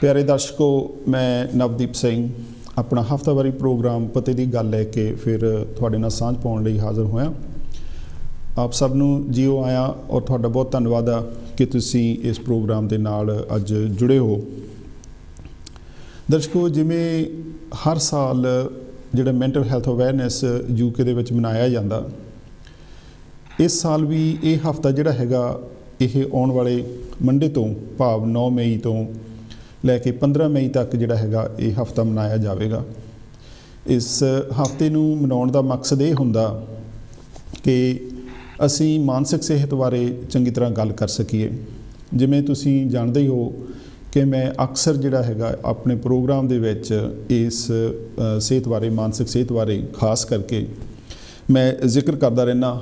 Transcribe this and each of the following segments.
प्यारे दर्शकों, मैं नवदीप सिंह अपना हफ्तावारी प्रोग्राम पते की गल लैके फिर थोड़े नाल सांझ पाउण लई हाज़र होया। आप सब नूं जीओ आया और तुहाडा बहुत धन्नवाद आ कि तुसीं इस प्रोग्राम दे नाल अज जुड़े हो। दर्शकों, जिवें हर साल जिहड़ा मैंटल हैल्थ अवेयरनैस यूके दे विच मनाया जांदा, इस साल भी ये हफ्ता जिहड़ा हैगा ये आउण वाले मंडे तो भाव 9 मई तो लैके 15 मई तक जिहड़ा हैगा ये हफ्ता मनाया जाएगा। इस हफ्ते नूं मनाउण दा मकसद ये हुंदा कि असी मानसिक सेहत बारे चंगी तरह गल कर सकीए। जिवें तुसीं जाणदे ही हो कि मैं अक्सर जिहड़ा हैगा अपने प्रोग्राम दे विच इस सेहत बारे, मानसिक सेहत बारे खास करके मैं जिक्र करदा रहना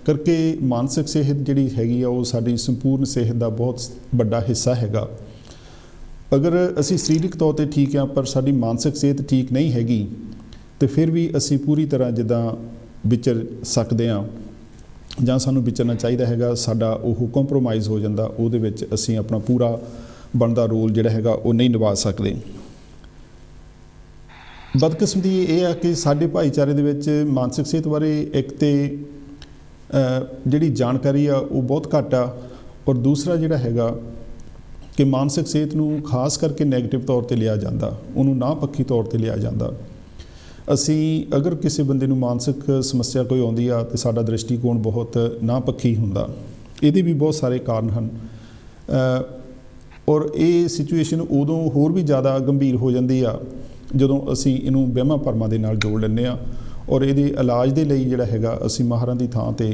करके मानसिक सेहत जिहड़ी हैगी आ वो साडी संपूर्ण सेहत दा बहुत वड्डा हिस्सा हैगा। अगर असी सरीरक तौर पर ठीक हाँ पर साडी मानसिक सेहत ठीक नहीं हैगी तो फिर भी असी पूरी तरह जिद्दां विचर सकते हाँ जां सानूं विचरना चाहिए हैगा, साडा वो कंप्रोमाइज़ हो जाता, उहदे विच असी अपना पूरा बनदा रोल जिहड़ा हैगा वो नहीं निभा सकते। बदकिस्मती ये है कि साडे भाईचारे दे विच मानसिक सेहत बारे एक तो जिहड़ी जानकारी आ वो बहुत घट आ और दूसरा जिहड़ा हैगा कि मानसिक सेहत नूं खास करके नैगेटिव तौर पर लिया जाता, उन्होंने ना पक्षी तौर पर लिया जाता। असी अगर किसी बंदे नूं मानसिक समस्या कोई आउंदी आ तो साडा दृष्टिकोण बहुत ना पक्षी हुंदा। इहदे भी बहुत सारे कारण हैं और ये सिचुएशन उदों होर भी ज़्यादा गंभीर हो जाती आ जदों असी इनूं वहमां भरमां दे नाल जोड़ लैंदे आ और इहदे इलाज दे लई जिहड़ा हैगा असी माहरां दी थां ते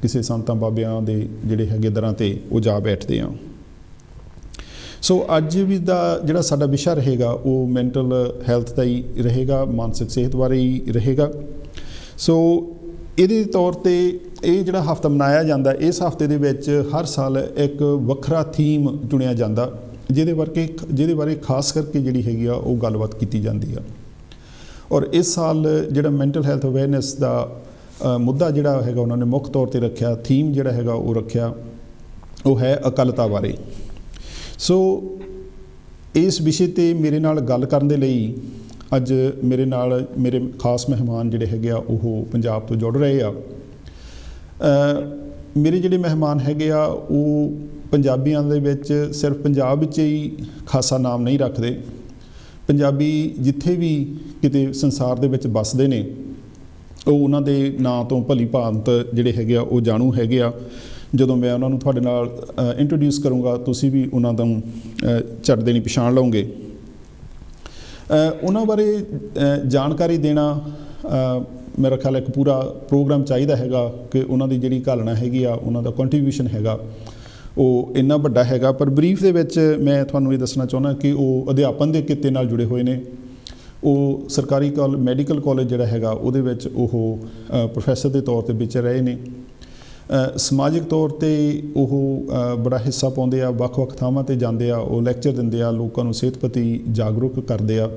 किसी संतां बाबियां दे जिहड़े हैगे दरां ते वो जा बैठदे आ। सो अज भी दा जिहड़ा साडा विशा रहेगा वो मैंटल हैल्थ का ही रहेगा, मानसिक सेहत बारे ही रहेगा। सो इहदे तौर ते ये जिहड़ा हफ्ता मनाया जाता, इस हफ्ते दे विच हर साल एक वखरा थीम चुनिया जाता जिहदे बारे खास करके जिहड़ी हैगी आ वो गलबात कीती जांदी आ। और इस साल जिहड़ा मैंटल हैल्थ अवेयरनैस का मुद्दा जिहड़ा हैगा उन्होंने मुख्य तौर पर रखा, थीम जिहड़ा हैगा वो रखा वो है अकालता बारे। सो इस विषय ते मेरे नाल गल करन दे लई अज मेरे नाल मेरे खास मेहमान जिहड़े हैगे आ वो पंजाब तो जुड़ रहे आ। मेरे जिहड़े मेहमान हैगे आ वो पंजाबियां दे विच सिर्फ पंजाब विच ही खासा नाम नहीं रखते। पंजाबी जिथे भी किते संसार दे विच बसदे ने वो उन्हां दे नां तो भली भांत जिहड़े हैगे आ वो जाणू हैगे आ। ਜਦੋਂ मैं उन्होंने ਤੁਹਾਡੇ ਨਾਲ इंट्रोड्यूस करूँगा ਤੁਸੀਂ भी ਉਹਨਾਂ ਤੋਂ ਝਟ ਦੇਣੀ ਪਛਾਣ ਲਓਗੇ। ਉਹਨਾਂ ਬਾਰੇ ਜਾਣਕਾਰੀ ਦੇਣਾ मेरा ख्याल एक पूरा प्रोग्राम चाहिए हैगा कि उन्होंने जिहड़ी घालना हैगी आ उन्हों का कंट्रीब्यूशन हैगा वो इन्ना वड्डा हैगा। पर बरीफ दे विच मैं तुहानूं ये दसना चाहुंदा कि वो अध्यापन के किते नाल जुड़े हुए ने। वो सरकारी मैडिकल कॉलेज जिहड़ा हैगा उहदे विच ओह प्रोफैसर के तौर पर विचर रहे ने। समाजिक तौर पर वो बड़ा हिस्सा पाते आ, ਵੱਖ-ਵੱਖ ਥਾਵਾਂ ਤੇ ਜਾਂਦੇ ਆ, ਉਹ ਲੈਕਚਰ ਦਿੰਦੇ ਆ, ਲੋਕਾਂ ਨੂੰ ਸਿਹਤ ਪ੍ਰਤੀ ਜਾਗਰੂਕ ਕਰਦੇ ਆ।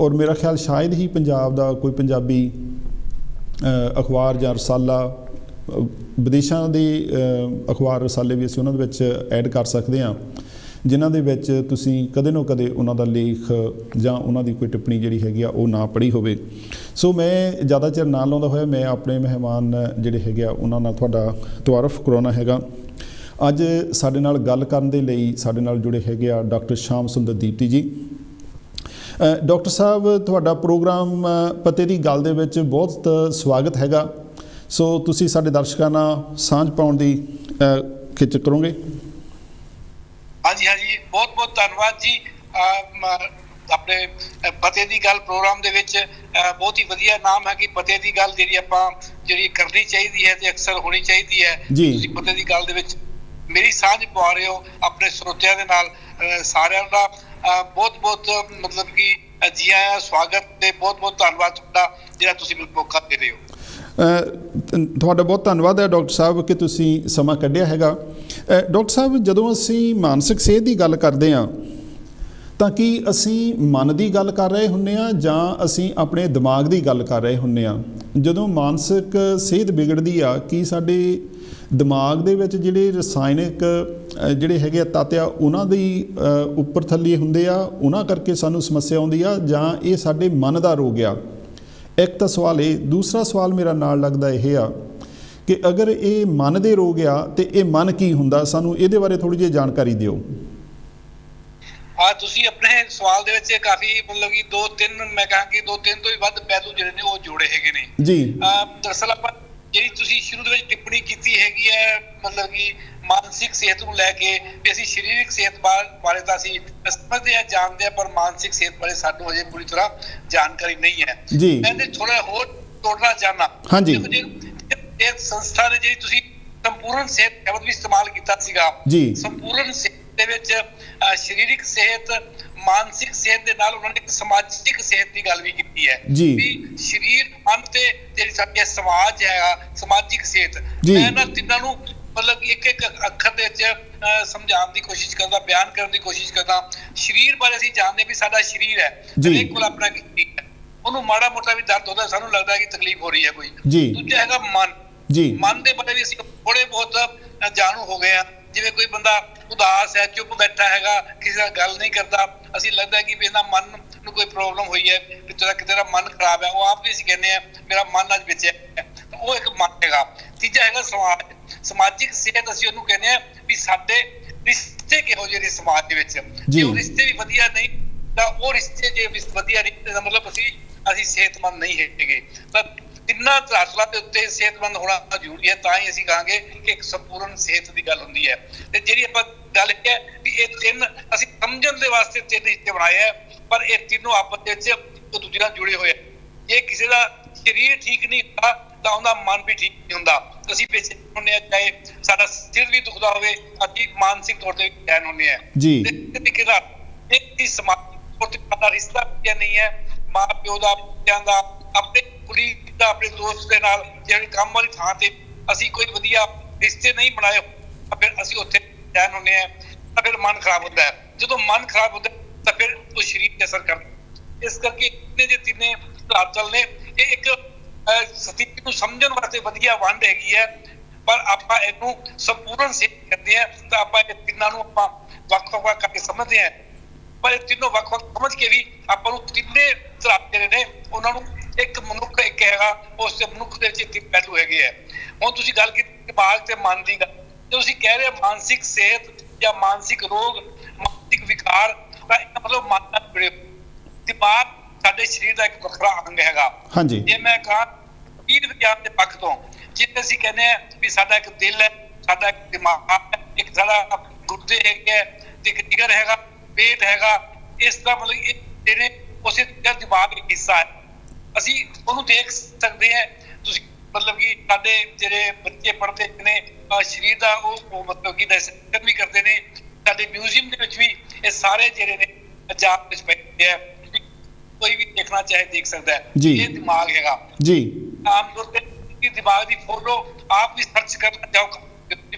और मेरा ख्याल शायद ही पंजाब का कोई पंजाबी अखबार या रसाला विदेशों के अखबार रसाले भी असीं उन्हां दे विच ऐड कर सकते हैं जिन्हां दे विच तुसीं कदे ना कदे उन्हां दा लेख जां उन्हां दी कोई टिप्पणी जिहड़ी हैगी आ वो ना पढ़ी होवे। सो मैं ज़्यादा चिर ना लाउंदा होया मैं अपने मेहमान जिहड़े हैगे आ उन्हां नाल तुहाडा तुआरफ कराउणा हैगा। अज साडे नाल गल करन दे लई साडे नाल जुड़े हैगे आ डॉक्टर श्याम सुंदर दीप्ति जी। डॉक्टर साहब तुहाडा प्रोग्राम पते की गल दे विच बहुत स्वागत हैगा। सो तुसीं साडे दर्शकां नाल सांझ पाउण दी खिच करोगे। हाँ जी बहुत बहुत धन्यवाद जी। अपने पते की गल प्रोग्राम दे विच बहुत ही वधिया नाम है कि पते की गल जिहड़ी आपां जिहड़ी करनी चाहिए है ते अक्सर होनी चाहिए है। तुसीं पते की गल दे विच मेरी सांझ पा रहे हो अपने श्रोतियां दे नाल। सारिआं दा बहुत बहुत मतलब कि जी आया स्वागत ते बहुत बहुत धन्यवाद तुहाडा जिहड़ा तुसीं मैनूं मौका दे रहे हो। तुहाडा बहुत धन्यवाद है डॉक्टर साहब कि तुसीं समा कढिआ हैगा। डॉक्टर साहब जदों असीं मानसिक सेहत की गल करदे हां तां कि असीं मन की गल कर रहे हुंदे हां जां असीं अपने दिमाग की गल कर रहे हुंदे हां। ਜਦੋਂ ਮਾਨਸਿਕ ਸਿਹਤ ਵਿਗੜਦੀ ਆ ਕਿ ਸਾਡੇ ਦਿਮਾਗ ਦੇ ਵਿੱਚ ਜਿਹੜੇ ਰਸਾਇਣਿਕ ਜਿਹੜੇ ਹੈਗੇ ਆ ਤੱਤ ਆ ਉਹਨਾਂ ਦੀ ਉੱਪਰ ਥੱਲੇ ਹੁੰਦੇ ਆ, ਉਹਨਾਂ ਕਰਕੇ ਸਾਨੂੰ ਸਮੱਸਿਆ ਆਉਂਦੀ ਆ, ਜਾਂ ਇਹ ਸਾਡੇ ਮਨ ਦਾ ਰੋਗ ਆ? ਇੱਕ ਤਾਂ ਸਵਾਲ ਇਹ। ਦੂਸਰਾ ਸਵਾਲ ਮੇਰਾ ਨਾਲ ਲੱਗਦਾ ਇਹ ਆ ਕਿ ਅਗਰ ਇਹ ਮਨ ਦੇ ਰੋਗ ਆ ਤੇ ਇਹ ਮਨ ਕੀ ਹੁੰਦਾ, ਸਾਨੂੰ ਇਹਦੇ ਬਾਰੇ ਥੋੜੀ ਜਿਹੀ ਜਾਣਕਾਰੀ ਦਿਓ। ਤੁਸੀਂ ਆਪਣੇ ਸਵਾਲ ਦੇ ਵਿੱਚ ਕਾਫੀ ਮਤਲਬ ਕਿ 2-3 ਮੈਂ ਕਹਾਂਗੀ 2-3 ਤੋਂ ਵੀ ਵੱਧ ਪਹਿਲੂ ਜਿਹੜੇ ਨੇ ਉਹ ਜੋੜੇ ਹੈਗੇ ਨੇ ਜੀ। ਦਰਅਸਲ ਆਪਾਂ ਜਿਹੜੀ ਤੁਸੀਂ ਸ਼ੁਰੂ ਦੇ ਵਿੱਚ ਟਿੱਪਣੀ ਕੀਤੀ ਹੈਗੀ ਹੈ ਮਤਲਬ ਕਿ ਮਾਨਸਿਕ ਸਿਹਤ ਨੂੰ ਲੈ ਕੇ ਵੀ ਅਸੀਂ ਸਰੀਰਕ ਸਿਹਤ ਬਾਰੇ ਤਾਂ ਅਸੀਂ ਸਮਝਦੇ ਆ, ਜਾਣਦੇ ਆ, ਪਰ ਮਾਨਸਿਕ ਸਿਹਤ ਬਾਰੇ ਸਾਨੂੰ ਅਜੇ ਪੂਰੀ ਤਰ੍ਹਾਂ ਜਾਣਕਾਰੀ ਨਹੀਂ ਹੈ। ਮੈਂ ਇਹਦੇ ਥੋੜਾ ਹੋਰ ਤੋੜਨਾ ਚਾਹਨਾ। ਹਾਂਜੀ। ਇਹ ਸੰਸਥਾ ਨੇ ਜਿਹੜੀ ਤੁਸੀਂ ਸੰਪੂਰਨ ਸਿਹਤ ਸ਼ਬਦ ਵੀ ਇਸਤੇਮਾਲ ਕੀਤਾ ਸੀਗਾ ਜੀ। ਸੰਪੂਰਨ ਸਿਹਤ ਦੇ ਵਿੱਚ ਸਰੀਰਕ ਸਿਹਤ, ਮਾਨਸਿਕ ਸਿਹਤ ਦੇ ਨਾਲ ਉਹਨਾਂ ਨੇ ਇੱਕ ਸਮਾਜਿਕ ਸਿਹਤ ਦੀ ਗੱਲ ਵੀ ਕੀਤੀ ਹੈ ਵੀ ਸਰੀਰ, ਮਨ ਤੇ ਜਿਹੜੀ ਸਾਡੀ ਸਮਾਜ ਹੈਗਾ, ਸਮਾਜਿਕ ਸਿਹਤ। ਮੈਂ ਇਹਨਾਂ ਤਿੰਨਾਂ ਨੂੰ ਮਤਲਬ ਇੱਕ ਇੱਕ ਅੱਖਰ ਦੇ ਵਿੱਚ ਸਮਝਾਉਣ ਦੀ ਕੋਸ਼ਿਸ਼ ਕਰਦਾ, ਬਿਆਨ ਕਰਨ ਦੀ ਕੋਸ਼ਿਸ਼ ਕਰਦਾ। ਸਰੀਰ ਬਾਰੇ ਅਸੀਂ ਜਾਣਦੇ ਵੀ ਸਾਡਾ ਸਰੀਰ ਹੈ, ਹਰੇਕ ਕੋਲ ਆਪਣਾ ਸਰੀਰ ਹੈ, ਉਹਨੂੰ ਮਾੜਾ ਮੋਟਾ ਵੀ ਦਰਦ ਹੁੰਦਾ, ਸਾਨੂੰ ਲੱਗਦਾ ਕਿ ਤਕਲੀਫ ਹੋ ਰਹੀ ਹੈ ਕੋਈ। ਦੂਜਾ ਹੈਗਾ ਮਨ। ਮਨ ਦੇ ਬਾਰੇ ਵੀ ਅਸੀਂ ਥੋੜੇ ਬਹੁਤ ਜਾਣੂ ਹੋ ਗਏ ਆ। ਜਿਵੇਂ ਕੋਈ ਬੰਦਾ ਉਦਾਸ ਹੈ, ਚੁੱਪ ਬੈਠਾ ਹੈਗਾ, ਕਿਸੇ ਨਾਲ ਗੱਲ ਨਹੀਂ ਕਰਦਾ, ਅਸੀਂ ਲੱਗਦਾ ਕਿ ਵੀ ਇਹਦਾ ਮਨ ਨੂੰ ਕੋਈ ਪ੍ਰੋਬਲਮ ਹੋਈ ਹੈ, ਵੀ ਤੇਰਾ ਮਨ ਖਰਾਬ ਹੈ। ਉਹ ਆਪ ਵੀ ਅਸੀਂ ਕਹਿੰਦੇ ਆ ਮੇਰਾ ਮਨ ਅੱਜ ਵਿੱਚ ਹੈ, ਉਹ ਇੱਕ ਮਨ ਹੈਗਾ। ਤੀਜਾ ਹੈਗਾ ਸਮਾਜ, ਸਮਾਜਿਕ ਸਿਹਤ ਅਸੀਂ ਉਹਨੂੰ ਕਹਿੰਦੇ ਆ ਵੀ ਸਾਡੇ ਰਿਸ਼ਤੇ ਕਿਹੋ ਜਿਹੇ ਨੇ ਸਮਾਜ ਦੇ ਵਿੱਚ। ਜੇ ਉਹ ਰਿਸ਼ਤੇ ਵੀ ਵਧੀਆ ਨਹੀਂ ਤਾਂ ਉਹ ਰਿਸ਼ਤੇ ਜੇ ਵਧੀਆ ਨਹੀਂ ਤਾਂ ਮਤਲਬ ਅਸੀਂ ਸਿਹਤਮੰਦ ਨਹੀਂ ਹੈਗੇ। ਤਾਂ ਤਿੰਨਾਂ ਧਰਾਤਲਾਂ ਦੇ ਉੱਤੇ ਸਿਹਤਮੰਦ ਹੋਣਾ ਜ਼ਰੂਰੀ ਹੈ, ਤਾਂ ਹੀ ਅਸੀਂ ਕਹਾਂਗੇ ਕਿ ਇੱਕ ਸੰਪੂਰਨ ਸਿਹਤ ਦੀ ਗੱਲ ਹੁੰਦੀ ਹੈ। ਤੇ ਜਿਹੜੀ ਆਪਾਂ ਗੱਲ ਇਹ ਹੈ ਵੀ ਇਹ ਤਿੰਨ ਅਸੀਂ ਸਮਝਣ ਦੇ ਵਾਸਤੇ ਤਿੰਨ ਹਿੱਸੇ ਬਣਾਏ ਆ, ਪਰ ਇਹ ਤਿੰਨੋਂ ਆਪਸ ਵਿੱਚ ਇੱਕ ਦੂਜੇ ਨਾਲ ਜੁੜੇ ਹੋਏ ਆ। ਜੇ ਕਿਸੇ ਦਾ ਸਰੀਰ ਠੀਕ ਨਹੀਂ ਹੁੰਦਾ ਤਾਂ ਉਹਦਾ ਮਨ ਵੀ ਠੀਕ ਨਹੀਂ ਹੁੰਦਾ। ਅਸੀਂ ਪਿੱਛੇ ਹੁੰਦੇ ਆ, ਚਾਹੇ ਸਾਡਾ ਸਿਰ ਵੀ ਦੁਖਦਾ ਹੋਵੇ, ਅਸੀਂ ਮਾਨਸਿਕ ਤੌਰ ਤੇ ਚੈਨ ਹੁੰਦੇ ਆ। ਸਮਾਜਿਕ ਤੌਰ ਤੇ ਸਾਡਾ ਰਿਸ਼ਤਾ ਵਧੀਆ ਨਹੀਂ ਹੈ, ਮਾਂ ਪਿਓ ਦਾ, ਬੱਚਿਆਂ ਦਾ, ਆਪਣੇ ਕੁੜੀ ਦਾ, ਆਪਣੇ ਦੋਸਤ ਦੇ ਨਾਲ, ਜਿਹੜੀ ਕੰਮ ਵਾਲੀ ਥਾਂ ਤੇ ਅਸੀਂ ਕੋਈ ਵਧੀਆ ਰਿਸ਼ਤੇ ਨਹੀਂ ਬਣਾਏ, ਫਿਰ ਅਸੀਂ ਉੱਥੇ ਚੈਨ ਹੁੰਦੇ ਆ, ਤਾਂ ਫਿਰ ਮਨ ਖਰਾਬ ਹੁੰਦਾ ਹੈ। ਜਦੋਂ ਮਨ ਖਰਾਬ ਹੁੰਦਾ ਤਾਂ ਫਿਰ ਉਹ ਸਰੀਰ ਤੇ ਅਸਰ ਕਰਦਾ। ਇਸ ਕਰਕੇ ਇਹਨੇ ਜੇ ਤਿੰਨੇ ਧਰਾਤਲ ਨੇ, ਇਹ ਇੱਕ ਸਥਿਤੀ ਨੂੰ ਸਮਝਣ ਵਾਸਤੇ ਵਧੀਆ ਵੰਡ ਹੈਗੀ ਹੈ, ਪਰ ਆਪਾਂ ਇਹਨੂੰ ਸੰਪੂਰਨ ਸਿੱਖ ਕਰਦੇ ਆ ਤਾਂ ਆਪਾਂ ਇਹ ਤਿੰਨਾਂ ਨੂੰ ਆਪਾਂ ਵੱਖ-ਵੱਖ ਕਰਕੇ ਸਮਝਦੇ ਆ। ਪਰ ਇਹ ਤਿੰਨੋਂ ਵੱਖ-ਵੱਖ ਸਮਝ ਕੇ ਵੀ ਆਪਾਂ ਨੂੰ ਤਿੰਨੇ ਧਰਾਤਲ ਜਿਹੜੇ ਨੇ ਉਹਨਾਂ ਨੂੰ ਇੱਕ ਮਨੁੱਖ ਇੱਕ ਹੈਗਾ, ਉਸ ਦੇ ਮਨੁੱਖ ਦੇ ਵਿੱਚ ਤਿੰਨ ਪਹਿਲੂ ਹੈਗੇ ਆ। ਹੁਣ ਤੁਸੀਂ ਗੱਲ ਕੀਤੀ ਦਿਮਾਗ ਤੇ ਮਨ ਦੀ ਗੱਲ, ਜੇ ਤੁਸੀਂ ਕਹਿ ਰਹੇ ਮਾਨਸਿਕ ਸਿਹਤ ਜਾਂ ਮਾਨਸਿਕ ਰੋਗ, ਮਾਨਸਿਕ ਵਿਕਾਰ, ਤਾਂ ਇਹਦਾ ਮਤਲਬ ਮਨ ਨਾਲ ਜੁੜੇ। ਦਿਮਾਗ ਸਾਡੇ ਸਰੀਰ ਦਾ ਇੱਕ ਵੱਖਰਾ ਅੰਗ ਹੈਗਾ। ਜੇ ਮੈਂ ਕਹਾਂ ਸਰੀਰ ਵਿਗਿਆਨ ਦੇ ਪੱਖ ਤੋਂ, ਜਿਵੇਂ ਅਸੀਂ ਕਹਿੰਦੇ ਆ ਵੀ ਸਾਡਾ ਇੱਕ ਦਿਲ ਹੈ, ਸਾਡਾ ਇੱਕ ਦਿਮਾਗ ਹੈ, ਇੱਕ ਸਾਡਾ ਗੁਰਦੇ ਹੈਗੇ, ਇੱਕ ਜਿਗਰ ਹੈਗਾ, ਪੇਟ ਹੈਗਾ, ਇਸ ਦਾ ਮਤਲਬ ਇਹ ਜਿਹੜੇ ਉਸੇ ਦਿਮਾਗ ਇੱਕ ਹਿੱਸਾ ਹੈ। ਅਸੀਂ ਉਹਨੂੰ ਦੇਖ ਸਕਦੇ ਹਾਂ। ਤੁਸੀਂ ਮਤਲਬ ਕਿ ਸਾਡੇ ਜਿਹੜੇ ਬੱਚੇ ਪੜ੍ਹਦੇ ਨੇ ਸਰੀਰ ਦਾ ਉਹ ਮਤਲਬ ਕਿ ਡਾਇਸੈਕਸ਼ਨ ਵੀ ਕਰਦੇ ਨੇ। ਸਾਡੇ ਮਿਊਜ਼ੀਅਮ ਦੇ ਵਿੱਚ ਵੀ ਇਹ ਸਾਰੇ ਜਿਹੜੇ ਨੇ ਪੰਜਾਬ ਵਿੱਚ ਪਏ ਆ, ਕੋਈ ਵੀ ਦੇਖਣਾ ਚਾਹੇ ਦੇਖ ਸਕਦਾ ਹੈ। ਇਹ ਦਿਮਾਗ ਹੈਗਾ ਜੀ। ਆਮ ਤੌਰ ਤੇ ਦਿਮਾਗ ਦੀ ਫੋਟੋ ਆਪ ਵੀ ਸਰਚ ਕਰਨਾ ਚਾਹੋ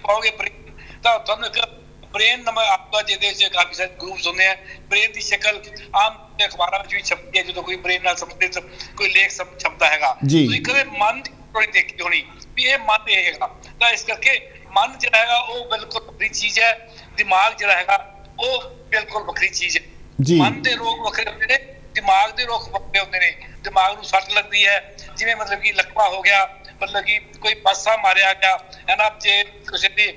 ਪਾਓਗੇ ਤਾਂ ਤੁਹਾਨੂੰ ਇੱਕ ਬ੍ਰੇਨ ਨੰਬਰ ਆਪਦਾ, ਜਿਹਦੇ ਵਿੱਚ ਕਾਫੀ ਸਾਰੇ ਗਰੂਪਸ ਹੁੰਦੇ ਆ। ਬ੍ਰੇਨ ਦੀ ਸ਼ਕਲ ਆਮ ਅਖਬਾਰਾਂ ਵਿੱਚ ਵੀ ਛਪਦੀ ਹੈ, ਜਦੋਂ ਕੋਈ ਬ੍ਰੇਨ ਨਾਲ ਸੰਬੰਧਿਤ ਕੋਈ ਲੇਖ ਛਪਦਾ ਹੈਗਾ। ਤੁਸੀਂ ਕਦੇ ਮਨ ਦੀ ਥੋੜੀ ਦੇਖੀ ਹੋਣੀ ਵੀ ਇਹ ਮਨ ਇਹ ਹੈਗਾ। ਤਾਂ ਇਸ ਕਰਕੇ ਮਨ ਜਿਹੜਾ ਹੈਗਾ ਉਹ ਬਿਲਕੁਲ ਵੱਖਰੀ ਚੀਜ਼ ਹੈ, ਦਿਮਾਗ ਜਿਹੜਾ ਹੈਗਾ ਉਹ ਬਿਲਕੁਲ ਵੱਖਰੀ ਚੀਜ਼ ਹੈ। ਮਨ ਦੇ ਰੋਗ ਵੱਖਰੇ ਹੁੰਦੇ ਨੇ, ਦਿਮਾਗ ਦੇ ਰੋਗ ਵੱਖਰੇ ਹੁੰਦੇ ਨੇ। ਦਿਮਾਗ ਨੂੰ ਸੱਟ ਲੱਗਦੀ ਹੈ, ਜਿਵੇਂ ਮਤਲਬ ਕਿ ਲਕਵਾ ਹੋ ਗਿਆ, ਮਤਲਬ ਕਿ ਕੋਈ ਪਾਸਾ ਮਾਰਿਆ ਗਿਆ ਹੈ ਨਾ, ਜੇ ਕਿਸੇ ਦੀ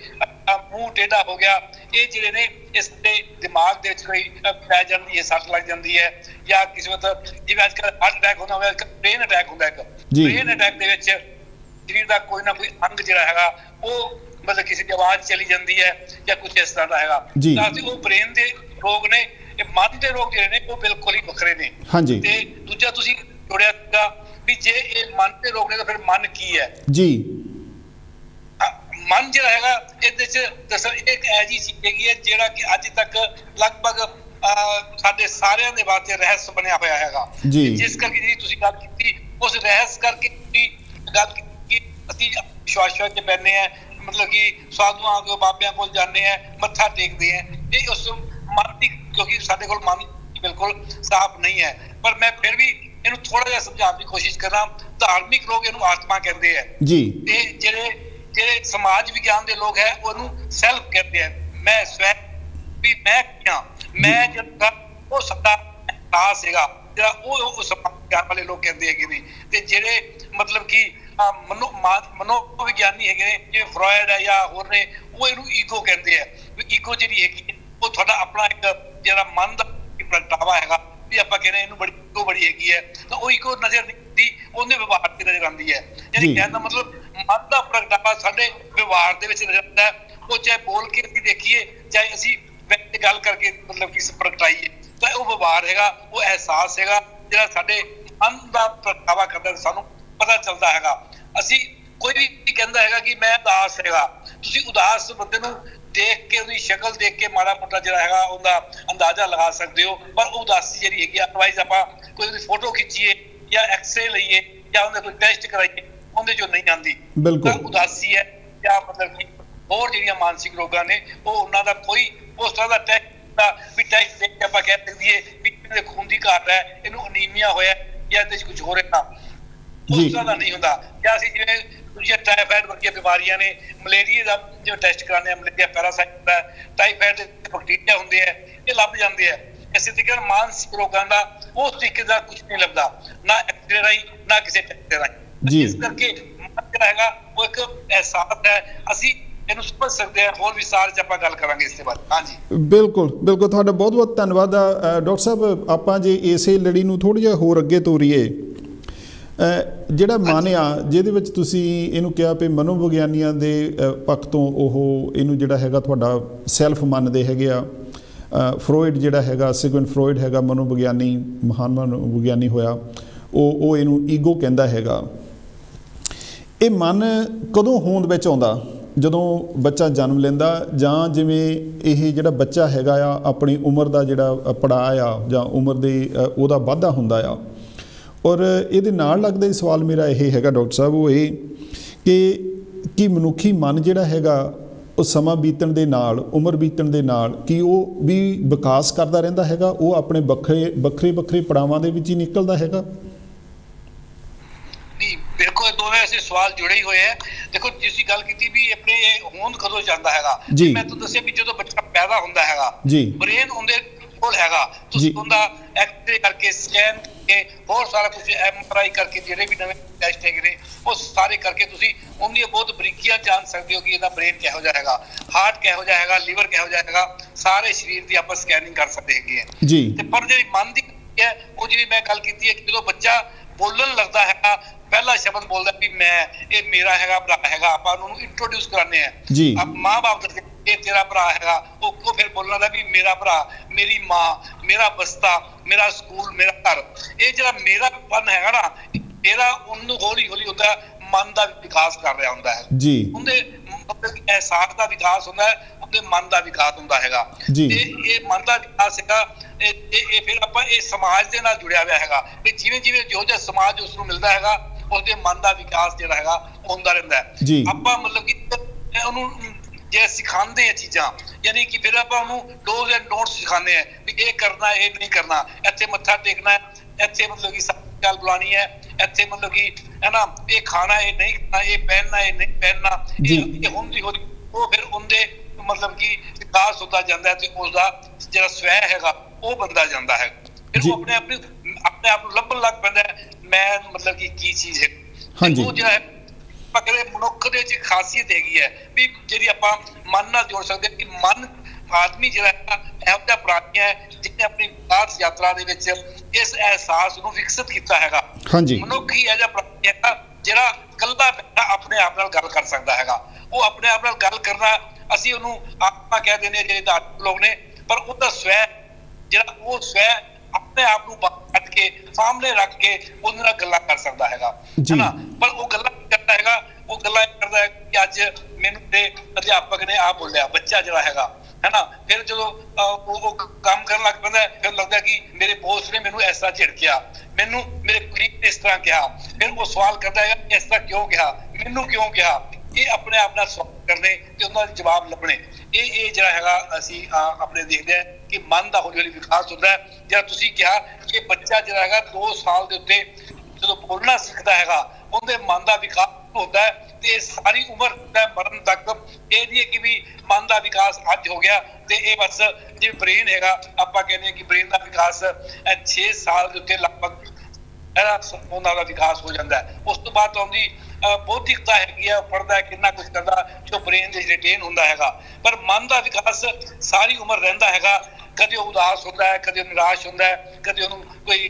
ਮੂੰਹ ਟੇਢਾ ਹੋ ਗਿਆ, ਇਹ ਜਿਹੜੇ ਨੇ ਇਸ ਦੇ ਦਿਮਾਗ ਦੇ ਵਿੱਚ ਕੋਈ ਪੈ ਜਾਂਦੀ ਹੈ, ਸੱਟ ਲੱਗ ਜਾਂਦੀ ਹੈ। ਜਾਂ ਕਿਸੇ ਮਤਲਬ ਜਿਵੇਂ ਅੱਜ ਕੱਲ੍ਹ ਹਾਰਟ ਅਟੈਕ ਹੁੰਦਾ ਹੋਇਆ, ਬ੍ਰੇਨ ਅਟੈਕ ਹੁੰਦਾ। ਇੱਕ ਬ੍ਰੇਨ ਅਟੈਕ ਦੇ ਵਿੱਚ ਸਰੀਰ ਦਾ ਕੋਈ ਨਾ ਕੋਈ ਅੰਗ ਜਿਹੜਾ ਹੈਗਾ ਉਹ ਮਤਲਬ ਕਿਸੇ ਦੀ ਆਵਾਜ਼ ਚਲੀ ਜਾਂਦੀ ਹੈ ਜਾਂ ਕੁਝ ਇਸ ਤਰ੍ਹਾਂ ਦਾ ਹੈਗਾ। ਤਾਂ ਉਹ ਬ੍ਰੇਨ ਦੇ ਰੋਗ ਨੇ। ਇਹ ਮਨ ਦੇ ਰੋਗ ਜਿਹੜੇ ਨੇ ਉਹ ਬਿਲਕੁਲ ਹੀ ਵੱਖਰੇ ਨੇ। ਤੇ ਦੂਜਾ ਤੁਸੀਂ ਜੋੜਿਆ ਸੀਗਾ ਵੀ ਜੇ ਇਹ ਮਨ ਦੇ ਰੋਗ ਨੇ ਤਾਂ ਫਿਰ ਮਨ ਕੀ ਹੈ ਜੀ। ਮਨ ਜਿਹੜਾ ਹੈਗਾ ਇਹਦੇ ਚ ਦਰਅਸਲ ਇੱਕ ਐਜੀ ਚੀਜ਼ ਹੈਗੀ ਹੈ ਜਿਹੜਾ ਕਿ ਅੱਜ ਤੱਕ ਲਗਭਗ ਸਾਡੇ ਸਾਰਿਆਂ ਦੇ ਵਾਸਤੇ ਰਹੱਸ ਬਣਿਆ ਹੋਇਆ ਹੈਗਾ। ਜਿਸ ਕਰਕੇ ਜਿਹੜੀ ਤੁਸੀਂ ਗੱਲ ਕੀਤੀ ਉਸ ਰਹੱਸ ਕਰਕੇ ਗੱਲ ਕੀਤੀ, ਅਸੀਂ ਵਿਸ਼ਵਾਸ ਚ ਪੈਂਦੇ ਆ, ਮਤਲਬ ਕਿ ਸਾਧੂਆਂ ਕੋਲ, ਬਾਬਿਆਂ ਕੋਲ ਜਾਂਦੇ ਆ, ਮੱਥਾ ਟੇਕਦੇ ਆ। ਇਹ ਉਸ ਮਨ ਦੀ, ਕਿਉਂਕਿ ਸਾਡੇ ਕੋਲ ਮਨ ਬਿਲਕੁਲ ਸਾਫ਼ ਨਹੀਂ ਹੈ। ਪਰ ਮੈਂ ਫਿਰ ਵੀ ਇਹਨੂੰ ਥੋੜਾ ਜਿਹਾ ਸਮਝਾਉਣ ਦੀ ਕੋਸ਼ਿਸ਼ ਕਰਾਂ। ਧਾਰਮਿਕ ਲੋਕ ਇਹਨੂੰ ਆਤਮਾ ਕਹਿੰਦੇ ਆ ਜੀ, ਤੇ ਜਿਹੜੇ ਸਮਾਜ ਵਿਗਿਆਨ ਦੇ ਲੋਕ ਹੈ ਉਹਨੂੰ ਸੈਲਫ ਕਹਿੰਦੇ ਆ। ਮੈਂ ਸਵੈ ਵੀ ਮੈਂ ਕਿਹਾ ਮੈਂ ਜਿਹੜਾ ਉਹ ਸੱਤਾ ਅਹਿਸਾਸ ਹੈਗਾ ਜਿਹੜਾ ਉਹ ਸਮਾਜ ਵਿਗਿਆਨ ਵਾਲੇ ਲੋਕ ਕਹਿੰਦੇ ਹੈਗੇ ਨੇ। ਤੇ ਜਿਹੜੇ ਮਤਲਬ ਕਿ ਮਨੋ ਵਿਗਿਆਨੀ ਹੈਗੇ ਨੇ ਜਿਵੇਂ ਫਰੋਇਡ ਹੈ ਜਾਂ ਹੋਰ ਨੇ, ਉਹ ਇਹਨੂੰ ਈਗੋ ਕਹਿੰਦੇ ਆ। ਈਗੋ ਜਿਹੜੀ ਹੈਗੀ ਉਹ ਤੁਹਾਡਾ ਆਪਣਾ ਇੱਕ ਜਿਹੜਾ ਮਨ ਦਾ ਪ੍ਰਗਟਾਵਾ ਹੈਗਾ ਵੀ ਆਪਾਂ ਕਹਿੰਦੇ ਇਹਨੂੰ ਬੜੀ ਈਗੋ ਬੜੀ ਹੈਗੀ ਹੈ, ਤਾਂ ਉਹ ਈਗੋ ਨਜ਼ਰ ਨਹੀਂ ਆਉਂਦੀ, ਉਹਦੇ ਵਿਵਹਾਰ ਤੇ ਨਜ਼ਰ ਆਉਂਦੀ ਹੈ। ਯਾਨੀ ਕਹਿਣ ਦਾ ਮਤਲਬ ਮਨ ਦਾ ਪ੍ਰਗਟਾਵਾ ਸਾਡੇ ਵਿਵਹਾਰ ਦੇ ਵਿੱਚ ਨਜ਼ਰ ਆਉਂਦਾ ਹੈ। ਉਹ ਚਾਹੇ ਬੋਲ ਕੇ ਅਸੀਂ ਦੇਖੀਏ ਚਾਹੇ ਅਸੀਂ ਗੱਲ ਕਰਕੇ ਮਤਲਬ ਕਿ ਪ੍ਰਗਟਾਈਏ, ਤਾਂ ਉਹ ਵਿਵਹਾਰ ਹੈਗਾ, ਉਹ ਅਹਿਸਾਸ ਹੈਗਾ ਜਿਹੜਾ ਸਾਡੇ ਮਨ ਦਾ ਪ੍ਰਗਟਾਵਾ ਕਰਦਾ, ਸਾਨੂੰ ਪਤਾ ਚੱਲਦਾ ਹੈਗਾ। ਅਸੀਂ ਕੋਈ ਵੀ ਕਹਿੰਦਾ ਹੈਗਾ ਕਿ ਮੈਂ ਉਦਾਸ ਹੈਗਾ, ਤੁਸੀਂ ਉਦਾਸ ਬੰਦੇ ਨੂੰ ਦੇਖ ਕੇ ਉਹਦੀ ਸ਼ਕਲ ਦੇਖ ਕੇ ਮਾੜਾ ਮੋਟਾ ਜਿਹੜਾ ਹੈਗਾ ਉਹਦਾ ਅੰਦਾਜ਼ਾ ਲਗਾ ਸਕਦੇ ਹੋ, ਪਰ ਉਦਾਸੀ ਜਿਹੜੀ ਹੈਗੀ ਅਦਰਵਾਈਜ਼ ਆਪਾਂ ਕੋਈ ਉਹਦੀ ਫੋਟੋ ਖਿੱਚੀਏ ਜਾਂ ਐਕਸਰੇ ਲਈਏ ਜਾਂ ਉਹਦੇ ਕੋਈ ਟੈਸਟ ਕਰਾਈਏ ਉਹਦੇ ਚੋਂ ਨਹੀਂ ਆਉਂਦੀ। ਤਾਂ ਉਦਾਸੀ ਹੈ ਜਾਂ ਮਤਲਬ ਕਿ ਹੋਰ ਜਿਹੜੀਆਂ ਮਾਨਸਿਕ ਰੋਗਾਂ ਨੇ ਉਹ ਉਹਨਾਂ ਦਾ ਕੋਈ ਉਸ ਤਰ੍ਹਾਂ ਦਾ ਟੈਸਟ ਵੀ ਟੈਸਟ ਦੇਖ ਕੇ ਆਪਾਂ ਕਹਿ ਸਕੀਏ ਵੀ ਇਹਦੇ ਖੂਨ ਦੀ ਘਾਟ ਹੈ, ਇਹਨੂੰ ਅਨੀਮੀਆ ਹੋਇਆ ਜਾਂ ਇਹਦੇ 'ਚ ਕੁਝ ਹੋ ਰਿਹਾ, ਉਸ ਤਰ੍ਹਾਂ ਦਾ ਨਹੀਂ ਹੁੰਦਾ। ਜਾਂ ਅਸੀਂ ਜਿਵੇਂ ਦੂਜੀਆਂ ਟਾਈਫਾਇਡ ਵਰਗੀਆਂ ਬਿਮਾਰੀਆਂ ਨੇ, ਮਲੇਰੀਆ ਦਾ ਜਿਵੇਂ ਟੈਸਟ ਕਰਾਉਂਦੇ ਆ, ਮਲੇਰੀਆ ਪੈਰਾਸਾਈਟ ਹੁੰਦਾ, ਟਾਈਫਾਇਡ ਦੇ ਬੈਕਟੀਰੀਆ ਹੁੰਦੇ ਆ, ਇਹ ਲੱਭ ਜਾਂਦੇ ਆ। ਇਸੇ ਤਰੀਕੇ ਨਾਲ ਮਾਨਸਿਕ ਰੋਗਾਂ ਦਾ ਉਸ ਤਰੀਕੇ ਦਾ ਕੁਝ ਨਹੀਂ ਲੱਭਦਾ, ਨਾ ਐਕਸਰੇ ਰਾਹੀਂ ਨਾ ਕਿਸੇ ਟੈਸਟ ਰਾਹੀਂ। ਇਸ ਕਰਕੇ ਜਿਹੜਾ ਹੈਗਾ ਉਹ ਇੱਕ ਅਹਿਸਾਸ ਹੈ, ਅਸੀਂ ਇਹਨੂੰ ਸਮਝ ਸਕਦੇ ਹਾਂ। ਹੋਰ ਵਿਸਥਾਰ 'ਚ ਆਪਾਂ ਗੱਲ ਕਰਾਂਗੇ ਇਸ ਦੇ ਬਾਰੇ। ਹਾਂਜੀ, ਬਿਲਕੁਲ ਬਿਲਕੁਲ, ਤੁਹਾਡਾ ਬਹੁਤ ਬਹੁਤ ਧੰਨਵਾਦ ਡਾਕਟਰ ਸਾਹਿਬ। ਆਪਾਂ ਜੇ ਇਸੇ ਲੜੀ ਨੂੰ ਥੋੜ੍ਹਾ ਜਿਹਾ ਹੋਰ ਅੱਗੇ ਤੋਰੀਏ, ਜਿਹੜਾ ਮਨ ਆ ਜਿਹਦੇ ਵਿੱਚ ਤੁਸੀਂ ਇਹਨੂੰ ਕਿਹਾ ਵੀ ਮਨੋਵਿਗਿਆਨੀਆਂ ਦੇ ਪੱਖ ਤੋਂ ਉਹ ਇਹਨੂੰ ਜਿਹੜਾ ਹੈਗਾ ਤੁਹਾਡਾ ਸੈਲਫ ਮੰਨਦੇ ਹੈਗੇ ਆ। ਫਰੋਇਡ ਜਿਹੜਾ ਹੈਗਾ, ਸਿਗਮੰਡ ਫਰੋਇਡ ਹੈਗਾ ਮਨੋਵਿਗਿਆਨੀ, ਮਹਾਨ ਮਨੋਵਿਗਿਆਨੀ ਹੋਇਆ, ਉਹ ਇਹਨੂੰ ਈਗੋ ਕਹਿੰਦਾ ਹੈਗਾ। ਇਹ ਮਨ ਕਦੋਂ ਹੋਂਦ ਵਿੱਚ ਆਉਂਦਾ? ਜਦੋਂ ਬੱਚਾ ਜਨਮ ਲੈਂਦਾ, ਜਾਂ ਜਿਵੇਂ ਇਹ ਜਿਹੜਾ ਬੱਚਾ ਹੈਗਾ ਆ ਆਪਣੀ ਉਮਰ ਦਾ ਜਿਹੜਾ ਪੜਾਅ ਆ ਜਾਂ ਉਮਰ ਦੇ ਉਹਦਾ ਵਾਧਾ ਹੁੰਦਾ ਆ। ਔਰ ਇਹਦੇ ਨਾਲ ਲੱਗਦਾ ਹੀ ਸਵਾਲ ਮੇਰਾ ਇਹ ਹੈਗਾ ਡਾਕਟਰ ਸਾਹਿਬ, ਉਹ ਇਹ ਕਿ ਮਨੁੱਖੀ ਮਨ ਜਿਹੜਾ ਹੈਗਾ ਉਹ ਸਮਾਂ ਬੀਤਣ ਦੇ ਨਾਲ, ਉਮਰ ਬੀਤਣ ਦੇ ਨਾਲ, ਕੀ ਉਹ ਵੀ ਵਿਕਾਸ ਕਰਦਾ ਰਹਿੰਦਾ ਹੈਗਾ? ਉਹ ਆਪਣੇ ਵੱਖਰੇ ਪੜਾਵਾਂ ਦੇ ਵਿੱਚ ਹੀ ਨਿਕਲਦਾ ਹੈਗਾ? ਬਿਲਕੁਲ, ਇਹ ਦੋਵੇਂ ਐਸੇ ਸਵਾਲ ਜੁੜੇ ਹੀ ਹੋਏ ਹੈ। ਦੇਖੋ, ਤੁਸੀਂ ਗੱਲ ਕੀਤੀ ਵੀ ਆਪਣੇ ਹੋਂਦ ਕਦੋਂ ਜਾਂਦਾ ਹੈਗਾ। ਮੈਂ ਤੁਹਾਨੂੰ ਦੱਸਿਆ ਵੀ ਜਦੋਂ ਬੱਚਾ ਪੈਦਾ ਹੁੰਦਾ ਹੈਗਾ, ਬ੍ਰੇਨ ਉਹਦੇ ਕੋਲ ਹੈਗਾ, ਤੁਸੀਂ ਉਹਦਾ ਐਕਸਰੇ ਕਰਕੇ, ਸਕੈਨ ਕਰਕੇ, ਹੋਰ ਸਾਰਾ ਕੁਝ MRI ਕਰਕੇ, ਜਿਹੜੇ ਵੀ ਨਵੇਂ ਟੈਸਟ ਹੈਗੇ ਨੇ ਉਹ ਸਾਰੇ ਕਰਕੇ ਤੁਸੀਂ ਉਹਦੀਆਂ ਬਹੁਤ ਬਰੀਕੀਆਂ ਜਾਣ ਸਕਦੇ ਹੋ ਕਿ ਇਹਦਾ ਬ੍ਰੇਨ ਕਿਹੋ ਜਿਹਾ ਹੈਗਾ, ਹਾਰਟ ਕਿਹੋ ਜਿਹਾ ਹੈਗਾ, ਲੀਵਰ ਕਿਹੋ ਜਿਹਾ ਹੈਗਾ, ਸਾਰੇ ਸਰੀਰ ਦੀ ਆਪਾਂ ਸਕੈਨਿੰਗ ਕਰ ਸਕਦੇ ਹੈਗੇ ਆ। ਤੇ ਪਰ ਜਿਹੜੀ ਮਨ ਦੀ ਹੈ ਉਹ ਜਿਹੜੀ ਮੈਂ ਗੱਲ ਕੀਤੀ ਹੈ ਕਿ ਜਦੋਂ ਬੱਚਾ ਬੋਲਣ ਲੱਗਦਾ ਹੈਗਾ, ਪਹਿਲਾ ਸ਼ਬਦ ਬੋਲਦਾ ਵੀ ਮੈਂ, ਇਹ ਮੇਰਾ ਹੈਗਾ, ਭਰਾ ਹੈਗਾ, ਆਪਾਂ ਉਹਨੂੰ ਇੰਟਰੋਡਿਊਸ ਕਰਾਉਂਦੇ ਆ। ਮਾਂ ਬਾਪ ਦੱਸਦੇ ਇਹ ਤੇਰਾ ਭਰਾ ਹੈਗਾ, ਉਹ ਫਿਰ ਬੋਲਣਾ ਦਾ ਵੀ ਮੇਰਾ ਭਰਾ, ਮੇਰੀ ਮਾਂ, ਮੇਰਾ ਬਸਤਾ, ਮੇਰਾ ਸਕੂਲ, ਮੇਰਾ ਘਰ। ਇਹ ਜਿਹੜਾ ਮੇਰਾ ਪਨ ਹੈਗਾ ਨਾ, ਇਹਦਾ ਉਹਨੂੰ ਹੌਲੀ ਹੌਲੀ ਹੁੰਦਾ ਮਨ ਦਾ ਵਿਕਾਸ ਕਰ ਰਿਹਾ ਹੁੰਦਾ ਹੈ। ਉਹਦੇ ਮਤਲਬ ਅਹਿਸਾਸ ਦਾ ਵਿਕਾਸ ਹੁੰਦਾ ਹੈ, ਉਹਦੇ ਮਨ ਦਾ ਵਿਕਾਸ ਹੁੰਦਾ ਹੈਗਾ। ਤੇ ਇਹ ਮਨ ਦਾ ਵਿਕਾਸ ਹੈਗਾ, ਇਹ ਫਿਰ ਆਪਾਂ ਇਹ ਸਮਾਜ ਦੇ ਨਾਲ ਜੁੜਿਆ ਹੋਇਆ ਹੈਗਾ ਵੀ ਜਿਵੇਂ ਜਿਵੇਂ ਜੋ ਜਿਹਾ ਸਮਾਜ ਉਸ ਨੂੰ ਮਿਲਦਾ ਹੈਗਾ ਉਹਦੇ ਮਨ ਦਾ ਵਿਕਾਸ ਜਿਹੜਾ ਹੈਗਾ ਹੁੰਦਾ ਰਹਿੰਦਾ ਹੈ। ਆਪਾਂ ਮਤਲਬ ਕਿ ਉਹਨੂੰ ਜੇ ਸਿਖਾਉਂਦੇ ਆ ਚੀਜ਼ਾਂ, ਯਾਨੀ ਕਿ ਫਿਰ ਆਪਾਂ ਉਹਨੂੰ ਡੋਜ਼ ਐਂਡ ਡੋਂਟਸ ਸਿਖਾਉਂਦੇ ਆ ਵੀ ਇਹ ਕਰਨਾ, ਇਹ ਨਹੀਂ ਕਰਨਾ, ਇੱਥੇ ਮੱਥਾ ਟੇਕਣਾ, ਇੱਥੇ ਮਤਲਬ ਕਿ ਗੱਲ ਬੁਲਾਉਣੀ ਹੈ, ਇੱਥੇ ਮਤਲਬ ਕਿ ਹੈ ਨਾ, ਇਹ ਖਾਣਾ, ਇਹ ਨਹੀਂ ਖਾਣਾ, ਇਹ ਪਹਿਨਣਾ, ਇਹ ਨਹੀਂ ਪਹਿਨਣਾ, ਇਹ ਹੁੰਦੀ ਹੋਈ ਉਹ ਫਿਰ ਉਹਦੇ ਮਤਲਬ ਕਿ ਵਿਕਾਸ ਹੁੰਦਾ ਜਾਂਦਾ ਤੇ ਉਸਦਾ ਜਿਹੜਾ ਸਵੈ ਹੈਗਾ ਉਹ ਬਣਦਾ ਜਾਂਦਾ ਹੈ। ਫਿਰ ਉਹ ਆਪਣੇ ਆਪ ਨੂੰ ਲੱਭਣ ਲੱਗ ਪੈਂਦਾ ਮੈਂ ਮਤਲਬ ਕਿ ਕੀ ਚੀਜ਼ ਹੈ। ਉਹ ਜਿਹੜਾ ਹੈ ਪਕੜੇ ਮਨੁੱਖ ਦੇ ਵਿੱਚ ਖਾਸੀਅਤ ਹੈਗੀ ਹੈ ਵੀ ਜਿਹੜੀ ਆਪਾਂ ਮਨ ਨਾਲ ਜੋੜ ਸਕਦੇ ਹਾਂ ਕਿ ਮਨ ਆਦਮੀ ਜਿਹੜਾ ਇਹੋ ਜਿਹਾ ਪ੍ਰਾਣੀ ਹੈ ਜਿਹਨੇ ਆਪਣੀ ਵਿਕਾਸ ਯਾਤਰਾ ਦੇ ਵਿੱਚ ਇਸ ਅਹਿਸਾਸ ਨੂੰ ਵਿਕਸਿਤ ਕੀਤਾ ਹੈਗਾ। ਮਨੁੱਖ ਹੀ ਇਹੋ ਜਿਹਾ ਪ੍ਰਾਣੀ ਹੈਗਾ ਜਿਹੜਾ ਇਕੱਲਾ ਬੈਠਾ ਆਪਣੇ ਆਪ ਨਾਲ ਗੱਲ ਕਰ ਸਕਦਾ ਹੈਗਾ। ਉਹ ਆਪਣੇ ਆਪ ਨਾਲ ਗੱਲ ਕਰਨਾ ਅਸੀਂ ਉਹਨੂੰ ਆਤਮਾ ਕਹਿ ਦਿੰਦੇ ਹਾਂ ਜਿਹੜੇ ਧਾਰਮਿਕ ਲੋਕ ਨੇ, ਪਰ ਉਹਦਾ ਸਵੈ ਜਿਹੜਾ ਉਹ ਸਵੈ ਆਪਣੇ ਆਪ ਨੂੰ ਕੱਢ ਕੇ ਸਾਹਮਣੇ ਰੱਖ ਕੇ ਉਹਦੇ ਨਾਲ ਗੱਲਾਂ ਕਰ ਸਕਦਾ ਹੈਗਾ, ਹੈਨਾ। ਪਰ ਉਹ ਗੱਲਾਂ ਕਰਦਾ ਹੈਗਾ, ਉਹ ਗੱਲਾਂ ਕਰਦਾ ਹੈ ਕਿ ਅੱਜ ਮੈਨੂੰ ਤੇ ਅਧਿਆਪਕ ਨੇ ਆਹ ਬੋਲਿਆ, ਬੱਚਾ ਜਿਹੜਾ ਹੈਗਾ ਹੈਨਾ, ਫਿਰ ਜਦੋਂ ਉਹ ਕੰਮ ਕਰਨ ਲੱਗ ਪੈਂਦਾ ਫਿਰ ਲੱਗਦਾ ਕਿ ਮੇਰੇ ਬੌਸ ਨੇ ਮੈਨੂੰ ਇਸ ਤਰ੍ਹਾਂ ਝਿੜਕਿਆ, ਮੈਨੂੰ ਮੇਰੇ ਕੁਲੀਗ ਨੇ ਇਸ ਤਰ੍ਹਾਂ ਕਿਹਾ, ਫਿਰ ਉਹ ਸਵਾਲ ਕਰਦਾ ਹੈਗਾ ਇਸ ਤਰ੍ਹਾਂ ਕਿਉਂ ਕਿਹਾ, ਮੈਨੂੰ ਕਿਉਂ ਕਿਹਾ। ਇਹ ਆਪਣੇ ਆਪ ਨਾਲ ਸਵਾਲ ਕਰਨੇ ਤੇ ਉਹਨਾਂ ਦੇ ਜਵਾਬ ਲੱਭਣੇ, ਇਹ ਜਿਹੜਾ ਹੈਗਾ ਅਸੀਂ ਆਪਣੇ ਦੇਖਦੇ ਹਾਂ ਕਿ ਮਨ ਦਾ ਹੌਲੀ ਹੌਲੀ ਵਿਕਾਸ ਹੁੰਦਾ ਹੈ। ਜਿਹੜਾ ਤੁਸੀਂ ਕਿਹਾ ਕਿ ਬੱਚਾ ਜਿਹੜਾ ਹੈਗਾ 2 ਸਾਲ ਦੇ ਉੱਤੇ ਜਦੋਂ ਬੋਲਣਾ ਸਿੱਖਦਾ ਹੈਗਾ ਉਹਦੇ ਮਨ ਦਾ ਵਿਕਾਸ ਹੁੰਦਾ ਹੈ ਤੇ ਸਾਰੀ ਉਮਰ ਮਰਨ ਤੱਕ ਇਹ ਨਹੀਂ ਹੈ ਕਿ ਵੀ ਮਨ ਦਾ ਵਿਕਾਸ ਅੱਜ ਹੋ ਗਿਆ ਤੇ ਇਹ ਬਸ ਜਿਵੇਂ ਬ੍ਰੇਨ ਹੈਗਾ ਆਪਾਂ ਕਹਿੰਦੇ ਹਾਂ ਕਿ ਬ੍ਰੇਨ ਦਾ ਵਿਕਾਸ 6 ਸਾਲ ਦੇ ਉੱਤੇ ਲਗਭਗ ਉਹਨਾਂ ਦਾ ਵਿਕਾਸ ਹੋ ਜਾਂਦਾ ਹੈ। ਉਸ ਤੋਂ ਬਾਅਦ ਆਉਂਦੀ ਬੌਧਿਕਤਾ ਹੈਗੀ ਆ, ਪੜ੍ਹਦਾ ਹੈ, ਕਿੰਨਾ ਕੁਝ ਕਰਦਾ ਜੋ ਬ੍ਰੇਨ ਦੇ ਰਿਟੇਨ ਹੁੰਦਾ ਹੈਗਾ। ਪਰ ਮਨ ਦਾ ਵਿਕਾਸ ਸਾਰੀ ਉਮਰ ਰਹਿੰਦਾ ਹੈਗਾ। ਕਦੇ ਉਹ ਉਦਾਸ ਹੁੰਦਾ ਹੈ, ਕਦੇ ਨਿਰਾਸ਼ ਹੁੰਦਾ ਹੈ, ਕਦੇ ਉਹਨੂੰ ਕੋਈ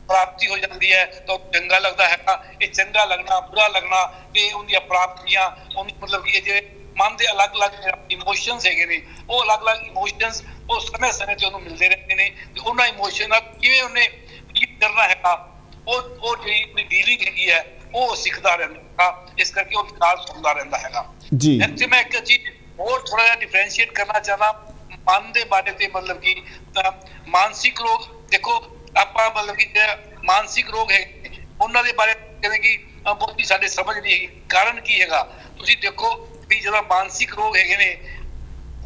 ਪ੍ਰਾਪਤੀ ਹੋ ਜਾਂਦੀ ਹੈ ਤਾਂ ਚੰਗਾ ਲੱਗਦਾ ਹੈਗਾ। ਇਹ ਚੰਗਾ ਲੱਗਣਾ, ਬੁਰਾ ਲੱਗਣਾ ਤੇ ਉਹਦੀਆਂ ਪ੍ਰਾਪਤੀਆਂ ਉਹਨੂੰ ਮਤਲਬ ਕਿ ਜਿਹੜੇ ਮਨ ਦੇ ਅਲੱਗ-ਅਲੱਗ ਇਮੋਸ਼ਨਸ ਹੈਗੇ ਨੇ ਉਹ ਅਲੱਗ-ਅਲੱਗ ਇਮੋਸ਼ਨਸ ਉਹ ਸਮੇਂ-ਸਮੇਂ ਤੇ ਉਹਨੂੰ ਮਿਲਦੇ ਰਹਿੰਦੇ ਨੇ ਤੇ ਉਹਨਾਂ ਇਮੋਸ਼ਨ ਨਾਲ ਕਿਵੇਂ ਉਹਨੇ ਡੀਲ ਕਰਨਾ ਹੈਗਾ ਉਹ ਜਿਹੜੀ ਡੀਲਿੰਗ ਹੈਗੀ ਹੈ ਉਹ ਸਿੱਖਦਾ ਰਹਿੰਦਾ। ਇਸ ਕਰਕੇ ਉਹ ਵਿਕਾਸ ਹੁੰਦਾ ਰਹਿੰਦਾ ਹੈਗਾ ਜੀ। ਇੱਥੇ ਮੈਂ ਇੱਕ ਚੀਜ਼ ਹੋਰ ਥੋੜਾ ਜਿਹਾ ਡਿਫਰੈਂਸ਼ੀਏਟ ਕਰਨਾ ਚਾਹਨਾ ਮਨ ਦੇ ਬਾਰੇ ਤੇ ਮਤਲਬ ਕਿ ਮਾਨਸਿਕ ਰੋਗ ਦੇਖੋ ਆਪਾਂ ਮਤਲਬ ਕਿ ਮਾਨਸਿਕ ਰੋਗ ਹੈ ਉਹਨਾਂ ਦੇ ਬਾਰੇ ਕਹਿੰਦੇ ਕਿ ਬਹੁਤੀ ਸਾਡੇ ਸਮਝ ਨਹੀਂ ਹੈਗੀ। ਕਾਰਨ ਕੀ ਹੈਗਾ ਤੁਸੀਂ ਦੇਖੋ ਵੀ ਜਿਹੜਾ ਮਾਨਸਿਕ ਰੋਗ ਹੈਗੇ ਨੇ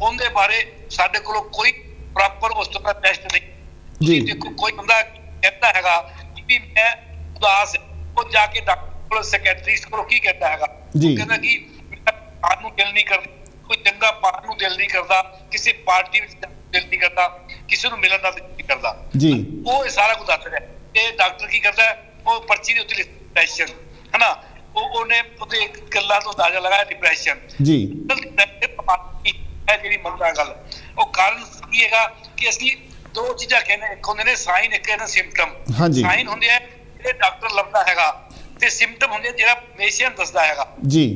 ਉਹਦੇ ਬਾਰੇ ਸਾਡੇ ਕੋਲ ਕੋਈ ਪ੍ਰੋਪਰ ਉਸ ਤੋਂ ਟੈਸਟ ਨਹੀਂ ਜੀ। ਦੇਖੋ ਕੋਈ ਬੰਦਾ ਕਹਿੰਦਾ ਹੈਗਾ ਕਿ ਮੈਂ ਉਦਾਸ ਉਹ ਜਾ ਕੇ ਡਾਕਟਰ ਕੋਲ ਸਾਈਕੈਟ੍ਰਿਸਟ ਕੋਲ ਕੀ ਕਹਿੰਦਾ ਹੈਗਾ ਉਹ ਕਹਿੰਦਾ ਕਿ ਮੇਰਾ ਖਾਣ ਨੂੰ ਦਿਲ ਨਹੀਂ ਕਰਦਾ, ਕੋਈ ਚੰਗਾ ਪਾਣ ਨੂੰ ਦਿਲ ਨਹੀਂ ਕਰਦਾ, ਕਿਸੇ ਪਾਰਟੀ ਵਿੱਚ ਦਿਲ ਨਹੀਂ ਕਰਦਾ, ਕਿਸੇ ਨੂੰ ਮਿਲਣ ਦਾ ਦਿਲ ਨਹੀਂ ਕਰਦਾ ਜੀ। ਉਹ ਇਹ ਸਾਰਾ ਕੁਝ ਦੱਸ ਰਿਹਾ ਤੇ ਡਾਕਟਰ ਕੀ ਕਰਦਾ ਉਹ ਪਰਚੀ ਦੇ ਉੱਤੇ ਡਿਪਰੈਸ਼ਨ ਹੈ ਨਾ ਉਹਨੇ ਉਹਦੇ ਗੱਲਾਂ ਤੋਂ ਅੰਦਾਜ਼ਾ ਲਗਾਇਆ ਡਿਪਰੈਸ਼ਨ ਜੀ ਹੈ ਜਿਹੜੀ ਮੰਨਦਾ ਗੱਲ। ਉਹ ਕਾਰਨ ਕੀ ਹੈਗਾ ਕਿ ਅਸੀਂ ਦੋ ਚੀਜ਼ਾਂ ਕਹਿੰਦੇ ਇੱਕ ਹੁੰਦੇ ਨੇ ਸਾਈਨ ਇੱਕ ਹੈ ਨਾ ਸਿੰਪਟਮ। ਸਾਈਨ ਹੁੰਦੇ ਆ ਜਿਹੜੇ ਡਾਕਟਰ ਲੱਭਦਾ ਹੈਗਾ ਤੇ ਸਿੰਪਟਮ ਹੁੰਦੇ ਜਿਹੜਾ ਪੇਸ਼ੈਂਟ ਦੱਸਦਾ ਹੈਗਾ ਜੀ।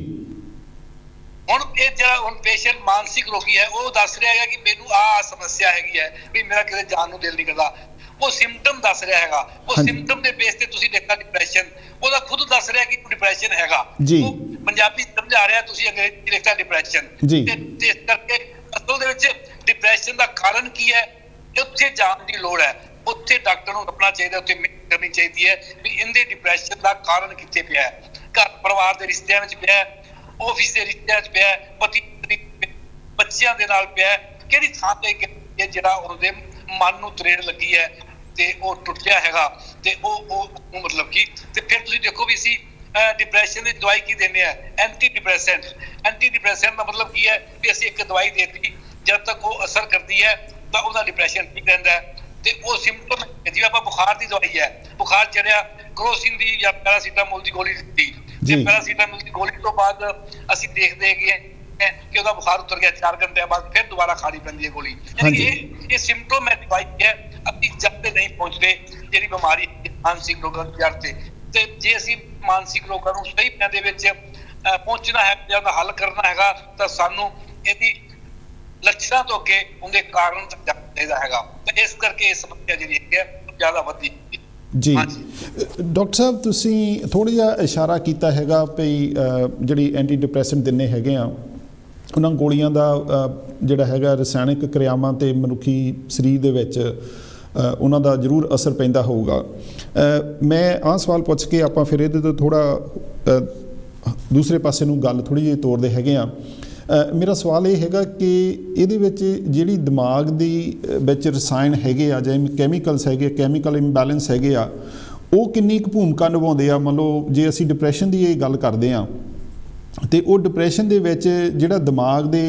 ਹੁਣ ਇਹ ਜਿਹੜਾ ਹੁਣ ਪੇਸ਼ੈਂਟ ਮਾਨਸਿਕ ਰੋਗੀ ਹੈ ਉਹ ਦੱਸ ਰਿਹਾ ਹੈਗਾ ਕਿ ਮੈਨੂੰ ਆਹ ਸਮੱਸਿਆ ਹੈਗੀ ਹੈ ਵੀ ਮੇਰਾ ਕਿਤੇ ਜਾਣ ਨੂੰ ਦਿਲ ਨਹੀਂ ਕਰਦਾ। ਉਹ ਸਿੰਪਟਮ ਦੱਸ ਰਿਹਾ ਹੈਗਾ। ਉਹ ਸਿੰਪਟਮ ਦੇ ਬੇਸ ਤੇ ਤੁਸੀਂ ਦੇਖਿਆ ਡਿਪਰੈਸ਼ਨ ਉਹਦਾ ਖੁਦ ਦੱਸ ਰਿਹਾ ਕਿ ਡਿਪਰੈਸ਼ਨ ਹੈਗਾ। ਉਹ ਪੰਜਾਬੀ ਸਮਝਾ ਰਿਹਾ ਤੁਸੀਂ ਅੰਗਰੇਜ਼ੀ ਲਿਖਿਆ ਡਿਪਰੈਸ਼ਨ ਤੇ ਇਸ ਕਰਕੇ ਅਸਲ ਦੇ ਵਿੱਚ ਡਿਪਰੈਸ਼ਨ ਦਾ ਕਾਰਨ ਕੀ ਹੈ ਉੱਥੇ ਜਾਣ ਦੀ ਲੋੜ ਹੈ। ਉੱਥੇ ਡਾਕਟਰ ਨੂੰ ਲੱਭਣਾ ਚਾਹੀਦਾ, ਉੱਥੇ ਮਿਹਨਤ ਕਰਨੀ ਚਾਹੀਦੀ ਹੈ ਵੀ ਇਹਦੇ ਡਿਪਰੈਸ਼ਨ ਦਾ ਕਾਰਨ ਕਿੱਥੇ ਪਿਆ ਹੈ। ਘਰ ਪਰਿਵਾਰ ਦੇ ਰਿਸ਼ਤਿਆਂ ਵਿੱਚ ਪਿਆ, ਆਫਿਸ ਦੇ ਰਿਸ਼ਤਿਆਂ 'ਚ ਪਿਆ, ਪਤੀ ਬੱਚਿਆਂ ਦੇ ਨਾਲ ਪਿਆ, ਕਿਹੜੀ ਥਾਂ ਤੇ ਜਿਹੜਾ ਉਹਦੇ ਮਨ ਨੂੰ ਤਰੇੜ ਲੱਗੀ ਹੈ ਤੇ ਉਹ ਟੁੱਟਿਆ ਹੈਗਾ ਤੇ ਉਹ ਮਤਲਬ ਕਿ ਤੇ ਫਿਰ ਤੁਸੀਂ ਦੇਖੋ ਵੀ ਅਸੀਂ ਡਿਪਰੈਸ਼ਨ ਦੀ ਦਵਾਈ ਕੀ ਦਿੰਦੇ ਆ ਐਂਟੀ ਡਿਪਰੈਸੈਂਟ। ਐਂਟੀ ਡਿਪਰੈਸੈਂਟ ਦਾ ਮਤਲਬ ਕੀ ਹੈ ਵੀ ਅਸੀਂ ਇੱਕ ਦਵਾਈ ਦੇ ਦਿੱਤੀ ਜਦ ਤੱਕ ਉਹ ਅਸਰ ਕਰਦੀ ਹੈ ਤਾਂ ਉਹਦਾ ਡਿਪਰੈਸ਼ਨ ਠੀਕ ਰਹਿੰਦਾ ਹੈ। ਤੇ ਉਹ ਸਿੰਪਟਮ ਜਿਵੇਂ ਆਪਾਂ ਬੁਖਾਰ ਦੀ ਦਵਾਈ ਹੈ, ਬੁਖਾਰ ਚੜਿਆ ਕਰੋਸਿਨ ਦੀ ਜਾਂ ਪੈਰਾਸੀਟਾਮੋਲ ਦੀ ਗੋਲੀ ਦਿੱਤੀ ਤੇ ਪੈਰਾਸੀਟਾਮੋਲ ਦੀ ਗੋਲੀ ਤੋਂ ਬਾਅਦ ਅਸੀਂ ਦੇਖਦੇ ਹੈਗੇ ਕਿ ਉਹਦਾ ਬੁਖਾਰ ਉਤਰ ਗਿਆ 4 ਘੰਟੇ ਬਾਅਦ ਫਿਰ ਦੁਬਾਰਾ ਖਾਣੀ ਪੈਂਦੀ ਹੈ ਗੋਲੀ। ਯਾਨੀ ਇਹ ਸਿੰਪਟੋਮੈਟਿਕ ਦਵਾਈ ਹੈ ਅਸੀਂ ਜਦ ਤੇ ਨਹੀਂ ਪਹੁੰਚਦੇ ਜਿਹੜੀ ਬਿਮਾਰੀ ਮਾਨਸਿਕ ਰੋਗਾਂ ਦੀ ਜੜ ਤੇ ਜੇ ਅਸੀਂ ਮਾਨਸਿਕ ਰੋਗਾਂ ਨੂੰ ਸਹੀ ਪਿੰਡ ਦੇ ਵਿੱਚ ਪਹੁੰਚਣਾ ਹੈ ਜਾਂ ਉਹਦਾ ਹੱਲ ਕਰਨਾ ਹੈਗਾ ਤਾਂ ਸਾਨੂੰ ਇਹਦੀ ਲੱਛਣਾਂ ਤੋਂ ਅੱਗੇ ਉਹਦੇ ਕਾਰਨ ਤੱਕ ਜਾਣਾ ਚਾਹੀਦਾ ਹੈਗਾ ਤੇ ਇਸ ਕਰਕੇ ਇਹ ਸਮੱਸਿਆ ਜਿਹੜੀ ਹੈ ਜ਼ਿਆਦਾ ਵੱਧਦੀ ਜੀ। ਡਾਕਟਰ ਸਾਹਿਬ ਤੁਸੀਂ ਥੋੜ੍ਹਾ ਜਿਹਾ ਇਸ਼ਾਰਾ ਕੀਤਾ ਹੈਗਾ ਵੀ ਜਿਹੜੀ ਐਂਟੀ ਡਿਪਰੈਸੈਂਟ ਦਿੰਦੇ ਹੈਗੇ ਆ ਉਹਨਾਂ ਗੋਲੀਆਂ ਦਾ ਜਿਹੜਾ ਹੈਗਾ ਰਸਾਇਣਿਕ ਕਿਰਿਆਵਾਂ ਤੇ ਮਨੁੱਖੀ ਸਰੀਰ ਦੇ ਵਿੱਚ ਉਹਨਾਂ ਦਾ ਜ਼ਰੂਰ ਅਸਰ ਪੈਂਦਾ ਹੋਊਗਾ। ਮੈਂ ਆਹ ਸਵਾਲ ਪੁੱਛ ਕੇ ਆਪਾਂ ਫਿਰ ਇਹਦੇ ਤੋਂ ਥੋੜ੍ਹਾ ਦੂਸਰੇ ਪਾਸੇ ਨੂੰ ਗੱਲ ਥੋੜ੍ਹੀ ਜਿਹੀ ਤੋਰਦੇ ਹੈਗੇ ਆ। ਮੇਰਾ ਸਵਾਲ ਇਹ ਹੈਗਾ ਕਿ ਇਹਦੇ ਵਿੱਚ ਜਿਹੜੀ ਦਿਮਾਗ ਦੀ ਵਿੱਚ ਰਸਾਇਣ ਹੈਗੇ ਆ ਜਾਂ ਕੈਮੀਕਲਸ ਹੈਗੇ, ਕੈਮੀਕਲ ਇੰਬੈਲੈਂਸ ਹੈਗੇ ਆ, ਉਹ ਕਿੰਨੀ ਕੁ ਭੂਮਿਕਾ ਨਿਭਾਉਂਦੇ ਆ? ਮੰਨ ਲਓ ਜੇ ਅਸੀਂ ਡਿਪਰੈਸ਼ਨ ਦੀ ਇਹ ਗੱਲ ਕਰਦੇ ਹਾਂ ਤੇ ਉਹ ਡਿਪਰੈਸ਼ਨ ਦੇ ਵਿੱਚ ਜਿਹੜਾ ਦਿਮਾਗ ਦੇ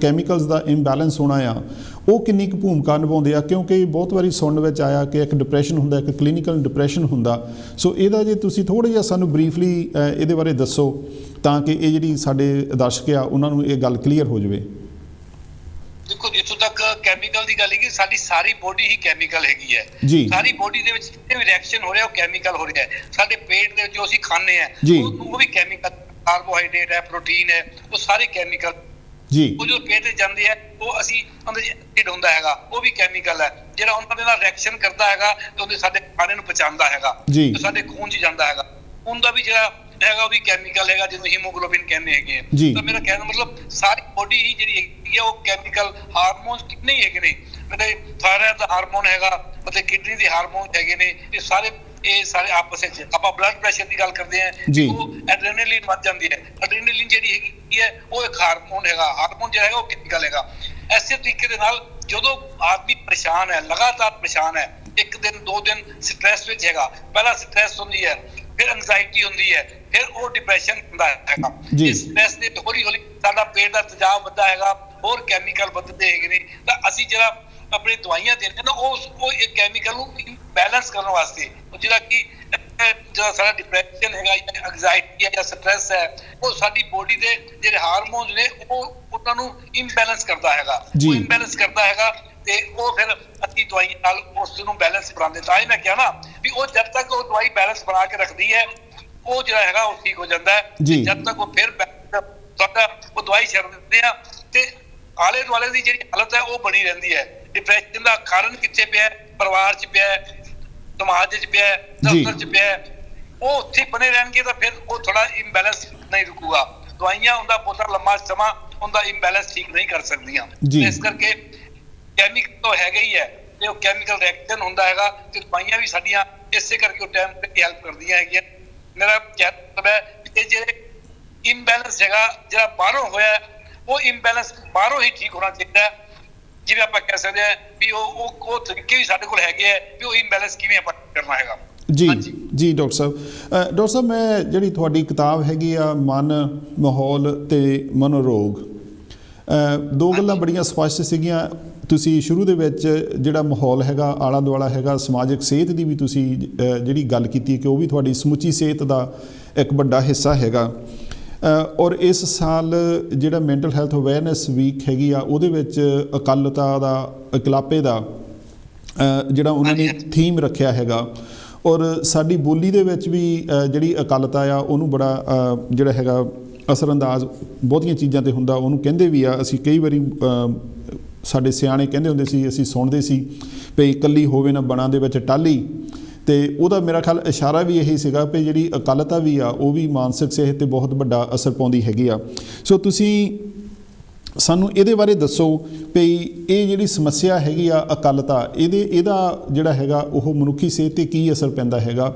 ਕੈਮੀਕਲਸ ਦਾ ਇੰਬੈਲੈਂਸ ਹੋਣਾ ਆ ਉਹ ਕਿੰਨੀ ਕੁ ਭੂਮਿਕਾ ਨਿਭਾਉਂਦੇ ਆ? ਕਿਉਂਕਿ ਬਹੁਤ ਵਾਰੀ ਸੁਣਨ ਵਿੱਚ ਆਇਆ ਕਿ ਇੱਕ ਡਿਪਰੈਸ਼ਨ ਹੁੰਦਾ, ਇੱਕ ਕਲੀਨਿਕਲ ਡਿਪਰੈਸ਼ਨ ਹੁੰਦਾ। ਸੋ ਇਹਦਾ ਜੇ ਤੁਸੀਂ ਥੋੜ੍ਹਾ ਜਿਹਾ ਸਾਨੂੰ ਬਰੀਫਲੀ ਇਹਦੇ ਬਾਰੇ ਦੱਸੋ ਤਾਂ ਕਿ ਇਹ ਜਿਹੜੀ ਸਾਡੇ ਦਰਸ਼ਕ ਆ ਉਹਨਾਂ ਨੂੰ ਇਹ ਗੱਲ ਕਲੀਅਰ ਹੋ ਜਾਵੇ। ਦੇਖੋ ਜਿੱਥੋਂ ਤੱਕ ਕੈਮੀਕਲ ਦੀ ਗੱਲ ਹੈ ਕਿ ਸਾਡੀ ਸਾਰੀ ਬੋਡੀ ਹੀ ਕੈਮੀਕਲ ਹੈਗੀ ਹੈ। ਸਾਰੀ ਬੋਡੀ ਦੇ ਵਿੱਚ ਜਿੰਨੇ ਵੀ ਰਿਐਕਸ਼ਨ ਹੋ ਰਿਹਾ ਉਹ ਕੈਮੀਕਲ ਹੋ ਰਿਹਾ ਹੈ। ਸਾਡੇ ਪੇਟ ਦੇ ਵਿੱਚ ਜੋ ਅਸੀਂ ਖਾਂਦੇ ਆ ਉਹ ਵੀ ਕੈਮੀਕਲ, ਕਾਰਬੋਹਾਈਡਰੇਟ ਹੈ, ਪ੍ਰੋਟੀਨ ਹੈ, ਉਹ ਸਾਰੇ ਕੈਮੀਕਲ ਜੀ। ਉਹ ਜੋ ਪੇਟ ਤੇ ਜਾਂਦੇ ਆ ਉਹ ਅਸੀਂ ਉਹਦੇ ਐਸਿਡ ਹੁੰਦਾ ਹੈਗਾ ਉਹ ਵੀ ਕੈਮੀਕਲ ਹੈ ਜਿਹੜਾ ਉਹਨਾਂ ਦੇ ਨਾਲ ਰਿਐਕਸ਼ਨ ਕਰਦਾ ਹੈਗਾ ਤੇ ਉਹਦੇ ਸਾਡੇ ਖਾਣੇ ਨੂੰ ਪਚਾਉਂਦਾ ਹੈਗਾ ਤੇ ਸਾਡੇ ਖੂਨ 'ਚ ਜਾਂਦਾ ਹੈਗਾ। ਖੂਨ ਦਾ ਵੀ ਜਿਹੜਾ ਹੈਗਾ ਉਹ ਵੀ ਕੈਮੀਕਲ ਹੈਗਾ ਜਿਹਨੂੰ ਹੀਮੋਗਲੋਬਿਨ ਕਹਿੰਦੇ ਹੈਗੇ ਆ। ਤਾਂ ਮੇਰਾ ਕਹਿਣ ਦਾ ਮਤਲਬ ਸਾਰੀ ਬੋਡੀ ਹੀ ਜਿਹੜੀ ਹੈਗੀ ਆ ਉਹ ਕੈਮੀਕਲ ਹਾਰਮੋਨਸ ਕਿੰਨੇ ਹੀ ਹੈਗੇ ਨੇ। ਮਤਲਬ ਥਾਇਰਾਇਡ ਦਾ ਹਾਰਮੋਨ ਹੈਗਾ, ਮਤਲਬ ਕਿਡਨੀ ਦੇ ਹਾਰਮੋਨ ਹੈਗੇ ਨੇ। ਇਹ ਸਾਰੇ ਆਪਸ ਵਿੱਚ ਆਪਾਂ ਬਲੱਡ ਪ੍ਰੈਸ਼ਰ ਦੀ ਗੱਲ ਕਰਦੇ ਆ ਉਹ ਐਡਰੇਨਾਲਿਨ ਵੱਧ ਜਾਂਦੀ ਹੈ। ਐਡਰੇਨਾਲਿਨ ਜਿਹੜੀ ਹੈਗੀ ਹੈ ਉਹ ਇੱਕ ਹਾਰਮੋਨ ਹੈਗਾ। ਹਾਰਮੋਨ ਜਿਹੜਾ ਹੈਗਾ ਉਹ ਕੈਮੀਕਲ ਹੈਗਾ। ਐਸੇ ਤਰੀਕੇ ਦੇ ਨਾਲ ਜਦੋਂ ਆਦਮੀ ਪਰੇਸ਼ਾਨ ਹੈ, ਲਗਾਤਾਰ ਪਰੇਸ਼ਾਨ ਹੈ, 1 ਦਿਨ 2 ਦਿਨ ਸਟ੍ਰੈਸ ਵਿੱਚ ਹੈਗਾ, ਪਹਿਲਾਂ ਸਟ੍ਰੈਸ ਹੁੰਦੀ ਹੈ, ਫਿਰ ਐਂਗਜ਼ਾਇਟੀ ਹੁੰਦੀ ਹੈ, ਫਿਰ ਉਹ ਡਿਪਰੈਸ਼ਨ ਹੁੰਦਾ ਹੈਗਾ। ਇਸ ਸਟ੍ਰੈਸ ਦੇ ਹੌਲੀ ਹੌਲੀ ਸਾਡਾ ਪੇਟ ਦਾ ਤੇਜ਼ਾਬ ਵੱਧਦਾ ਹੈਗਾ, ਹੋਰ ਕੈਮੀਕਲ ਵੱਧਦੇ ਹੈਗੇ ਨੇ। ਤਾਂ ਅਸੀਂ ਜਿਹੜਾ ਆਪਣੀ ਦਵਾਈਆਂ ਦਿੰਦੇ ਨਾ ਉਹ ਇੱਕ ਕੈਮੀਕਲ ਨੂੰ ਬੈਲੈਂਸ ਕਰਨ ਵਾਸਤੇ, ਜਿਹੜਾ ਕਿ ਜਿਹੜਾ ਸਾਡਾ ਡਿਪਰੈਸ਼ਨ ਹੈਗਾ ਜਾਂ ਐਂਗਜ਼ਾਇਟੀ ਹੈ ਜਾਂ ਸਟ੍ਰੈਸ ਹੈ, ਉਹ ਸਾਡੀ ਬੋਡੀ ਦੇ ਜਿਹੜੇ ਹਾਰਮੋਨਸ ਨੇ ਉਹਨਾਂ ਨੂੰ ਇੰਬੈਲੈਂਸ ਕਰਦਾ ਹੈਗਾ, ਉਹ ਇੰਬੈਲੈਂਸ ਕਰਦਾ ਹੈਗਾ ਤੇ ਉਹ ਫਿਰ ਅਸੀਂ ਦਵਾਈ ਨਾਲ ਉਸ ਨੂੰ ਬੈਲੈਂਸ ਬਣਾਉਂਦੇ। ਤਾਂ ਹੀ ਮੈਂ ਕਿਹਾ ਨਾ ਵੀ ਉਹ ਜਦ ਤੱਕ ਉਹ ਦਵਾਈ ਬੈਲੈਂਸ ਬਣਾ ਕੇ ਰੱਖਦੀ ਹੈ ਉਹ ਜਿਹੜਾ ਹੈਗਾ ਉਹ ਠੀਕ ਹੋ ਜਾਂਦਾ ਹੈ। ਜਦ ਤੱਕ ਉਹ ਫਿਰ ਤੁਹਾਡਾ ਉਹ ਦਵਾਈ ਛੱਡ ਦਿੰਦੇ ਆ ਤੇ ਆਲੇ ਦੁਆਲੇ ਦੀ ਜਿਹੜੀ ਹਾਲਤ ਹੈ ਉਹ ਬਣੀ ਰਹਿੰਦੀ ਹੈ। ਡਿਪਰੈਸ਼ਨ ਦਾ ਕਾਰਨ ਕਿੱਥੇ ਪਿਆ? ਪਰਿਵਾਰ 'ਚ ਪਿਆ, ਸਮਾਜ 'ਚ ਪਿਆ, ਦਫ਼ਤਰ 'ਚ ਪਿਆ, ਉਹ ਉੱਥੇ ਬਣੇ ਰਹਿਣਗੇ ਤਾਂ ਫਿਰ ਉਹ ਥੋੜਾ ਇੰਬੈਲੈਂਸ ਨਹੀਂ ਰੁਕੂਗਾ। ਦਵਾਈਆਂ ਉਹਦਾ ਬਹੁਤਾ ਲੰਮਾ ਸਮਾਂ ਉਹਦਾ ਇੰਬੈਲੈਂਸ ਠੀਕ ਨਹੀਂ ਕਰ ਸਕਦੀਆਂ। ਇਸ ਕਰਕੇ ਕੈਮੀਕਲ ਤਾਂ ਹੈਗਾ ਹੀ ਹੈ ਤੇ ਉਹ ਕੈਮੀਕਲ ਰਿਐਕਸ਼ਨ ਹੁੰਦਾ ਹੈਗਾ ਤੇ ਦਵਾਈਆਂ ਵੀ ਸਾਡੀਆਂ ਇਸੇ ਕਰਕੇ ਉਹ ਟਾਈਮ ਤੇ ਹੈਲਪ ਕਰਦੀਆਂ ਹੈਗੀਆਂ। ਮੇਰਾ ਕਹਿਣ ਦਾ ਮਤਲਬ ਹੈ ਕਿ ਜਿਹੜੇ ਇੰਬੈਲੈਂਸ ਹੈਗਾ ਜਿਹੜਾ ਬਾਹਰੋਂ ਹੋਇਆ, ਉਹ ਇੰਬੈਲੈਂਸ ਬਾਹਰੋਂ ਹੀ ਠੀਕ ਹੋਣਾ ਚਾਹੀਦਾ ਹੈ। ਜਿਵੇਂ ਆਪਾਂ ਕਹਿ ਸਕਦੇ ਹਾਂ ਵੀ ਉਹ ਤਰੀਕੇ ਵੀ ਸਾਡੇ ਕੋਲ ਹੈਗੇ ਆ ਵੀ ਉਹ ਇੰਬੈਲੈਂਸ ਕਿਵੇਂ ਆਪਾਂ ਕਰਨਾ ਹੈਗਾ। ਜੀ ਡਾਕਟਰ ਸਾਹਿਬ ਮੈਂ ਜਿਹੜੀ ਤੁਹਾਡੀ ਕਿਤਾਬ ਹੈਗੀ ਆ ਮਨ, ਮਾਹੌਲ ਤੇ ਮਨੋਰੋਗ, 2 ਗੱਲਾਂ ਬੜੀਆਂ ਸਪਸ਼ਟ ਸੀਗੀਆਂ। ਤੁਸੀਂ ਸ਼ੁਰੂ ਦੇ ਵਿੱਚ ਜਿਹੜਾ ਮਾਹੌਲ ਹੈਗਾ, ਆਲਾ ਦੁਆਲਾ ਹੈਗਾ, ਸਮਾਜਿਕ ਸਿਹਤ ਦੀ ਵੀ ਤੁਸੀਂ ਜਿਹੜੀ ਗੱਲ ਕੀਤੀ ਕਿ ਉਹ ਵੀ ਤੁਹਾਡੀ ਸਮੁੱਚੀ ਸਿਹਤ ਦਾ ਇੱਕ ਵੱਡਾ ਹਿੱਸਾ ਹੈਗਾ। ਔਰ ਇਸ ਸਾਲ ਜਿਹੜਾ ਮੈਂਟਲ ਹੈਲਥ ਅਵੇਅਰਨੈਸ ਵੀਕ ਹੈਗੀ ਆ ਉਹਦੇ ਵਿੱਚ ਇਕੱਲਤਾ ਦਾ, ਇਕਲਾਪੇ ਦਾ ਜਿਹੜਾ ਉਹਨਾਂ ਨੇ ਥੀਮ ਰੱਖਿਆ ਹੈਗਾ। ਔਰ ਸਾਡੀ ਬੋਲੀ ਦੇ ਵਿੱਚ ਵੀ ਜਿਹੜੀ ਇਕੱਲਤਾ ਆ ਉਹਨੂੰ ਬੜਾ ਜਿਹੜਾ ਹੈਗਾ ਅਸਰਅੰਦਾਜ਼ ਬਹੁਤੀਆਂ ਚੀਜ਼ਾਂ 'ਤੇ ਹੁੰਦਾ। ਉਹਨੂੰ ਕਹਿੰਦੇ ਵੀ ਆ, ਅਸੀਂ ਕਈ ਵਾਰੀ ਸਾਡੇ ਸਿਆਣੇ ਕਹਿੰਦੇ ਹੁੰਦੇ ਸੀ, ਅਸੀਂ ਸੁਣਦੇ ਸੀ ਵੀ ਇਕੱਲੀ ਹੋਵੇ ਨਾ ਬਣਾ ਦੇ ਵਿੱਚ ਟਾਹਲੀ, ਅਤੇ ਉਹਦਾ ਮੇਰਾ ਖਿਆਲ ਇਸ਼ਾਰਾ ਵੀ ਇਹੀ ਸੀਗਾ ਵੀ ਜਿਹੜੀ ਇਕੱਲਤਾ ਵੀ ਆ ਉਹ ਵੀ ਮਾਨਸਿਕ ਸਿਹਤ 'ਤੇ ਬਹੁਤ ਵੱਡਾ ਅਸਰ ਪਾਉਂਦੀ ਹੈਗੀ ਆ। ਸੋ ਤੁਸੀਂ ਸਾਨੂੰ ਇਹਦੇ ਬਾਰੇ ਦੱਸੋ ਵੀ ਇਹ ਜਿਹੜੀ ਸਮੱਸਿਆ ਹੈਗੀ ਆ ਇਕੱਲਤਾ, ਇਹਦਾ ਜਿਹੜਾ ਹੈਗਾ ਉਹ ਮਨੁੱਖੀ ਸਿਹਤ 'ਤੇ ਕੀ ਅਸਰ ਪੈਂਦਾ ਹੈਗਾ,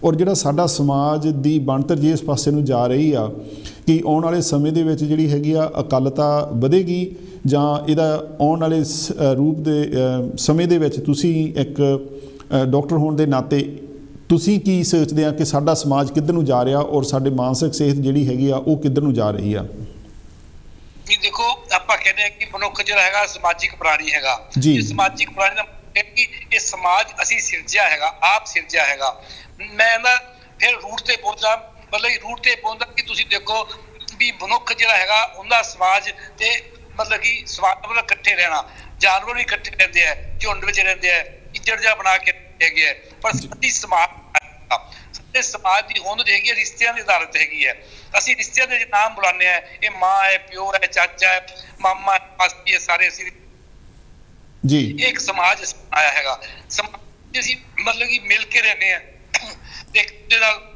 ਔਰ ਜਿਹੜਾ ਸਾਡਾ ਸਮਾਜ ਦੀ ਬਣਤਰ ਜੇ ਇਸ ਪਾਸੇ ਨੂੰ ਜਾ ਰਹੀ ਆ ਕਿ ਆਉਣ ਵਾਲੇ ਸਮੇਂ ਦੇ ਵਿੱਚ ਜਿਹੜੀ ਹੈਗੀ ਆ ਇਕੱਲਤਾ ਵਧੇਗੀ ਜਾਂ ਇਹਦਾ ਆਉਣ ਵਾਲੇ ਰੂਪ ਦੇ ਸਮੇਂ ਦੇ ਵਿੱਚ ਤੁਸੀਂ ਇੱਕ ਡਾਕਟਰ ਹੋਣ ਦੇ ਨਾਤੇ ਤੁਸੀਂ ਕੀ ਸੋਚਦੇ ਆ ਕਿ ਸਾਡਾ ਸਮਾਜ ਕਿੱਧਰ ਨੂੰ ਜਾ ਰਿਹਾ ਔਰ ਸਾਡੇ ਮਾਨਸਿਕ ਸਿਹਤ ਜਿਹੜੀ ਹੈਗੀ ਆ ਉਹ ਕਿੱਧਰ ਨੂੰ ਜਾ ਰਹੀ ਆ? ਜੀ ਦੇਖੋ, ਆਪਾਂ ਕਹਿੰਦੇ ਆ ਕਿ ਮਨੁੱਖ ਜਿਹੜਾ ਹੈਗਾ ਸਮਾਜਿਕ ਪ੍ਰਾਣੀ ਹੈਗਾ। ਇਹ ਸਮਾਜਿਕ ਪ੍ਰਾਣੀ ਦਾ ਕਿ ਇਹ ਸਮਾਜ ਅਸੀਂ ਸਿਰਜਿਆ ਹੈਗਾ, ਆਪ ਸਿਰਜਿਆ ਹੈਗਾ। ਮੈਂ ਨਾ ਫਿਰ ਰੂਟ ਤੇ ਪਹੁੰਚਾ, ਮਤਲਬ ਰੂਟ ਤੇ ਪਹੁੰਚਦਾ ਕਿ ਤੁਸੀਂ ਦੇਖੋ ਵੀ ਮਨੁੱਖ ਜਿਹੜਾ ਹੈਗਾ ਉਹਦਾ ਸਮਾਜ ਤੇ ਮਤਲਬ ਕਿ ਸਮਾਜ ਮਤਲਬ ਇਕੱਠੇ ਰਹਿਣਾ, ਜਾਨਵਰ ਵੀ ਇਕੱਠੇ ਰਹਿੰਦੇ ਆ, ਝੁੰਡ ਵਿੱਚ ਰਹਿੰਦੇ ਆ, ਇੱਜੜ ਜਿਹਾ ਬਣਾ ਕੇ ਹੈਗੇ ਆ। ਪਰ ਸਾਡੀ ਸਾਡੇ ਸਮਾਜ ਦੀ ਹੋਂਦ ਹੈਗੀ ਹੈ ਰਿਸ਼ਤਿਆਂ ਦੇ ਆਧਾਰਿਤ ਹੈਗੀ ਹੈ। ਅਸੀਂ ਰਿਸ਼ਤਿਆਂ ਦੇ ਨਾਮ ਬੁਲਾਉਂਦੇ ਆ, ਇਹ ਮਾਂ ਹੈ, ਪਿਓ ਹੈ, ਚਾਚਾ ਹੈ, ਮਾਮਾ ਹੈ, ਮਾਸੀ ਹੈ, ਸਾਰੇ ਅਸੀਂ ਜੀ ਇੱਕ ਸਮਾਜ ਆਇਆ ਹੈਗਾ। ਸਮਾਜ ਅਸੀਂ ਮਤਲਬ ਕਿ ਮਿਲ ਕੇ ਰਹਿੰਦੇ ਆ ਇੱਕ ਦੂਜੇ ਨਾਲ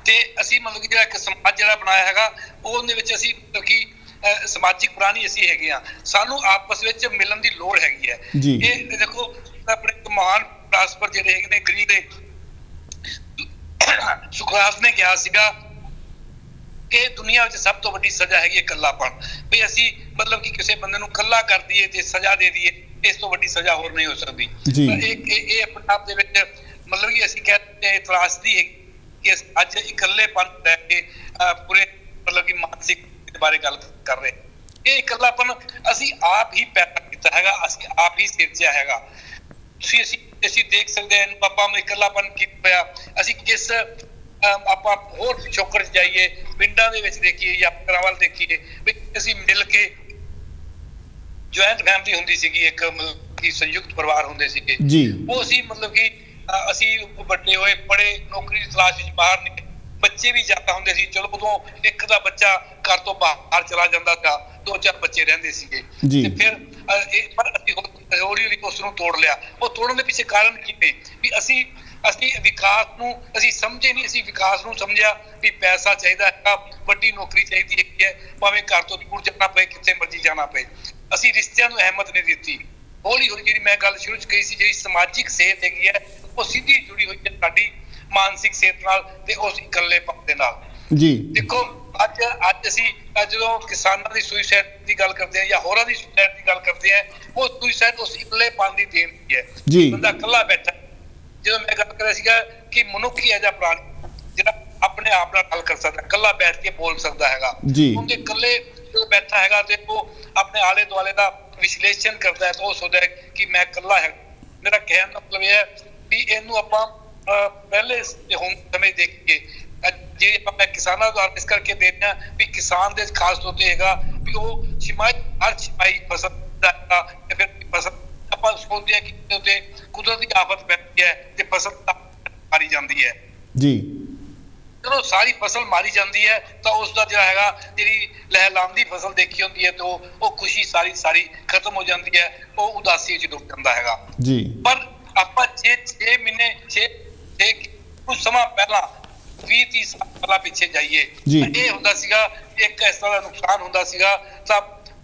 ਤੇ ਅਸੀਂ ਮਤਲਬ ਕਿ ਜਿਹੜਾ ਇੱਕ ਸਮਾਜ ਜਿਹੜਾ ਬਣਾਇਆ ਹੈਗਾ ਉਹਦੇ ਵਿੱਚ ਅਸੀਂ ਮਤਲਬ ਕਿ ਸਮਾਜਿਕ ਪ੍ਰਾਣੀ ਅਸੀਂ ਹੈਗੇ ਆ। ਸਾਨੂੰ ਆਪਸ ਵਿੱਚ ਮਿਲਣ ਦੀ ਲੋੜ ਹੈਗੀ ਹੈ। ਇਹ ਦੇਖੋ ਆਪਣੇ ਮਹਾਨ ਫਿਲਾਸਫਰ ਜਿਹੜੇ ਹੈਗੇ ਨੇ ਗ੍ਰੀਕ ਦੇ, ਸੁਕਰਾਤ ਨੇ ਕਿਹਾ ਸੀਗਾ ਕਿ ਦੁਨੀਆ ਵਿੱਚ ਸਭ ਤੋਂ ਵੱਡੀ ਸਜ਼ਾ ਹੈਗੀ ਇਕੱਲਾਪਣ। ਵੀ ਅਸੀਂ ਮਤਲਬ ਕਿ ਕਿਸੇ ਬੰਦੇ ਨੂੰ ਇਕੱਲਾ ਕਰ ਦਈਏ ਤੇ ਸਜ਼ਾ ਦੇ ਦਈਏ, ਇਸ ਤੋਂ ਵੱਡੀ ਸਜ਼ਾ ਹੋਰ ਨਹੀਂ ਹੋ ਸਕਦੀ। ਇਹ ਆਪਣੇ ਆਪ ਦੇ ਵਿੱਚ ਮਤਲਬ ਕਿ ਅਸੀਂ ਕਹਿੰਦੇ ਤਰਾਸਦੀ ਹੈ ਕਿ ਅੱਜ ਇਕੱਲੇਪਨ ਲੈ ਕੇ ਪੂਰੇ ਮਤਲਬ ਕਿ ਮਾਨਸਿਕ ਬਾਰੇ ਗੱਲ ਕਰ ਰਹੇ। ਇਹ ਇਕੱਲਾਪਨ ਅਸੀਂ ਆਪ ਹੀ ਪੈਦਾ ਕੀਤਾ ਹੈਗਾ, ਅਸੀਂ ਆਪ ਹੀ ਸਿਰਜਿਆ ਹੈਗਾ। ਅਸੀਂ ਦੇਖ ਸਕਦੇ ਹਾਂ ਆਪਾਂ ਇਕੱਲਾਪਨ ਕੀ ਹੋਇਆ, ਅਸੀਂ ਕਿਸ ਆਪਾਂ ਹੋਰ ਪਿਛੋਕੜ 'ਚ ਜਾਈਏ, ਪਿੰਡਾਂ ਦੇ ਵਿੱਚ ਦੇਖੀਏ ਜਾਂ ਘਰਾਂ ਵੱਲ ਦੇਖੀਏ ਵੀ ਅਸੀਂ ਮਿਲ ਕੇ ਜੁਆਇੰਟ ਫੈਮਿਲੀ ਹੁੰਦੀ ਸੀਗੀ, ਇੱਕ ਮਤਲਬ ਕਿ ਸੰਯੁਕਤ ਪਰਿਵਾਰ ਹੁੰਦੇ ਸੀਗੇ। ਉਹ ਅਸੀਂ ਮਤਲਬ ਕਿ ਅਸੀਂ ਵੱਡੇ ਹੋਏ, ਪੜ੍ਹੇ, ਨੌਕਰੀ ਦੀ ਤਲਾਸ਼ ਵਿੱਚ ਬਾਹਰ ਨਿਕਲੇ, ਬੱਚੇ ਵੀ ਜ਼ਿਆਦਾ ਹੁੰਦੇ ਸੀ। ਚਲੋ ਉਦੋਂ ਇੱਕ ਦਾ ਬੱਚਾ ਘਰ ਤੋਂ ਬਾਹਰ ਚਲਾ ਜਾਂਦਾ ਸੀ, 2-4 ਬੱਚੇ ਰਹਿੰਦੇ ਸੀਗੇ ਤੇ ਫਿਰ ਪਰ ਅਸੀਂ ਹੌਲੀ ਉਸ ਨੂੰ ਤੋੜ ਲਿਆ। ਉਹ ਤੋੜਨ ਦੇ ਪਿੱਛੇ ਕਾਰਨ ਕੀ ਨੇ ਵੀ ਅਸੀਂ ਵਿਕਾਸ ਨੂੰ ਅਸੀਂ ਸਮਝੇ ਨਹੀਂ। ਅਸੀਂ ਵਿਕਾਸ ਨੂੰ ਸਮਝਿਆ ਵੀ ਪੈਸਾ ਚਾਹੀਦਾ ਹੈਗਾ, ਵੱਡੀ ਨੌਕਰੀ ਚਾਹੀਦੀ ਹੈਗੀ ਹੈ, ਭਾਵੇਂ ਘਰ ਤੋਂ ਦੂਰ ਜਾਣਾ ਪਏ, ਕਿੱਥੇ ਮਰਜ਼ੀ ਜਾਣਾ ਪਏ। ਅਸੀਂ ਰਿਸ਼ਤਿਆਂ ਨੂੰ ਅਹਿਮੀਅਤ ਨਹੀਂ ਦਿੱਤੀ। ਹੌਲੀ ਹੌਲੀ ਜਿਹੜੀ ਮੈਂ ਗੱਲ ਸ਼ੁਰੂ 'ਚ ਕਹੀ ਸੀ, ਜਿਹੜੀ ਸਮਾਜਿਕ ਸਿਹਤ ਹੈਗੀ ਹੈ ਉਹ ਸਿੱਧੀ ਜੁੜੀ ਹੋਈ ਹੈ ਸਾਡੀ ਮਾਨਸਿਕ ਸਿਹਤ ਨਾਲ ਤੇ ਉਸ ਇਕੱਲੇਪਨ ਦੇ ਨਾਲ। ਦੇਖੋ ਅੱਜ ਅਸੀਂ ਜਦੋਂ ਕਿਸਾਨਾਂ ਦੀ ਸੁਸਾਈਡ ਦੀ ਗੱਲ ਕਰਦੇ ਹਾਂ ਜਾਂ ਹੋਰਾਂ ਦੀ ਸੁਸਾਈਡ ਦੀ ਗੱਲ ਕਰਦੇ ਹਾਂ, ਉਹ ਸੁਸਾਈਡ ਉਸ ਇਕੱਲੇਪਨ ਦੀ ਦੇਣ ਦੀ ਹੈ। ਬੰਦਾ ਇਕੱਲਾ ਬੈਠਾ। ਜਦੋਂ ਮੈਂ ਗੱਲ ਕਰ ਰਿਹਾ ਸੀਗਾ ਕਿ ਮਨੁੱਖ ਹੀ ਐਜਾ ਪ੍ਰਾਣੀ ਜਿਹੜਾ ਆਪਣੇ ਆਪ ਨਾਲ ਗੱਲ ਕਰ ਸਕਦਾ, ਇਕੱਲਾ ਬੈਠ ਕੇ ਬੋਲ ਸਕਦਾ ਹੈਗਾ। ਉਹਦੇ ਇਕੱਲੇ ਜਦੋਂ ਬੈਠਾ ਹੈਗਾ ਤੇ ਉਹ ਆਪਣੇ ਆਲੇ ਦੁਆਲੇ ਦਾ ਵਿਸ਼ਲੇਸ਼ਣ ਕਰਦਾ ਹੈ ਤਾਂ ਉਹ ਸੋਚਦਾ ਕਿ ਮੈਂ ਇਕੱਲਾ ਹੈ। ਮੇਰਾ ਕਹਿਣ ਦਾ ਮਤਲਬ ਇਹ ਹੈ ਵੀ ਇਹਨੂੰ ਆਪਾਂ ਪਹਿਲੇ ਹੁਣ ਸਮੇਂ ਦੇਖੀਏ। ਜੇ ਆਪਾਂ ਕਿਸਾਨਾਂ ਦਾ ਇਸ ਕਰਕੇ ਦੇਖਦੇ ਹਾਂ ਵੀ ਕਿਸਾਨ ਦੇ ਖਾਸ ਤੌਰ ਤੇ ਹੈਗਾ ਵੀ ਉਹ ਹਰ ਛਿਮਾਈ ਫਸਲ ਦਾ ਜਾਂ ਫਿਰ ਫਸਲ ਆਪਾਂ ਸੋਚਦੇ ਹਾਂ ਕਿ ਉਹਦੇ ਕੁਦਰਤੀ ਆਫਤ ਪੈਂਦੀ ਹੈ ਤੇ ਫਸਲ ਮਾਰੀ ਜਾਂਦੀ ਹੈ ਜੀ। ਜਦੋਂ ਸਾਰੀ ਫਸਲ ਮਾਰੀ ਜਾਂਦੀ ਹੈ ਤਾਂ ਉਸ ਦਾ ਜਿਹੜਾ ਹੈਗਾ ਜਿਹੜੀ ਲਹਿਲਾਉਂਦੀ ਫਸਲ ਦੇਖੀ ਹੁੰਦੀ ਹੈ ਤਾਂ ਉਹ ਖੁਸ਼ੀ ਸਾਰੀ ਖਤਮ ਹੋ ਜਾਂਦੀ ਹੈ, ਉਹ ਉਦਾਸੀ ਵਿੱਚ ਡੁੱਬ ਜਾਂਦਾ ਹੈਗਾ ਜੀ। ਪਰ ਆਪਾਂ 6 ਮਹੀਨੇ 6 ਕੁਝ ਸਮਾਂ ਪਹਿਲਾਂ 20-30 ਸਾਲ ਪਹਿਲਾਂ ਪਿੱਛੇ ਜਾਈਏ, ਇਹ ਹੁੰਦਾ ਸੀਗਾ ਇੱਕ ਇਸ ਤਰ੍ਹਾਂ ਦਾ ਨੁਕਸਾਨ ਹੁੰਦਾ ਸੀਗਾ ਤਾਂ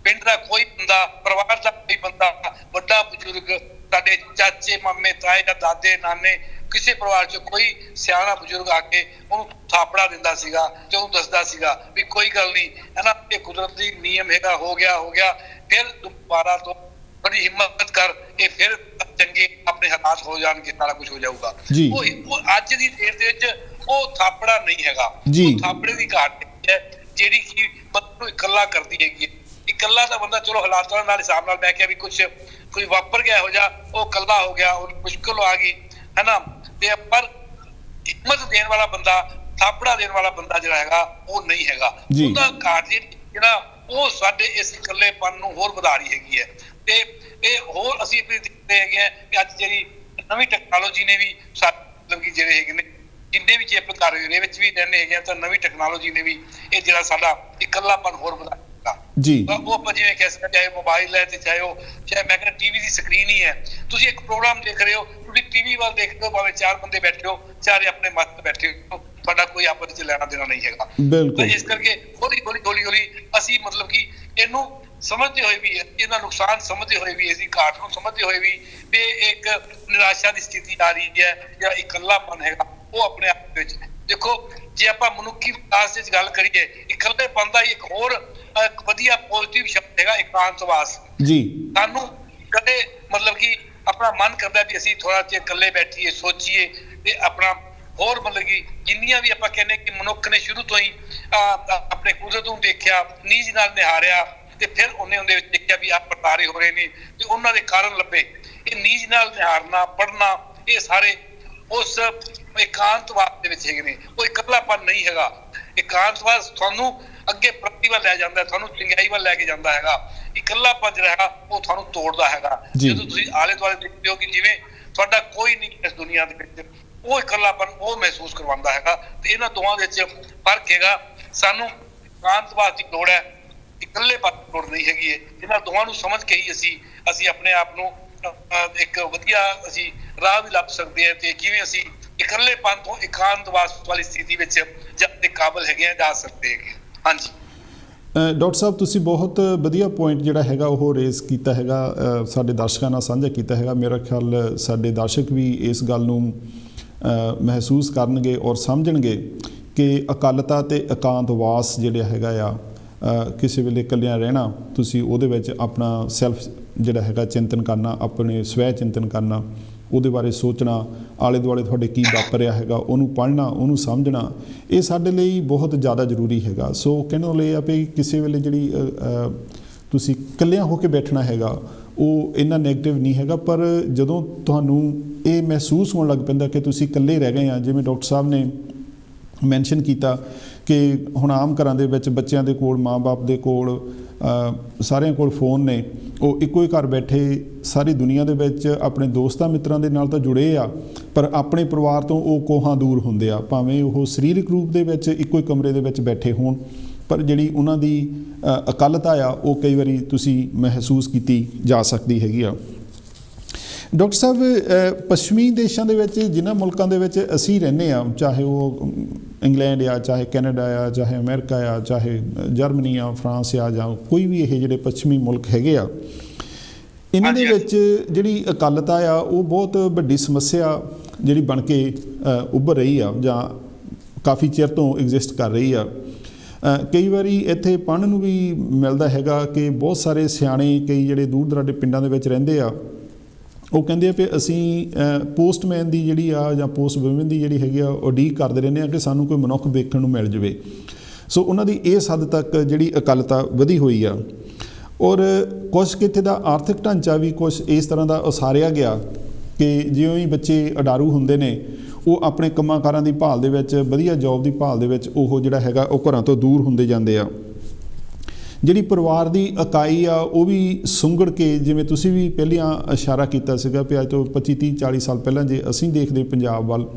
ਪਿੰਡ ਦਾ ਕੋਈ ਬੰਦਾ, ਪਰਿਵਾਰ ਦਾ ਕੋਈ ਬੰਦਾ, ਵੱਡਾ ਬਜ਼ੁਰਗ, ਸਾਡੇ ਚਾਚੇ ਮਾਮੇ ਤਾਏ ਜਾਂ ਦਾਦੇ ਨਾਨੇ, ਕਿਸੇ ਪਰਿਵਾਰ ਚ ਕੋਈ ਸਿਆਣਾ ਬਜ਼ੁਰਗ ਆ ਕੇ ਉਹਨੂੰ ਥਾਪੜਾ ਦਿੰਦਾ ਸੀਗਾ ਤੇ ਉਹਨੂੰ ਦੱਸਦਾ ਸੀਗਾ ਵੀ ਕੋਈ ਗੱਲ ਨਹੀਂ ਹੈ ਨਾ, ਇਹ ਕੁਦਰਤੀ ਨਿਯਮ ਹੈਗਾ, ਹੋ ਗਿਆ ਫਿਰ ਦੁਬਾਰਾ ਤੋਂ ਬੜੀ ਹਿੰਮਤ ਕਰ, ਇਹ ਫਿਰ ਚੰਗੇ ਆਪਣੇ ਹਾਲਾਤ ਹੋ ਜਾਣਗੇ, ਸਾਰਾ ਕੁਝ ਹੋ ਜਾਊਗਾ। ਉਹ ਅੱਜ ਦੀ ਡੇਟ ਦੇ ਵਿੱਚ ਉਹ ਥਾਪੜਾ ਨਹੀਂ ਹੈਗਾ, ਉਹ ਥਾਪੜੇ ਦੀ ਘਾਟ ਹੈ ਜਿਹੜੀ ਕਿ ਬੰਦੇ ਨੂੰ ਇਕੱਲਾ ਕਰਦੀ ਹੈਗੀ ਹੈ। ਇਕੱਲਾ ਤਾਂ ਬੰਦਾ ਚਲੋ ਹਾਲਾਤਾਂ ਨਾਲ ਹਿਸਾਬ ਨਾਲ ਬਹਿ ਕੇ ਵੀ ਕੋਈ ਵਾਪਰ ਗਿਆ ਇਹੋ ਜਿਹਾ, ਉਹ ਇਕੱਲਾ ਹੋ ਗਿਆ, ਉਹਨੂੰ ਮੁਸ਼ਕਿਲ ਆ ਗਈ ਹੈ ਨਾ। ਤੇ ਪਰ ਹਿੰਮਤ ਦੇਣ ਵਾਲਾ ਬੰਦਾ, ਥਾਪੜਾ ਦੇਣ ਵਾਲਾ ਬੰਦਾ ਜਿਹੜਾ ਹੈਗਾ ਉਹ ਨਹੀਂ ਹੈਗਾ। ਉਹਦਾ ਘਾਟ ਜਿਹੜਾ ਉਹ ਸਾਡੇ ਇਸ ਇਕੱਲੇਪਨ ਨੂੰ ਹੋਰ ਵਧਾ ਰਹੀ ਹੈਗੀ ਹੈ। ਤੇ ਇਹ ਹੋਰ ਅਸੀਂ ਦੇਖਦੇ ਹੈਗੇ ਆ ਕਿ ਅੱਜ ਜਿਹੜੀ ਨਵੀਂ ਟੈਕਨੋਲੋਜੀ ਨੇ ਵੀ ਮਤਲਬ ਕਿ ਜਿਹੜੇ ਹੈਗੇ ਨੇ ਜਿੰਨੇ ਵੀ ਜੇ ਆਪਾਂ ਘਰ ਦੇ ਵਿੱਚ ਵੀ ਰਹਿੰਦੇ ਹੈਗੇ ਆ ਤਾਂ ਨਵੀਂ ਟੈਕਨੋਲੋਜੀ ਨੇ ਵੀ ਇਹ ਜਿਹੜਾ ਸਾਡਾ ਇਕੱਲਾਪਨ ਹੋਰ ਵਧਾ ਜੀ। ਉਹ ਆਪਾਂ ਜਿਵੇਂ ਕਹਿ ਸਕਦੇ, ਚਾਹੇ ਮੋਬਾਈਲ ਹੈ ਤੇ ਚਾਹੇ ਮੈਂ ਕਹਿੰਦਾ ਟੀਵੀ ਦੀ ਸਕਰੀਨ ਹੀ ਹੈ। ਤੁਸੀਂ ਇੱਕ ਪ੍ਰੋਗਰਾਮ ਦੇਖ ਰਹੇ ਹੋ, ਤੁਸੀਂ ਟੀਵੀ ਵੱਲ ਦੇਖਦੇ ਹੋ, ਭਾਵੇਂ 4 ਬੰਦੇ ਬੈਠੇ ਹੋ, ਚਾਰੇ ਆਪਣੇ ਮਸਤ ਬੈਠੇ ਹੋ, ਤੁਹਾਡਾ ਕੋਈ ਆਪਸ ਵਿੱਚ ਲੈਣਾ ਦੇਣਾ ਨਹੀਂ ਹੈਗਾ। ਤਾਂ ਇਸ ਕਰਕੇ ਹੌਲੀ ਅਸੀਂ ਮਤਲਬ ਕਿ ਇਹਨੂੰ ਸਮਝਦੇ ਹੋਏ ਵੀ, ਇਹਦਾ ਨੁਕਸਾਨ ਸਮਝਦੇ ਹੋਏ ਵੀ, ਇਸਦੀ ਘਾਟ ਨੂੰ ਸਮਝਦੇ ਹੋਏ ਵੀ ਇੱਕ ਨਿਰਾਸ਼ਾ ਦੀ ਸਥਿਤੀ ਆ ਰਹੀ ਹੈ ਜਾਂ ਇਕੱਲਾਪਨ ਹੈਗਾ ਉਹ ਆਪਣੇ ਆਪ ਵਿੱਚ। ਦੇਖੋ ਜੇ ਆਪਾਂ ਮਨੁੱਖੀ ਵਿਕਾਸ ਦੀ ਗੱਲ ਕਰੀਏ, ਇਕੱਲੇਪਨ ਦਾ ਇੱਕ ਹੋਰ ਵਧੀਆ ਪੋਜ਼ਿਟਿਵ ਸ਼ਬਦ ਹੈਗਾ ਇਕਾਂਤਵਾਸ ਜੀ। ਸਾਨੂੰ ਕਦੇ ਮਤਲਬ ਕਿ ਆਪਣਾ ਮਨ ਕਰਦਾ ਵੀ ਅਸੀਂ ਥੋੜਾ ਜਿਹਾ ਇਕੱਲੇ ਬੈਠੀਏ, ਸੋਚੀਏ ਤੇ ਆਪਣਾ ਹੋਰ ਮਤਲਬ ਕਿ ਜਿੰਨੀਆਂ ਵੀ ਆਪਾਂ ਕਹਿੰਦੇ ਕਿ ਮਨੁੱਖ ਨੇ ਸ਼ੁਰੂ ਤੋਂ ਹੀ ਆਪਣੇ ਕੁਦਰਤ ਨੂੰ ਦੇਖਿਆ, ਨੀਝ ਨਾਲ ਨਿਹਾਰਿਆ ਤੇ ਫਿਰ ਉਹਦੇ ਵਿੱਚ ਦੇਖਿਆ ਵੀ ਆਹ ਪ੍ਰਤਾਰੇ ਹੋ ਰਹੇ ਨੇ ਤੇ ਉਹਨਾਂ ਦੇ ਕਾਰਨ ਲੱਭੇ। ਇਹ ਨੀਝ ਨਾਲ ਨਿਹਾਰਨਾ, ਪੜ੍ਹਨਾ, ਇਹ ਸਾਰੇ ਉਸ ਇਕਾਂਤਵਾਸ ਦੇ ਵਿੱਚ ਹੈਗੇ ਨੇ। ਉਹ ਇਕੱਲਾਪਨ ਨਹੀਂ ਹੈਗਾ। ਇਕਾਂਤਵਾਸ ਤੁਹਾਨੂੰ ਅੱਗੇ ਪ੍ਰਗਤੀ ਵੱਲ ਲੈ ਜਾਂਦਾ, ਤੁਹਾਨੂੰ ਚੰਗਿਆਈ ਵੱਲ ਲੈ ਕੇ ਜਾਂਦਾ ਹੈਗਾ। ਇਕੱਲਾਪਨ ਜਿਹੜਾ ਹੈਗਾ ਉਹ ਤੁਹਾਨੂੰ ਤੋੜਦਾ ਹੈਗਾ। ਜਦੋਂ ਤੁਸੀਂ ਆਲੇ ਦੁਆਲੇ ਦੇਖਦੇ ਹੋ ਕਿ ਜਿਵੇਂ ਤੁਹਾਡਾ ਕੋਈ ਨਹੀਂ ਇਸ ਦੁਨੀਆ ਦੇ ਵਿੱਚ, ਉਹ ਇਕੱਲਾਪਨ ਉਹ ਮਹਿਸੂਸ ਕਰਵਾਉਂਦਾ ਹੈਗਾ। ਤੇ ਇਹਨਾਂ ਦੋਵਾਂ ਦੇ ਵਿੱਚ ਫਰਕ ਹੈਗਾ। ਸਾਨੂੰ ਇਕਾਂਤਵਾਸ ਦੀ ਲੋੜ ਹੈ, ਇਕੱਲੇਪਨ ਦੀ ਲੋੜ ਨਹੀਂ ਹੈਗੀ ਹੈ। ਇਹਨਾਂ ਦੋਵਾਂ ਨੂੰ ਸਮਝ ਕੇ ਹੀ ਅਸੀਂ ਆਪਣੇ ਆਪ ਨੂੰ ਇੱਕ ਵਧੀਆ ਅਸੀਂ ਰਾਹ ਵੀ ਲੱਭ ਸਕਦੇ ਹਾਂ ਤੇ ਕਿਵੇਂ ਅਸੀਂ ਇਕੱਲੇਪਨ ਤੋਂ ਇਕਾਂਤਵਾਸ ਵਾਲੀ ਸਥਿਤੀ ਵਿੱਚ ਜਾਣ ਦੇ ਕਾਬਿਲ ਹੈਗੇ ਆ, ਜਾ ਸਕਦੇ ਹੈਗੇ। ਹਾਂਜੀ ਡਾਕਟਰ ਸਾਹਿਬ, ਤੁਸੀਂ ਬਹੁਤ ਵਧੀਆ ਪੁਆਇੰਟ ਜਿਹੜਾ ਹੈਗਾ ਉਹ ਰੇਜ਼ ਕੀਤਾ ਹੈਗਾ, ਸਾਡੇ ਦਰਸ਼ਕਾਂ ਨਾਲ ਸਾਂਝਾ ਕੀਤਾ ਹੈਗਾ। ਮੇਰਾ ਖਿਆਲ ਸਾਡੇ ਦਰਸ਼ਕ ਵੀ ਇਸ ਗੱਲ ਨੂੰ ਮਹਿਸੂਸ ਕਰਨਗੇ ਔਰ ਸਮਝਣਗੇ ਕਿ ਇਕੱਲਤਾ ਤੇ ਇਕਾਂਤਵਾਸ ਜਿਹੜਾ ਹੈਗਾ ਆ, ਕਿਸੇ ਵੇਲੇ ਇਕੱਲਿਆਂ ਰਹਿਣਾ, ਤੁਸੀਂ ਉਹਦੇ ਵਿੱਚ ਆਪਣਾ ਸੈਲਫ ਜਿਹੜਾ ਹੈਗਾ ਚਿੰਤਨ ਕਰਨਾ, ਆਪਣੇ ਸਵੈ ਚਿੰਤਨ ਕਰਨਾ, ਉਹਦੇ ਬਾਰੇ ਸੋਚਣਾ, ਆਲੇ ਦੁਆਲੇ ਤੁਹਾਡੇ ਕੀ ਵਾਪਰ ਰਿਹਾ ਹੈਗਾ ਉਹਨੂੰ ਪੜ੍ਹਨਾ, ਉਹਨੂੰ ਸਮਝਣਾ, ਇਹ ਸਾਡੇ ਲਈ ਬਹੁਤ ਜ਼ਿਆਦਾ ਜ਼ਰੂਰੀ ਹੈਗਾ। ਸੋ ਕਹਿਣ ਵਾਲਾ ਇਹ ਆ ਵੀ ਕਿਸੇ ਵੇਲੇ ਜਿਹੜੀ ਤੁਸੀਂ ਇਕੱਲਿਆਂ ਹੋ ਕੇ ਬੈਠਣਾ ਹੈਗਾ ਉਹ ਇੰਨਾ ਨੈਗੇਟਿਵ ਨਹੀਂ ਹੈਗਾ, ਪਰ ਜਦੋਂ ਤੁਹਾਨੂੰ ਇਹ ਮਹਿਸੂਸ ਹੋਣ ਲੱਗ ਪੈਂਦਾ ਕਿ ਤੁਸੀਂ ਇਕੱਲੇ ਰਹਿ ਗਏ ਆ, ਜਿਵੇਂ ਡਾਕਟਰ ਸਾਹਿਬ ਨੇ ਮੈਂਸ਼ਨ ਕੀਤਾ ਕਿ ਹੁਣ ਆਮ ਘਰਾਂ ਦੇ ਵਿੱਚ ਬੱਚਿਆਂ ਦੇ ਕੋਲ, ਮਾਂ-ਬਾਪ ਦੇ ਕੋਲ, ਸਾਰਿਆਂ ਕੋਲ ਫ਼ੋਨ ਨੇ, ਉਹ ਇੱਕੋ ਹੀ ਘਰ ਬੈਠੇ ਸਾਰੀ ਦੁਨੀਆ ਦੇ ਵਿੱਚ ਆਪਣੇ ਦੋਸਤਾਂ ਮਿੱਤਰਾਂ ਦੇ ਨਾਲ ਤਾਂ ਜੁੜੇ ਆ, ਪਰ ਆਪਣੇ ਪਰਿਵਾਰ ਤੋਂ ਉਹ ਕੋਹਾਂ ਦੂਰ ਹੁੰਦੇ ਆ। ਭਾਵੇਂ ਉਹ ਸਰੀਰਕ ਰੂਪ ਦੇ ਵਿੱਚ ਇੱਕੋ ਹੀ ਕਮਰੇ ਦੇ ਵਿੱਚ ਬੈਠੇ ਹੋਣ, ਪਰ ਜਿਹੜੀ ਉਹਨਾਂ ਦੀ ਇਕੱਲਤਾ ਆ ਉਹ ਕਈ ਵਾਰੀ ਤੁਸੀਂ ਮਹਿਸੂਸ ਕੀਤੀ ਜਾ ਸਕਦੀ ਹੈਗੀ ਆ। ਡਾਕਟਰ ਸਾਹਿਬ, ਪੱਛਮੀ ਦੇਸ਼ਾਂ ਦੇ ਵਿੱਚ, ਜਿਨ੍ਹਾਂ ਮੁਲਕਾਂ ਦੇ ਵਿੱਚ ਅਸੀਂ ਰਹਿੰਦੇ ਹਾਂ, ਚਾਹੇ ਉਹ ਇੰਗਲੈਂਡ ਆ, ਚਾਹੇ ਕੈਨੇਡਾ ਆ, ਚਾਹੇ ਅਮਰੀਕਾ ਆ, ਚਾਹੇ ਜਰਮਨੀ ਆ, ਫਰਾਂਸ ਆ, ਜਾਂ ਕੋਈ ਵੀ ਇਹ ਜਿਹੜੇ ਪੱਛਮੀ ਮੁਲਕ ਹੈਗੇ ਆ, ਇਹਨਾਂ ਦੇ ਵਿੱਚ ਜਿਹੜੀ ਇਕੱਲਤਾ ਆ ਉਹ ਬਹੁਤ ਵੱਡੀ ਸਮੱਸਿਆ ਜਿਹੜੀ ਬਣ ਕੇ ਉੱਭਰ ਰਹੀ ਆ ਜਾਂ ਕਾਫੀ ਚਿਰ ਤੋਂ ਐਗਜ਼ਿਸਟ ਕਰ ਰਹੀ ਆ। ਕਈ ਵਾਰੀ ਇੱਥੇ ਪੜ੍ਹਨ ਨੂੰ ਵੀ ਮਿਲਦਾ ਹੈਗਾ ਕਿ ਬਹੁਤ ਸਾਰੇ ਸਿਆਣੇ ਕਈ ਜਿਹੜੇ ਦੂਰ ਦਰਾਡੇ ਪਿੰਡਾਂ ਦੇ ਵਿੱਚ ਰਹਿੰਦੇ ਆ, ਉਹ ਕਹਿੰਦੇ ਆ ਵੀ ਅਸੀਂ ਪੋਸਟਮੈਨ ਦੀ ਜਿਹੜੀ ਆ ਜਾਂ ਪੋਸਟ ਵੂਮਨ ਦੀ ਜਿਹੜੀ ਹੈਗੀ ਆ ਉਡੀਕ ਕਰਦੇ ਰਹਿੰਦੇ ਆ ਕਿ ਸਾਨੂੰ ਕੋਈ ਮਨੁੱਖ ਵੇਖਣ ਨੂੰ ਮਿਲ ਜਾਵੇ। ਸੋ ਉਹਨਾਂ ਦੀ ਇਸ ਹੱਦ ਤੱਕ ਜਿਹੜੀ ਅਕਾਲਤਾ ਵਧੀ ਹੋਈ ਆ। ਔਰ ਕੁਛ ਕਿਤੇ ਦਾ ਆਰਥਿਕ ਢਾਂਚਾ ਵੀ ਕੁਛ ਇਸ ਤਰ੍ਹਾਂ ਦਾ ਉਸਾਰਿਆ ਗਿਆ ਕਿ ਜਿਉਂ ਹੀ ਬੱਚੇ ਅਡਾਰੂ ਹੁੰਦੇ ਨੇ ਉਹ ਆਪਣੇ ਕੰਮਾਂ ਕਾਰਾਂ ਦੀ ਭਾਲ ਦੇ ਵਿੱਚ, ਵਧੀਆ ਜੋਬ ਦੀ ਭਾਲ ਦੇ ਵਿੱਚ ਉਹ ਜਿਹੜਾ ਹੈਗਾ ਉਹ ਘਰਾਂ ਤੋਂ ਦੂਰ ਹੁੰਦੇ ਜਾਂਦੇ ਆ। ਜਿਹੜੀ ਪਰਿਵਾਰ ਦੀ ਇਕਾਈ ਆ ਉਹ ਵੀ ਸੁੰਗੜ ਕੇ, ਜਿਵੇਂ ਤੁਸੀਂ ਵੀ ਪਹਿਲਾਂ ਇਸ਼ਾਰਾ ਕੀਤਾ ਸੀਗਾ ਵੀ ਅੱਜ ਤੋਂ 25 30 40 ਸਾਲ ਪਹਿਲਾਂ ਜੇ ਅਸੀਂ ਦੇਖਦੇ ਪੰਜਾਬ ਵੱਲ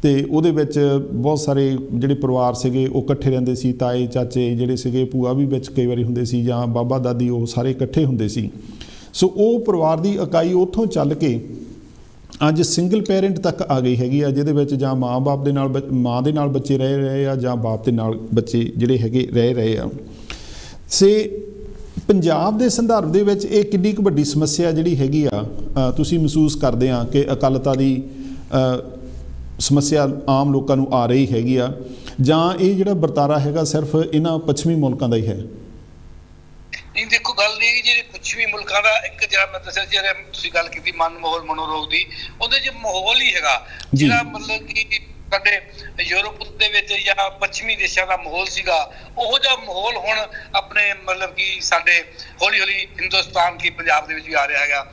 ਤੇ ਉਹਦੇ ਵਿੱਚ ਬਹੁਤ ਸਾਰੇ ਜਿਹੜੇ ਪਰਿਵਾਰ ਸੀਗੇ ਉਹ ਇਕੱਠੇ ਰਹਿੰਦੇ ਸੀ। ਤਾਏ ਚਾਚੇ ਜਿਹੜੇ ਸੀਗੇ, ਭੂਆ ਵੀ ਵਿੱਚ ਕਈ ਵਾਰੀ ਹੁੰਦੇ ਸੀ, ਜਾਂ ਬਾਬਾ ਦਾਦੀ, ਉਹ ਸਾਰੇ ਇਕੱਠੇ ਹੁੰਦੇ ਸੀ। ਸੋ ਉਹ ਪਰਿਵਾਰ ਦੀ ਇਕਾਈ ਉੱਥੋਂ ਚੱਲ ਕੇ ਅੱਜ ਸਿੰਗਲ ਪੇਰੈਂਟ ਤੱਕ ਆ ਗਈ ਹੈਗੀ ਆ, ਜਿਹਦੇ ਵਿੱਚ ਜਾਂ ਮਾਂ ਦੇ ਨਾਲ ਬੱਚੇ ਰਹਿ ਰਹੇ ਆ ਜਾਂ ਬਾਪ ਦੇ ਨਾਲ ਬੱਚੇ ਜਿਹੜੇ ਹੈਗੇ ਰਹਿ ਰਹੇ ਆ। ਪੰਜਾਬ ਦੇ ਸੰਦਰਭ ਦੇ ਵਿੱਚ ਇਹ ਕਿੰਨੀ ਕੁ ਵੱਡੀ ਸਮੱਸਿਆ ਜਿਹੜੀ ਹੈਗੀ ਆ ਤੁਸੀਂ ਮਹਿਸੂਸ ਕਰਦੇ ਆ ਕਿ ਅਕਾਲਤਾ ਦੀ ਸਮੱਸਿਆ ਆਮ ਲੋਕਾਂ ਨੂੰ ਆ ਰਹੀ ਹੈਗੀ ਆ, ਜਾਂ ਇਹ ਜਿਹੜਾ ਵਰਤਾਰਾ ਹੈਗਾ ਸਿਰਫ ਇਹਨਾਂ ਪੱਛਮੀ ਮੁਲਕਾਂ ਦਾ ਹੀ ਹੈ? ਨਹੀਂ, ਦੇਖੋ ਗੱਲ ਨਹੀਂ ਕਿ ਜਿਹੜੇ ਪੱਛਮੀ ਮੁਲਕਾਂ ਦਾ ਇੱਕ ਜਿਹੜਾ ਮੈਂ ਦੱਸਿਆ, ਜਿਹੜਾ ਤੁਸੀਂ ਗੱਲ ਕੀਤੀ ਮਨੋਰੋਗ ਦੀ, ਉਹਦੇ 'ਚ ਮਾਹੌਲ ਹੀ ਹੈਗਾ ਜਿਹੜਾ ਮਤਲਬ ਕਿ ਸਾਡੇ ਯੂਰਪ ਦੇ ਵਿੱਚ ਜਾਂ ਪੱਛਮੀ ਦੇਸ਼ਾਂ ਦਾ ਮਾਹੌਲ ਸੀਗਾ, ਉਹੋ ਜਿਹਾ ਮਾਹੌਲ ਹੁਣ ਆਪਣੇ ਮਤਲਬ ਕਿ ਸਾਡੇ ਹੌਲੀ ਹੌਲੀ ਹਿੰਦੁਸਤਾਨ ਕੀ ਪੰਜਾਬ ਦੇ ਵਿੱਚ ਵੀ ਆ ਰਿਹਾ ਹੈਗਾ।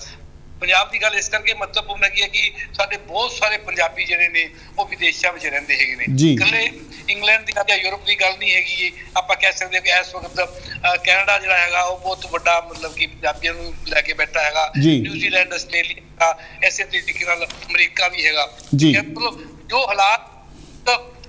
ਪੰਜਾਬ ਦੀ ਗੱਲ ਇਸ ਕਰਕੇ ਮਹੱਤਵਪੂਰਨ ਹੈਗੀ ਹੈ ਕਿ ਸਾਡੇ ਬਹੁਤ ਸਾਰੇ ਪੰਜਾਬੀ ਜਿਹੜੇ ਨੇ ਉਹ ਵਿਦੇਸ਼ਾਂ ਵਿੱਚ ਰਹਿੰਦੇ ਹੈਗੇ ਨੇ। ਇਕੱਲੇ ਇੰਗਲੈਂਡ ਦੀ ਜਾਂ ਯੂਰਪ ਦੀ ਗੱਲ ਨਹੀਂ ਹੈਗੀ। ਆਪਾਂ ਕਹਿ ਸਕਦੇ ਹਾਂ ਕਿ ਇਸ ਵਕਤ ਕੈਨੇਡਾ ਜਿਹੜਾ ਹੈਗਾ ਉਹ ਬਹੁਤ ਵੱਡਾ ਮਤਲਬ ਕਿ ਪੰਜਾਬੀਆਂ ਨੂੰ ਲੈ ਕੇ ਬੈਠਾ ਹੈਗਾ। ਨਿਊਜ਼ੀਲੈਂਡ, ਆਸਟ੍ਰੇਲੀਆ, ਇਸੇ ਤਰੀਕੇ ਨਾਲ ਅਮਰੀਕਾ ਵੀ ਹੈਗਾ। ਮਤਲਬ ਜੋ ਹਾਲਾਤ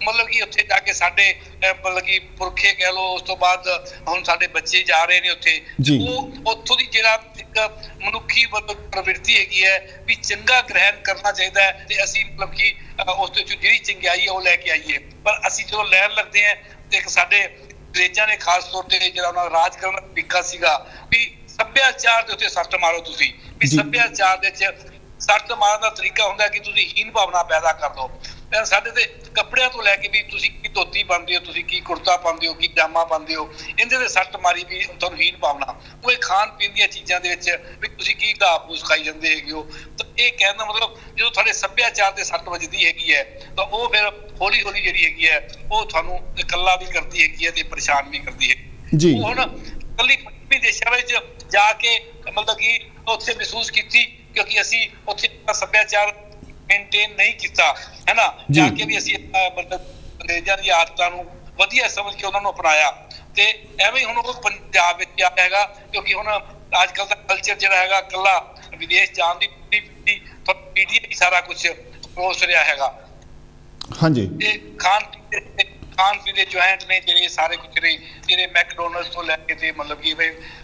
ਮਤਲਬ ਕਿ ਉੱਥੇ ਜਾ ਕੇ ਸਾਡੇ ਮਤਲਬ ਕਿ ਪੁਰਖੇ ਕਹਿ ਲਓ, ਉਸ ਤੋਂ ਬਾਅਦ ਹੁਣ ਸਾਡੇ ਬੱਚੇ ਜਾ ਰਹੇ ਨੇ ਉੱਥੇ, ਉਹ ਉੱਥੋਂ ਦੀ ਜਿਹੜਾ ਇੱਕ ਮਨੁੱਖੀ ਪ੍ਰਵਿਰਤੀ ਹੈਗੀ ਹੈ ਵੀ ਚੰਗਾ ਗ੍ਰਹਿਣ ਕਰਨਾ ਚਾਹੀਦਾ ਹੈ ਤੇ ਅਸੀਂ ਮਤਲਬ ਕਿ ਉਸ ਤੋਂ ਜਿਹੜੀ ਚੰਗਿਆਈ ਹੈ ਉਹ ਲੈ ਕੇ ਆਈਏ। ਪਰ ਅਸੀਂ ਜਦੋਂ ਲੈਣ ਲੱਗਦੇ ਹਾਂ ਤੇ ਇੱਕ ਸਾਡੇ ਅੰਗਰੇਜ਼ਾਂ ਨੇ ਖਾਸ ਤੌਰ ਤੇ ਜਿਹੜਾ ਉਹਨਾਂ ਦਾ ਰਾਜ ਕਰਨ ਦਾ ਤਰੀਕਾ ਸੀਗਾ ਵੀ ਸੱਭਿਆਚਾਰ ਦੇ ਉੱਤੇ ਸੱਟ ਮਾਰੋ ਤੁਸੀਂ, ਵੀ ਸੱਭਿਆਚਾਰ ਦੇ ਵਿੱਚ ਸੱਟ ਮਾਰਨ ਦਾ ਤਰੀਕਾ ਹੁੰਦਾ ਕਿ ਤੁਸੀਂ ਹੀਨ ਭਾਵਨਾ ਪੈਦਾ ਕਰ ਦਿਓ। ਸਾਡੇ ਤੇ ਕੱਪੜਿਆਂ ਤੋਂ ਲੈ ਕੇ ਵੀ ਤੁਸੀਂ ਕੀ ਧੋਤੀ ਪਾਉਂਦੇ ਹੋ, ਤੁਸੀਂ ਕੀ ਕੁੜਤਾ ਪਾਉਂਦੇ ਹੋ, ਕੀ ਪਜਾਮਾ ਪਾਉਂਦੇ ਹੋ, ਇਹਦੇ ਤੇ ਸੱਟ ਮਾਰੀ ਵੀ ਤੁਹਾਨੂੰ ਹੀਨ ਭਾਵਨਾ। ਉਹ ਇਹ ਖਾਣ ਪੀਣ ਦੀਆਂ ਚੀਜ਼ਾਂ ਦੇ ਵਿੱਚ ਵੀ ਤੁਸੀਂ ਕੀ ਘਾਹ ਫੂਸ ਖਾਈ ਜਾਂਦੇ ਹੈਗੇ ਹੋ। ਤਾਂ ਇਹ ਕਹਿਣ ਦਾ ਮਤਲਬ ਜਦੋਂ ਤੁਹਾਡੇ ਸੱਭਿਆਚਾਰ ਤੇ ਸੱਟ ਵੱਜਦੀ ਹੈਗੀ ਹੈ ਤਾਂ ਉਹ ਫਿਰ ਹੌਲੀ ਹੌਲੀ ਜਿਹੜੀ ਹੈਗੀ ਹੈ ਉਹ ਤੁਹਾਨੂੰ ਇਕੱਲਾ ਵੀ ਕਰਦੀ ਹੈਗੀ ਹੈ ਤੇ ਪਰੇਸ਼ਾਨ ਵੀ ਕਰਦੀ ਹੈ। ਉਹ ਹੁਣ ਇਕੱਲੀ ਪੱਛਮੀ ਦੇਸ਼ਾਂ ਵਿੱਚ ਜਾ ਕੇ ਮਤਲਬ ਕਿ ਉੱਥੇ ਮਹਿਸੂਸ ਕੀਤੀ ਕਿਉਂਕਿ ਅਸੀਂ ਉੱਥੇ ਸੱਭਿਆਚਾਰ ਮੇਨਟੇਨ ਨਹੀਂ ਕੀਤਾ ਹੈ ਨਾ, ਜਾ ਕੇ ਵੀ ਅਸੀਂ ਮਤਲਬ ਅੰਗਰੇਜ਼ਾਂ ਦੀ ਆਦਤਾਂ ਨੂੰ ਵਧੀਆ ਸਮਝ ਕੇ ਉਹਨਾਂ ਨੂੰ ਅਪਣਾਇਆ ਤੇ ਐਵੇਂ ਹੁਣ ਉਹ ਪੰਜਾਬ ਵਿੱਚ ਆਇਆ ਹੈਗਾ। ਕਿਉਂਕਿ ਹੁਣ ਅੱਜ ਕੱਲ੍ਹ ਦਾ ਕਲਚਰ ਜਿਹੜਾ ਹੈਗਾ ਇਕੱਲਾ ਵਿਦੇਸ਼ ਜਾਣ ਦੀ ਮੀਡੀਆ ਹੀ ਸਾਰਾ ਕੁਛ ਪਰੋਸ ਰਿਹਾ ਹੈਗਾ। ਹਾਂਜੀ, ਇਹ ਖਾਣ ਪੀਣ ਦੇ ਜੁਆਇੰਟ ਨੇ ਜਿਹੜੇ ਸਾਰੇ ਕੁਛ ਨੇ, ਜਿਹੜੇ ਮੈਕਡੋਨਲਡਸ ਤੋਂ ਲੈ ਕੇ ਤੇ ਮਤਲਬ ਕਿ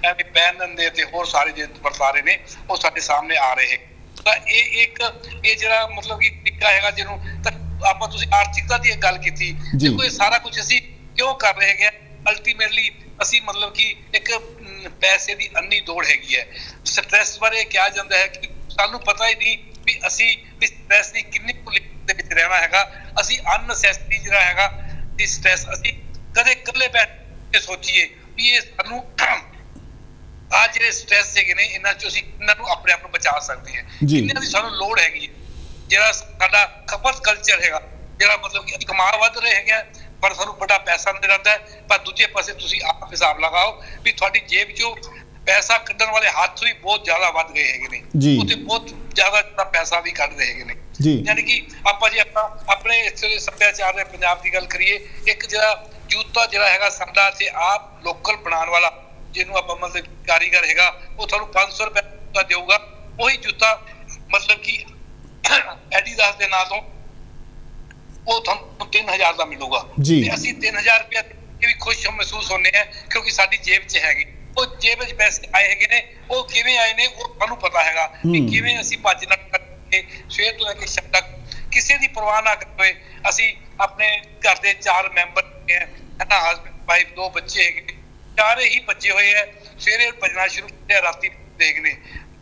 ਐਵੇਂ ਬੈਨ ਦੇ ਤੇ ਹੋਰ ਸਾਰੇ ਜਿਹੜੇ ਵਰਤਾਰੇ ਨੇ ਉਹ ਸਾਡੇ ਸਾਹਮਣੇ ਆ ਰਹੇ। ਤਾਂ ਇਹ ਜਿਹੜਾ ਮਤਲਬ ਕਿ ਤਰੀਕਾ ਹੈਗਾ ਜਿਹਨੂੰ ਤਾਂ ਆਪਾਂ ਤੁਸੀਂ ਆਰਥਿਕਤਾ ਦੀ ਗੱਲ ਕੀਤੀ, ਦੇਖੋ ਇਹ ਸਾਰਾ ਕੁਝ ਅਸੀਂ ਕਿਉਂ ਕਰ ਰਹੇ ਹੈਗੇ? ਅਲਟੀਮੇਟਲੀ ਅਸੀਂ ਮਤਲਬ ਕਿ ਇੱਕ ਪੈਸੇ ਦੀ ਅੰਨੀ ਦੌੜ ਹੈਗੀ ਹੈ। ਸਟ੍ਰੈਸ ਬਾਰੇ ਕਿਹਾ ਜਾਂਦਾ ਹੈ ਕਿ ਸਾਨੂੰ ਪਤਾ ਹੀ ਨਹੀਂ ਵੀ ਅਸੀਂ ਵੀ ਸਟ੍ਰੈਸ ਦੀ ਕਿੰਨੀ ਕੁ ਲਿਮਿਟ ਦੇ ਵਿੱਚ ਰਹਿਣਾ ਹੈਗਾ। ਅਸੀਂ ਅਨਨੈਸੈਸਰੀ ਜਿਹੜਾ ਹੈਗਾ ਤੇ ਸਟ੍ਰੈਸ ਅਸੀਂ ਕਦੇ ਇਕੱਲੇ ਬੈਠ ਕੇ ਸੋਚੀਏ ਵੀ ਇਹ ਸਾਨੂੰ ਆਹ ਜਿਹੜੇ ਸਟ੍ਰੈਸ ਹੈਗੇ ਨੇ ਇਹਨਾਂ ਚੋਂ ਅਸੀਂ ਇਹਨਾਂ ਨੂੰ ਆਪਣੇ ਆਪ ਨੂੰ ਬਚਾ ਸਕਦੇ ਹਾਂ। ਇਹਨਾਂ ਦੀ ਸਾਨੂੰ ਲੋੜ ਹੈਗੀ ਹੈ। ਜਿਹੜਾ ਸਾਡਾ ਖਪਤ ਕਲਚਰ ਹੈਗਾ, ਜਿਹੜਾ ਮਤਲਬ ਕਿ ਕਮਾ ਵੱਧ ਰਹੇ ਹੈਗੇ ਪਰ ਸਾਨੂੰ ਬੜਾ ਪੈਸਾ ਨਜ਼ਰ ਆਉਂਦਾ ਹੈ, ਪਰ ਦੂਜੇ ਪਾਸੇ ਤੁਸੀਂ ਆਪ ਹਿਸਾਬ ਲਗਾਓ ਵੀ ਤੁਹਾਡੀ ਜੇਬ ਚੋਂ ਪੈਸਾ ਕੱਢਣ ਵਾਲੇ ਹੱਥ ਵੀ ਬਹੁਤ ਜ਼ਿਆਦਾ ਵੱਧ ਗਏ ਹੈਗੇ ਨੇ, ਉੱਥੇ ਬਹੁਤ ਜ਼ਿਆਦਾ ਪੈਸਾ ਵੀ ਕੱਢ ਰਹੇ ਹੈਗੇ ਨੇ। ਯਾਨੀ ਕਿ ਆਪਾਂ ਜੇ ਆਪਣੇ ਇੱਥੇ ਦੇ ਸੱਭਿਆਚਾਰ ਦੇ ਪੰਜਾਬ ਦੀ ਗੱਲ ਕਰੀਏ, ਇੱਕ ਜਿਹੜਾ ਜੂਤਾ ਜਿਹੜਾ ਹੈਗਾ ਸਾਡਾ ਇੱਥੇ ਆਪ ਲੋਕਲ ਬਣਾਉਣ ਵਾਲਾ, ਜਿਹਨੂੰ ਆਪਾਂ ਮਤਲਬ ਕਾਰੀਗਰ ਹੈਗਾ, ਉਹ ਤੁਹਾਨੂੰ 500 ਰੁਪਏ ਦਾ ਦੇਊਗਾ। ਉਹੀ ਜੁੱਤਾ ਮਤਲਬ ਕਿ ਐਡੀਦਾਸ ਦੇ ਨਾਂ ਤੋਂ ਉਹ ਤੁਹਾਨੂੰ 3000 ਦਾ ਮਿਲੂਗਾ ਤੇ ਅਸੀਂ 3000 ਰੁਪਏ ਵੀ ਖੁਸ਼ ਮਹਿਸੂਸ ਹੁੰਦੇ ਆ ਕਿਉਂਕਿ ਸਾਡੀ ਜੇਬ 'ਚ ਹੈਗੀ। ਉਹ ਜੇਬ ਵਿੱਚ ਪੈਸੇ ਆਏ ਹੈਗੇ ਨੇ, ਉਹ ਕਿਵੇਂ ਆਏ ਨੇ ਉਹ ਸਾਨੂੰ ਪਤਾ ਹੈਗਾ ਵੀ ਕਿਵੇਂ ਅਸੀਂ ਭੱਜ ਨੱਠ ਕਰਕੇ ਸਵੇਰ ਤੋਂ ਲੈ ਕੇ ਸ਼ਾਮ ਤੱਕ ਕਿਸੇ ਦੀ ਪਰਵਾਹ ਨਾ ਕਰਦੇ ਅਸੀਂ ਆਪਣੇ ਘਰ ਦੇ 4 ਮੈਂਬਰ ਹੈ ਨਾ, ਹਸਬੈਂਡ ਵਾਈਫ 2 ਬੱਚੇ ਹੈਗੇ, ਚਾਰੇ ਹੀ ਭੱਜੇ ਹੋਏ ਹੈ। ਸਵੇਰੇ ਭੱਜਣਾ ਸ਼ੁਰੂ ਕੀਤਾ, ਰਾਤੀ ਦੇਖਦੇ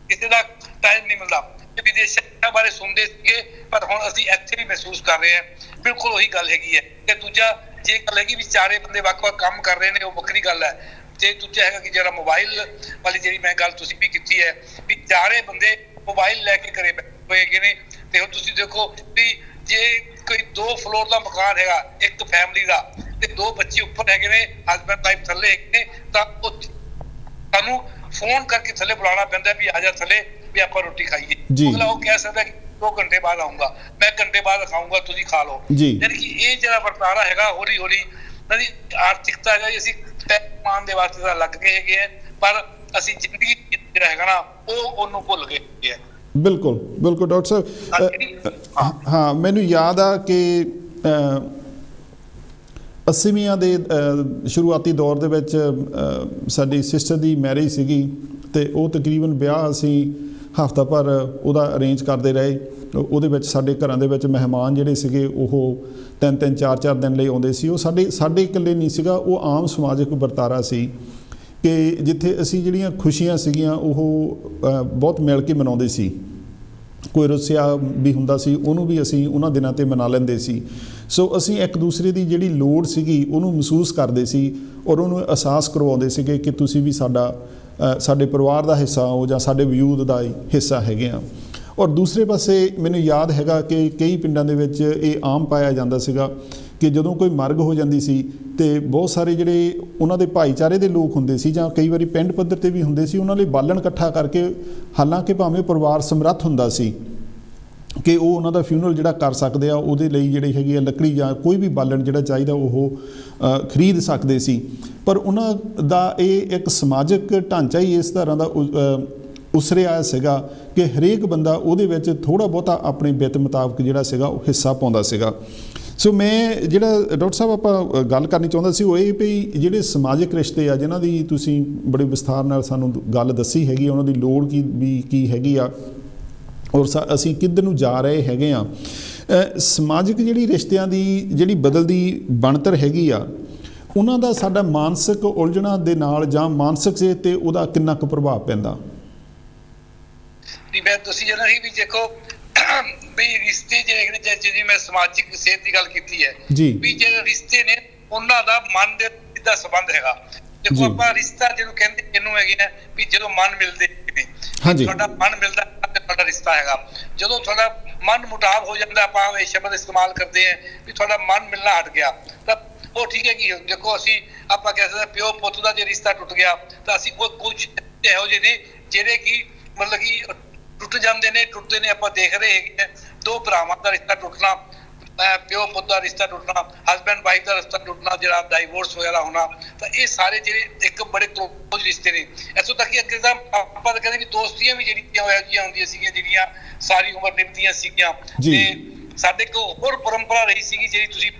ਕਿਸੇ ਦਾ ਟਾਈਮ ਨਹੀਂ ਮਿਲਦਾ। ਵਿਦੇਸ਼ਾਂ ਬਾਰੇ ਸੁਣਦੇ ਸੀਗੇ ਪਰ ਹੁਣ ਅਸੀਂ ਇੱਥੇ ਵੀ ਮਹਿਸੂਸ ਕਰ ਰਹੇ ਹਾਂ। ਬਿਲਕੁਲ ਉਹੀ ਗੱਲ ਹੈਗੀ ਹੈ। ਤੇ ਦੂਜਾ ਜੇ ਗੱਲ ਹੈਗੀ ਵੀ ਚਾਰੇ ਬੰਦੇ ਵੱਖ-ਵੱਖ ਕੰਮ ਕਰ ਰਹੇ ਨੇ, ਉਹ ਵੱਖਰੀ ਗੱਲ ਹੈ। ਤੇ ਦੂਜਾ ਹੈਗਾ ਕਿ ਜਿਹੜਾ ਮੋਬਾਈਲ ਵਾਲੀ ਜਿਹੜੀ ਮੈਂ ਗੱਲ ਤੁਸੀਂ ਵੀ ਕੀਤੀ ਹੈ ਵੀ ਚਾਰੇ ਬੰਦੇ ਮੋਬਾਈਲ ਲੈ ਕੇ ਘਰੇ ਬੈਠੇ ਹੈਗੇ ਨੇ। ਤੇ ਹੁਣ ਤੁਸੀਂ ਦੇਖੋ ਵੀ ਜੇ ਕੋਈ 2 ਫਲੋਰ ਦਾ ਮਕਾਨ ਹੈਗਾ ਇੱਕ ਫੈਮਿਲੀ ਦਾ ਤੇ 2 ਬੱਚੇ ਉੱਪਰ ਹੈਗੇ ਨੇ, ਹਸਬੈਂਡ ਵਾਈਫ ਥੱਲੇ ਹੈਗੇ ਨੇ, ਤਾਂ ਉਹ ਸਾਨੂੰ ਫੋਨ ਕਰਕੇ ਥੱਲੇ ਬੁਲਾਉਣਾ ਪੈਂਦਾ ਵੀ ਆ ਜਾ ਥੱਲੇ ਵੀ ਆਪਾਂ ਰੋਟੀ ਖਾਈਏ। ਅਗਲਾ ਉਹ ਕਹਿ ਸਕਦਾ ਕਿ 2 ਘੰਟੇ ਬਾਅਦ ਆਊਂਗਾ, ਮੈਂ ਘੰਟੇ ਬਾਅਦ ਖਾਊਂਗਾ, ਤੁਸੀਂ ਖਾ ਲਓ। ਯਾਨੀ ਕਿ ਇਹ ਜਿਹੜਾ ਵਰਤਾਰਾ ਹੈਗਾ ਹੌਲੀ ਹੌਲੀ ਜਿਹੜੀ ਆਰਥਿਕਤਾ ਹੈਗਾ ਅਸੀਂ ਮਾਨ ਦੇ ਵਾਸਤੇ ਤਾਂ ਲੱਗ ਗਏ ਹੈਗੇ ਆ, ਪਰ ਅਸੀਂ ਜ਼ਿੰਦਗੀ ਜਿਹੜਾ ਹੈਗਾ ਨਾ ਉਹਨੂੰ ਭੁੱਲ ਗਏ ਹੈ। ਬਿਲਕੁਲ ਬਿਲਕੁਲ ਡਾਕਟਰ ਸਾਹਿਬ, ਹਾਂ ਮੈਨੂੰ ਯਾਦ ਆ ਕਿ 80ਵੀਆਂ ਦੇ ਸ਼ੁਰੂਆਤੀ ਦੌਰ ਦੇ ਵਿੱਚ ਸਾਡੀ ਸਿਸਟਰ ਦੀ ਮੈਰਿਜ ਸੀਗੀ ਅਤੇ ਉਹ ਤਕਰੀਬਨ ਵਿਆਹ ਅਸੀਂ ਹਫ਼ਤਾ ਭਰ ਉਹਦਾ ਅਰੇਂਜ ਕਰਦੇ ਰਹੇ। ਉਹਦੇ ਵਿੱਚ ਸਾਡੇ ਘਰਾਂ ਦੇ ਵਿੱਚ ਮਹਿਮਾਨ ਜਿਹੜੇ ਸੀਗੇ ਉਹ 3-3 4-4 ਦਿਨ ਲਈ ਆਉਂਦੇ ਸੀ। ਉਹ ਸਾਡੇ ਇਕੱਲੇ ਨਹੀਂ ਸੀਗਾ, ਉਹ ਆਮ ਸਮਾਜਿਕ ਵਰਤਾਰਾ ਸੀ ਕਿ ਜਿੱਥੇ ਅਸੀਂ ਜਿਹੜੀਆਂ ਖੁਸ਼ੀਆਂ ਸੀਗੀਆਂ ਉਹ ਬਹੁਤ ਮਿਲ ਕੇ ਮਨਾਉਂਦੇ ਸੀ। ਕੋਈ ਰੁੱਸਿਆ ਵੀ ਹੁੰਦਾ ਸੀ ਉਹਨੂੰ ਵੀ ਅਸੀਂ ਉਹਨਾਂ ਦਿਨਾਂ 'ਤੇ ਮਨਾ ਲੈਂਦੇ ਸੀ। ਸੋ ਅਸੀਂ ਇੱਕ ਦੂਸਰੇ ਦੀ ਜਿਹੜੀ ਲੋੜ ਸੀਗੀ ਉਹਨੂੰ ਮਹਿਸੂਸ ਕਰਦੇ ਸੀ ਔਰ ਉਹਨੂੰ ਅਹਿਸਾਸ ਕਰਵਾਉਂਦੇ ਸੀਗੇ ਕਿ ਤੁਸੀਂ ਵੀ ਸਾਡੇ ਪਰਿਵਾਰ ਦਾ ਹਿੱਸਾ ਹੋ ਜਾਂ ਸਾਡੇ ਵਜੂਦ ਦਾ ਹਿੱਸਾ ਹੈਗੇ ਆ। ਔਰ ਦੂਸਰੇ ਪਾਸੇ ਮੈਨੂੰ ਯਾਦ ਹੈਗਾ ਕਿ ਕਈ ਪਿੰਡਾਂ ਦੇ ਵਿੱਚ ਇਹ ਆਮ ਪਾਇਆ ਜਾਂਦਾ ਸੀਗਾ ਕਿ ਜਦੋਂ ਕੋਈ ਮਰਗ ਹੋ ਜਾਂਦੀ ਸੀ ਤੇ ਬਹੁਤ ਸਾਰੇ ਜਿਹੜੇ ਉਹਨਾਂ ਦੇ ਭਾਈਚਾਰੇ ਦੇ ਲੋਕ ਹੁੰਦੇ ਸੀ ਜਾਂ ਕਈ ਵਾਰੀ ਪਿੰਡ ਪੱਧਰ 'ਤੇ ਵੀ ਹੁੰਦੇ ਸੀ, ਉਹਨਾਂ ਲਈ ਬਾਲਣ ਇਕੱਠਾ ਕਰਕੇ, ਹਾਲਾਂਕਿ ਭਾਵੇਂ ਪਰਿਵਾਰ ਸਮਰੱਥ ਹੁੰਦਾ ਸੀ ਕਿ ਉਹ ਉਹਨਾਂ ਦਾ ਫਿਊਨਰਲ ਜਿਹੜਾ ਕਰ ਸਕਦੇ ਆ, ਉਹਦੇ ਲਈ ਜਿਹੜੀ ਹੈਗੀ ਆ ਲੱਕੜੀ ਜਾਂ ਕੋਈ ਵੀ ਬਾਲਣ ਜਿਹੜਾ ਚਾਹੀਦਾ ਉਹ ਖਰੀਦ ਸਕਦੇ ਸੀ। ਪਰ ਉਹਨਾਂ ਦਾ ਇਹ ਇੱਕ ਸਮਾਜਿਕ ਢਾਂਚਾ ਹੀ ਇਸ ਤਰ੍ਹਾਂ ਦਾ ਉਸਰਿਆ ਸੀਗਾ ਕਿ ਹਰੇਕ ਬੰਦਾ ਉਹਦੇ ਵਿੱਚ ਥੋੜ੍ਹਾ ਬਹੁਤਾ ਆਪਣੇ ਵਿੱਤ ਮੁਤਾਬਕ ਜਿਹੜਾ ਸੀਗਾ ਉਹ ਹਿੱਸਾ ਪਾਉਂਦਾ ਸੀਗਾ। ਸੋ ਮੈਂ ਜਿਹੜਾ ਡਾਕਟਰ ਸਾਹਿਬ ਆਪਾਂ ਗੱਲ ਕਰਨੀ ਚਾਹੁੰਦਾ ਸੀ ਉਹ ਇਹ ਵੀ ਜਿਹੜੇ ਸਮਾਜਿਕ ਰਿਸ਼ਤੇ ਆ ਜਿਨ੍ਹਾਂ ਦੀ ਤੁਸੀਂ ਬੜੇ ਵਿਸਥਾਰ ਨਾਲ ਸਾਨੂੰ ਗੱਲ ਦੱਸੀ ਹੈਗੀ, ਉਹਨਾਂ ਦੀ ਲੋੜ ਕੀ ਹੈਗੀ ਆ ਔਰ ਅਸੀਂ ਕਿੱਧਰ ਨੂੰ ਜਾ ਰਹੇ ਹੈਗੇ ਆ। ਸਮਾਜਿਕ ਜਿਹੜੀ ਰਿਸ਼ਤਿਆਂ ਦੀ ਜਿਹੜੀ ਬਦਲਦੀ ਬਣਤਰ ਹੈਗੀ ਆ, ਉਹਨਾਂ ਦਾ ਸਾਡਾ ਮਾਨਸਿਕ ਉਲਝਣਾਂ ਦੇ ਨਾਲ ਜਾਂ ਮਾਨਸਿਕ ਸਿਹਤ 'ਤੇ ਉਹਦਾ ਕਿੰਨਾ ਕੁ ਪ੍ਰਭਾਵ ਪੈਂਦਾ? ਮੈਂ ਤੁਸੀਂ ਜਿਹੜਾ ਵੀ ਦੇਖੋ ਵੀ ਰਿਸ਼ਤੇ ਜਿਹੜੇ ਜਿਹਦੀ ਮੈਂ ਸਮਾਜਿਕ ਸਿਹਤ ਦੀ ਗੱਲ ਕੀਤੀ ਹੈ ਵੀ ਜਿਹੜੇ ਰਿਸ਼ਤੇ ਨੇ ਉਹਨਾਂ ਦਾ ਮਨ ਦੇ ਸਿੱਧਾ ਸੰਬੰਧ ਹੈਗਾ। ਦੇਖੋ ਆਪਾਂ ਰਿਸ਼ਤਾ ਜਿਹਨੂੰ ਕਹਿੰਦੇ ਇਹਨੂੰ ਹੈਗੇ ਆ ਵੀ ਜਦੋਂ ਮਨ ਮਿਲਦੇ ਨੇ, ਤੁਹਾਡਾ ਮਨ ਮਿਲਦਾ ਤੇ ਤੁਹਾਡਾ ਰਿਸ਼ਤਾ ਹੈਗਾ। ਜਦੋਂ ਤੁਹਾਡਾ ਮਨ ਮੁਟਾਵ ਹੋ ਜਾਂਦਾ, ਆਪਾਂ ਇਹ ਸ਼ਬਦ ਇਸਤੇਮਾਲ ਕਰਦੇ ਆ ਵੀ ਤੁਹਾਡਾ ਮਨ ਮਿਲਣਾ ਹਟ ਗਿਆ, ਤਾਂ ਉਹ ਠੀਕ ਹੈ। ਕਿ ਦੇਖੋ ਅਸੀਂ ਆਪਾਂ ਕਹਿ ਸਕਦੇ ਪਿਓ ਪੁੱਤ ਦਾ ਜੇ ਰਿਸ਼ਤਾ ਟੁੱਟ ਗਿਆ ਤਾਂ ਅਸੀਂ ਕੁਝ ਇਹੋ ਜਿਹੇ ਨੇ ਜਿਹੜੇ ਕਿ ਮਤਲਬ ਕਿ ਟੁੱਟ ਜਾਂਦੇ ਨੇ, ਟੁੱਟਦੇ ਨੇ। ਆਪਾਂ ਦੇਖ ਰਹੇ ਹੈਗੇ 2 ਭਰਾਵਾਂ ਦਾ ਰਿਸ਼ਤਾ ਟੁੱਟਣਾ, ਪਿਓ ਪੁੱਤ ਦਾ ਰਿਸ਼ਤਾ ਟੁੱਟਣਾ, ਹਸਬੈਂਡ ਵਾਈਫ ਦਾ ਰਿਸ਼ਤਾ ਟੁੱਟਣਾ, ਜਿਹੜਾ ਡਾਈਵੋਰਸ ਵਗੈਰਾ ਹੋਣਾ, ਤਾਂ ਇਹ ਸਾਰੇ ਜਿਹੜੇ ਇੱਕ ਬੜੇ ਕਲੋਜ਼ ਰਿਸ਼ਤੇ ਨੇ। ਇੱਥੋਂ ਤੱਕ ਕਿ ਅੱਗੇ ਤਾਂ ਆਪਾਂ ਤਾਂ ਕਹਿੰਦੇ ਵੀ ਦੋਸਤੀਆਂ ਵੀ ਜਿਹੜੀਆਂ ਇਹੋ ਜਿਹੀਆਂ ਹੁੰਦੀਆਂ ਸੀਗੀਆਂ ਜਿਹੜੀਆਂ ਸਾਰੀ ਉਮਰ ਨਿਭਦੀਆਂ ਸੀਗੀਆਂ। ਤੇ ਸਾਡੇ ਕੋਲ ਹੋਰ ਪਰੰਪਰਾ ਰਹੀ ਸੀਗੀ ਜਿਹੜੀ ਤੁਸੀਂ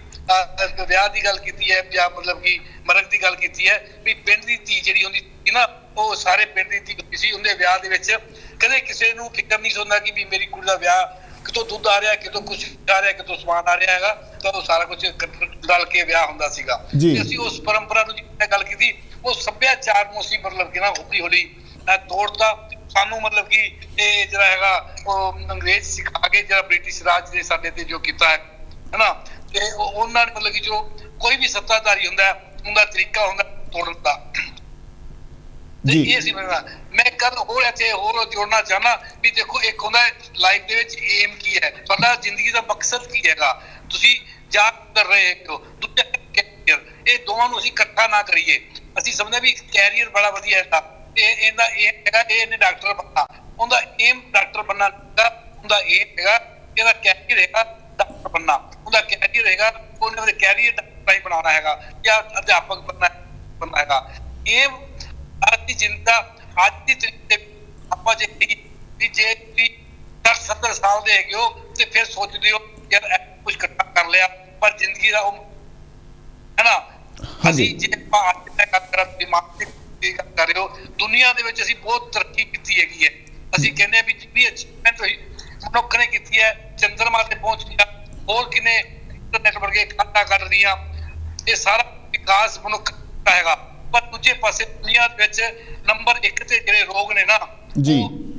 ਵਿਆਹ ਦੀ ਗੱਲ ਕੀਤੀ ਹੈ ਜਾਂ ਮਤਲਬ ਕਿ ਮਰਗ ਦੀ ਗੱਲ ਕੀਤੀ ਹੈ ਵੀ ਪਿੰਡ ਦੀ ਧੀ ਜਿਹੜੀ ਹੁੰਦੀ ਸੀ ਨਾ, ਉਹ ਸਾਰੇ ਪਿੰਡ ਦੀ ਧੀ ਹੁੰਦੀ ਸੀ। ਉਹਦੇ ਵਿਆਹ ਦੇ ਵਿੱਚ ਕਦੇ ਕਿਸੇ ਨੂੰ ਫਿਕਰ ਨਹੀਂ ਹੁੰਦਾ ਕਿ ਵੀ ਮੇਰੀ ਕੁੜੀ ਦਾ ਵਿਆਹ ਕਿਤੋਂ ਦੁੱਧ ਆ ਰਿਹਾ, ਕਿਤੋਂ ਕੁਛ ਆ ਰਿਹਾ, ਕਿਤੋਂ ਸਮਾਨ ਆ ਰਿਹਾ ਹੈਗਾ, ਤਾਂ ਉਹ ਸਾਰਾ ਕੁਝ ਰਲ ਕੇ ਵਿਆਹ ਹੁੰਦਾ ਸੀਗਾ। ਤੇ ਅਸੀਂ ਉਸ ਪਰੰਪਰਾ ਨੂੰ ਜਿਵੇਂ ਗੱਲ ਕੀਤੀ, ਉਹ ਸੱਭਿਆਚਾਰ ਨੂੰ ਅਸੀਂ ਮਤਲਬ ਕਿ ਨਾ ਹੌਲੀ ਹੌਲੀ ਤੋੜਤਾ। ਸਾਨੂੰ ਮਤਲਬ ਕਿ ਇਹ ਜਿਹੜਾ ਹੈਗਾ ਉਹ ਅੰਗਰੇਜ਼ ਸਿਖਾ ਕੇ ਜਿਹੜਾ ਬ੍ਰਿਟਿਸ਼ ਰਾਜ ਨੇ ਸਾਡੇ ਤੇ ਜੋ ਕੀਤਾ ਹੈ ਨਾ, ਤੇ ਉਹਨਾਂ ਨੇ ਮਤਲਬ ਕਿ ਜੋ ਕੋਈ ਵੀ ਸੱਤਾਧਾਰੀ ਹੁੰਦਾ ਉਹਦਾ ਤਰੀਕਾ ਹੁੰਦਾ ਤੋੜਨ ਦਾ। ਤੇ ਇਹ ਸੀ ਮੈਂ ਗੱਲ ਹੋਰ ਇੱਥੇ ਹੋਰ ਜੋੜਨਾ ਚਾਹੁੰਦਾ ਵੀ ਦੇਖੋ ਇੱਕ ਹੁੰਦਾ ਲਾਈਫ ਦੇ ਵਿੱਚ ਏਮ ਕੀ ਹੈ, ਤੁਹਾਡਾ ਜ਼ਿੰਦਗੀ ਦਾ ਮਕਸਦ ਕੀ ਹੈਗਾ, ਤੁਸੀਂ ਜਾ ਕਰ ਰਹੇ ਹੋ। ਦੂਜਾ ਕੈਰੀਅਰ, ਇਹ ਦੋਵਾਂ ਨੂੰ ਅਸੀਂ ਇਕੱਠਾ ਨਾ ਕਰੀਏ। ਅਸੀਂ ਸਮਝਦੇ ਵੀ ਕੈਰੀਅਰ ਬੜਾ ਵਧੀਆ ਹੈਗਾ, ਇਹਦਾ ਏਮ ਹੈਗਾ ਇਹਨੇ ਡਾਕਟਰ ਬਣਨਾ, ਉਹਦਾ ਏਮ ਡਾਕਟਰ ਬਣਨਾ, ਉਹਦਾ ਏਮ ਹੈਗਾ ਇਹਦਾ ਕੈਰੀਅਰ ਹੈਗਾ ਡਾਕਟਰ ਬਣਨਾ, ਉਹਦਾ ਕੈਰੀਅਰ ਹੈਗਾ ਉਹਨੇ ਕੈਰੀਅਰ ਡਾਕਟਰ ਹੀ ਬਣਾਉਣਾ ਹੈਗਾ ਜਾਂ ਅਧਿਆਪਕ ਬਣਨਾ ਹੈਗਾ। ਏਮ ਅੱਜ ਦੀ ਜ਼ਿੰਦਗੀ ਅੱਜ ਦੀ ਤਰੀਕ ਤੇ ਆਪਾਂ ਜੇ ਤੁਸੀਂ 70 ਸਾਲ ਦੇ ਹੈਗੇ ਹੋ ਤੇ ਫਿਰ ਸੋਚਦੇ ਹੋ ਯਾਰ ਕੁਝ ਇਕੱਠਾ ਕਰ ਲਿਆ, ਪਰ ਜ਼ਿੰਦਗੀ ਦਾ ਉਹ ਹੈ ਨਾ। ਅਸੀਂ ਜੇ ਆਪਾਂ ਅੱਜ ਤੱਕ ਗੱਲ ਕਰ ਰਹੇ ਹੋ, ਦੁਨੀਆ ਦੇ ਵਿੱਚ ਅਸੀਂ ਬਹੁਤ ਤਰੱਕੀ ਕੀਤੀ ਹੈਗੀ ਹੈ। ਅਸੀਂ ਕਹਿੰਦੇ ਹਾਂ ਵੀ ਜਿੰਨੀ ਅਚੀਵਮੈਂਟ ਹੋਈ ਮਨੁੱਖ ਨੇ ਕੀਤੀ ਹੈ, ਚੰਦਰਮਾ ਤੇ ਪਹੁੰਚ ਗਿਆ, ਹੋਰ ਕਿਨੇ ਇੰਟਰਨੈਟ ਵਰਗੇ ਖਾਤਾ ਕਰ ਰਹੀਆਂ, ਇਹ ਸਾਰਾ ਵਿਕਾਸ ਮਨੁੱਖ ਦਾ ਹੈਗਾ। ਪਰ ਦੂਜੇ ਪਾਸੇ ਦੁਨੀਆ ਵਿੱਚ ਨੰਬਰ 1 ਤੇ ਜਿਹੜੇ ਰੋਗ ਨੇ ਨਾ,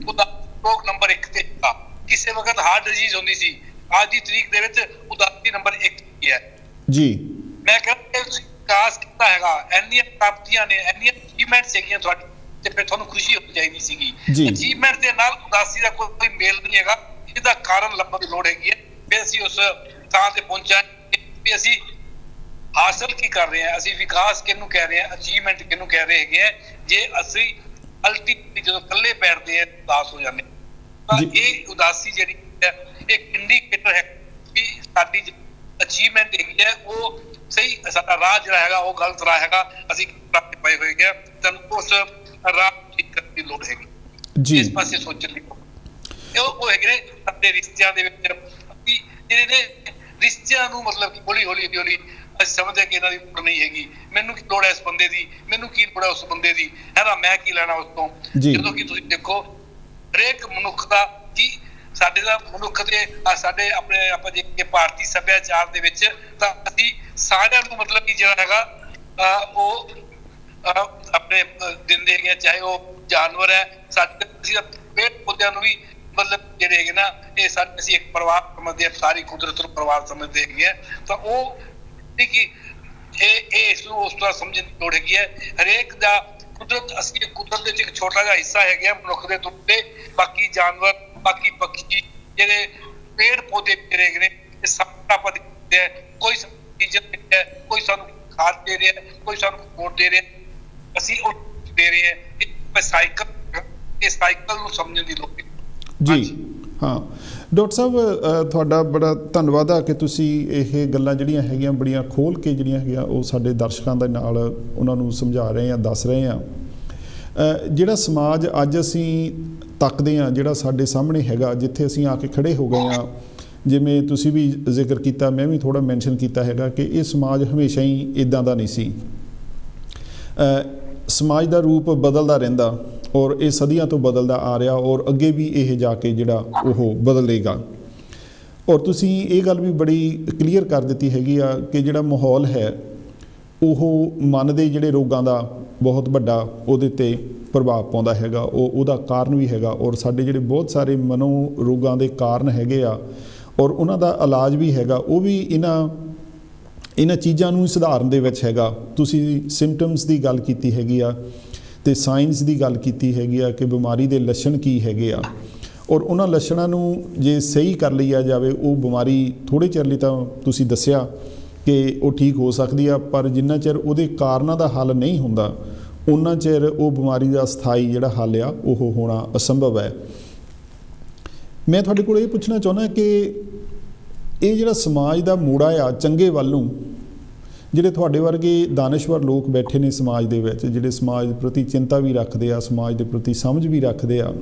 ਉਹਦਾ ਰੋਗ ਨੰਬਰ 1 ਤੇ ਹੈਗਾ। ਕਿਸੇ ਵਕਤ ਹਾਰਟ ਡਿਜ਼ੀਜ਼ ਹੁੰਦੀ ਸੀ, ਅੱਜ ਦੀ ਤਰੀਕ ਦੇ ਵਿੱਚ ਉਦਾਸੀ ਨੰਬਰ 1 ਹੈ ਜੀ। ਮੈਂ ਕਹਿੰਦਾ ਤੁਸੀਂ ਵਿਕਾਸ ਕੀਤਾ ਹੈਗਾ, ਇੰਨੀਆਂ ਪ੍ਰਾਪਤੀਆਂ ਨੇ, ਇੰਨੀਆਂ ਅਚੀਵਮੈਂਟਸ ਹੈਗੀਆਂ ਤੁਹਾਡੀ, ਤੇ ਫਿਰ ਤੁਹਾਨੂੰ ਖੁਸ਼ੀ ਹੋਣੀ ਚਾਹੀਦੀ ਸੀਗੀ। ਅਚੀਵਮੈਂਟ ਦੇ ਨਾਲ ਉਦਾਸੀ ਦਾ ਕੋਈ ਮੇਲ ਨਹੀਂ ਹੈਗਾ, ਇਹਦਾ ਕਾਰਨ ਲੱਭਣ ਦੀ ਲੋੜ ਹੈਗੀ ਹੈ। ਫਿਰ ਅਸੀਂ ਉਸ ਥਾਂ ਤੇ ਪਹੁੰਚਾਂਗੇ ਵੀ ਅਸੀਂ ਹਾਸਲ ਕੀ ਕਰ ਰਹੇ ਹਾਂ, ਅਸੀਂ ਵਿਕਾਸ ਕਿਹਨੂੰ ਕਹਿ ਰਹੇ ਹਾਂ, ਅਚੀਵਮੈਂਟ ਕਿਹਨੂੰ ਕਹਿ ਰਹੇ ਹੈਗੇ ਆ। ਜੇ ਅਸੀਂ ਅਲਟੀਮੇਟਲੀ ਜਦੋਂ ਇਕੱਲੇ ਬੈਠਦੇ ਹਾਂ ਉਦਾਸ ਹੋ ਜਾਂਦੇ ਤਾਂ ਇਹ ਉਦਾਸੀ ਜਿਹੜੀ ਹੈ ਇੱਕ ਇੰਡੀਕੇਟਰ ਹੈ ਕਿ ਸਾਡੀ ਅਚੀਵਮੈਂਟ ਹੈਗੀ ਹੈ ਉਹ ਸਹੀ, ਸਾਡਾ ਰਾਹ ਜਿਹੜਾ ਹੈਗਾ ਉਹ ਗਲਤ ਰਾਹ ਹੈਗਾ, ਅਸੀਂ ਪਏ ਹੋਏ ਗਏ, ਤੁਹਾਨੂੰ ਉਸ ਰਾਹ ਠੀਕ ਕਰਨ ਦੀ ਲੋੜ ਹੈਗੀ, ਇਸ ਪਾਸੇ ਸੋਚਣ ਦੀ। ਉਹ ਹੈਗੇ ਨੇ ਸਾਡੇ ਰਿਸ਼ਤਿਆਂ ਦੇ ਵਿੱਚ, ਅਸੀਂ ਜਿਹੜੇ ਨੇ ਰਿਸ਼ਤਿਆਂ ਨੂੰ ਮਤਲਬ ਕਿ ਹੌਲੀ ਹੌਲੀ ਅਸੀਂ ਸਮਝਦੇ ਕਿ ਇਹਨਾਂ ਦੀ ਲੋੜ ਨਹੀਂ ਹੈਗੀ, ਮੈਨੂੰ ਕੀ ਲੋੜ ਹੈ ਇਸ ਬੰਦੇ ਦੀ, ਮੈਨੂੰ ਕੀ ਲੋੜ ਹੈ ਉਸ ਬੰਦੇ ਦੀ, ਹੈ ਨਾ, ਮੈਂ ਕੀ ਲੈਣਾ ਉਸ ਤੋਂ। ਜਦੋਂ ਕਿ ਤੁਸੀਂ ਦੇਖੋ ਹਰੇਕ ਮਨੁੱਖ ਦਾ ਕੀ ਸਾਡੇ ਦਾ ਮਨੁੱਖ ਦੇ ਸਾਡੇ ਆਪਣੇ ਆਪਾਂ ਜੇ ਭਾਰਤੀ ਸੱਭਿਆਚਾਰ ਦੇ ਵਿੱਚ ਤਾਂ ਅਸੀਂ ਸਾਰਿਆਂ ਨੂੰ ਮਤਲਬ ਕਿ ਜਿਹੜਾ ਹੈਗਾ ਉਹ ਆਪਣੇ ਦਿੰਦੇ ਹੈਗੇ, ਚਾਹੇ ਉਹ ਜਾਨਵਰ ਹੈ, ਸਾਡੇ ਅਸੀਂ ਪੇੜ ਪੌਦਿਆਂ ਨੂੰ ਵੀ ਮਤਲਬ ਜਿਹੜੇ ਹੈਗੇ ਨਾ ਇਹ ਸਾਡੇ ਅਸੀਂ ਇੱਕ ਪਰਿਵਾਰ ਸਮਝਦੇ ਹਾਂ, ਸਾਰੀ ਕੁਦਰਤ ਨੂੰ ਪਰਿਵਾਰ ਸਮਝਦੇ ਹੈਗੇ ਆ। ਤਾਂ ਉਹ ਕਿ ਇਹ ਇਸ ਨੂੰ ਉਸ ਤਰ੍ਹਾਂ ਸਮਝਣ ਦੀ ਲੋੜ ਹੈਗੀ ਹੈ। ਹਰੇਕ ਦਾ ਕੁਦਰਤ ਅਸੀਂ ਕੁਦਰਤ ਦੇ ਵਿੱਚ ਇੱਕ ਛੋਟਾ ਜਿਹਾ ਹਿੱਸਾ ਹੈਗੇ ਆ ਮਨੁੱਖ ਦੇ ਤੌਰ ਤੇ, ਬਾਕੀ ਜਾਨਵਰ, ਬਾਕੀ ਪੱਖੀ, ਜਿਹੜੇ ਪੇੜ ਪੌਦੇ ਜਿਹੜੇ ਹੈਗੇ ਨੇ ਇਹ ਸਭ ਆਪਾਂ ਦੇਖਦੇ ਹੈ। ਕੋਈ ਚੀਜ਼ ਹੈ, ਕੋਈ ਸਾਨੂੰ ਖਾਦ ਦੇ ਰਿਹਾ, ਕੋਈ ਸਾਨੂੰ ਸਪੋਰਟ ਦੇ ਰਿਹਾ, ਅਸੀਂ ਉਹ ਦੇ ਰਹੇ ਹਾਂ। ਇਹ ਸਾਈਕਲ ਨੂੰ ਸਮਝਣ ਦੀ ਲੋੜ ਹੈ ਜੀ। ਹਾਂ ਡਾਕਟਰ ਸਾਹਿਬ, ਤੁਹਾਡਾ ਬੜਾ ਧੰਨਵਾਦ ਆ ਕਿ ਤੁਸੀਂ ਇਹ ਗੱਲਾਂ ਜਿਹੜੀਆਂ ਹੈਗੀਆਂ ਬੜੀਆਂ ਖੋਲ੍ਹ ਕੇ ਜਿਹੜੀਆਂ ਹੈਗੀਆਂ ਉਹ ਸਾਡੇ ਦਰਸ਼ਕਾਂ ਦੇ ਨਾਲ ਉਹਨਾਂ ਨੂੰ ਸਮਝਾ ਰਹੇ ਆ, ਦੱਸ ਰਹੇ ਆ। ਜਿਹੜਾ ਸਮਾਜ ਅੱਜ ਅਸੀਂ ਤੱਕਦੇ ਹਾਂ, ਜਿਹੜਾ ਸਾਡੇ ਸਾਹਮਣੇ ਹੈਗਾ, ਜਿੱਥੇ ਅਸੀਂ ਆ ਕੇ ਖੜੇ ਹੋ ਗਏ ਹਾਂ, ਜਿਵੇਂ ਤੁਸੀਂ ਵੀ ਜ਼ਿਕਰ ਕੀਤਾ, ਮੈਂ ਵੀ ਥੋੜ੍ਹਾ ਮੈਂਸ਼ਨ ਕੀਤਾ ਹੈਗਾ ਕਿ ਇਹ ਸਮਾਜ ਹਮੇਸ਼ਾ ਹੀ ਇੱਦਾਂ ਦਾ ਨਹੀਂ ਸੀ। ਸਮਾਜ ਦਾ ਰੂਪ ਬਦਲਦਾ ਰਹਿੰਦਾ ਔਰ ਇਹ ਸਦੀਆਂ ਤੋਂ ਬਦਲਦਾ ਆ ਰਿਹਾ ਔਰ ਅੱਗੇ ਵੀ ਇਹ ਜਾ ਕੇ ਜਿਹੜਾ ਉਹ ਬਦਲੇਗਾ। ਔਰ ਤੁਸੀਂ ਇਹ ਗੱਲ ਵੀ ਬੜੀ ਕਲੀਅਰ ਕਰ ਦਿੱਤੀ ਹੈਗੀ ਆ ਕਿ ਜਿਹੜਾ ਮਾਹੌਲ ਹੈ ਉਹ ਮਨ ਦੇ ਜਿਹੜੇ ਰੋਗਾਂ ਦਾ ਬਹੁਤ ਵੱਡਾ ਉਹਦੇ 'ਤੇ ਪ੍ਰਭਾਵ ਪਾਉਂਦਾ ਹੈਗਾ, ਉਹਦਾ ਕਾਰਨ ਵੀ ਹੈਗਾ। ਔਰ ਸਾਡੇ ਜਿਹੜੇ ਬਹੁਤ ਸਾਰੇ ਮਨੋ ਰੋਗਾਂ ਦੇ ਕਾਰਨ ਹੈਗੇ ਆ ਔਰ ਉਹਨਾਂ ਦਾ ਇਲਾਜ ਵੀ ਹੈਗਾ, ਉਹ ਵੀ ਇਹਨਾਂ ਚੀਜ਼ਾਂ ਨੂੰ ਸੁਧਾਰਨ ਦੇ ਵਿੱਚ ਹੈਗਾ। ਤੁਸੀਂ ਸਿੰਪਟਮਸ ਦੀ ਗੱਲ ਕੀਤੀ ਹੈਗੀ ਆ ਅਤੇ ਸਾਇੰਸ ਦੀ ਗੱਲ ਕੀਤੀ ਹੈਗੀ ਆ ਕਿ ਬਿਮਾਰੀ ਦੇ ਲੱਛਣ ਕੀ ਹੈਗੇ ਆ, ਔਰ ਉਹਨਾਂ ਲੱਛਣਾਂ ਨੂੰ ਜੇ ਸਹੀ ਕਰ ਲਿਆ ਜਾਵੇ ਉਹ ਬਿਮਾਰੀ ਥੋੜ੍ਹੇ ਚਿਰ ਲਈ ਤਾਂ ਤੁਸੀਂ ਦੱਸਿਆ ਕਿ ਉਹ ਠੀਕ ਹੋ ਸਕਦੀ ਆ, ਪਰ ਜਿੰਨਾ ਚਿਰ ਉਹਦੇ ਕਾਰਨਾਂ ਦਾ ਹੱਲ ਨਹੀਂ ਹੁੰਦਾ ਉਨਾ ਚਿਰ ਉਹ ਬਿਮਾਰੀ ਦਾ ਸਥਾਈ ਜਿਹੜਾ ਹੱਲ ਆ ਉਹ ਹੋਣਾ ਅਸੰਭਵ ਹੈ। ਮੈਂ ਤੁਹਾਡੇ ਕੋਲ ਇਹ ਪੁੱਛਣਾ ਚਾਹੁੰਦਾ ਕਿ ਇਹ ਜਿਹੜਾ ਸਮਾਜ ਦਾ ਮੋੜਾ ਆ ਚੰਗੇ ਵੱਲ ਨੂੰ, ਜਿਹੜੇ ਤੁਹਾਡੇ ਵਰਗੇ ਦਾਨਸ਼ਵਰ ਲੋਕ ਬੈਠੇ ਨੇ ਸਮਾਜ ਦੇ ਵਿੱਚ, ਜਿਹੜੇ ਸਮਾਜ ਪ੍ਰਤੀ ਚਿੰਤਾ ਵੀ ਰੱਖਦੇ ਆ, ਸਮਾਜ ਦੇ ਪ੍ਰਤੀ ਸਮਝ ਵੀ ਰੱਖਦੇ ਆ,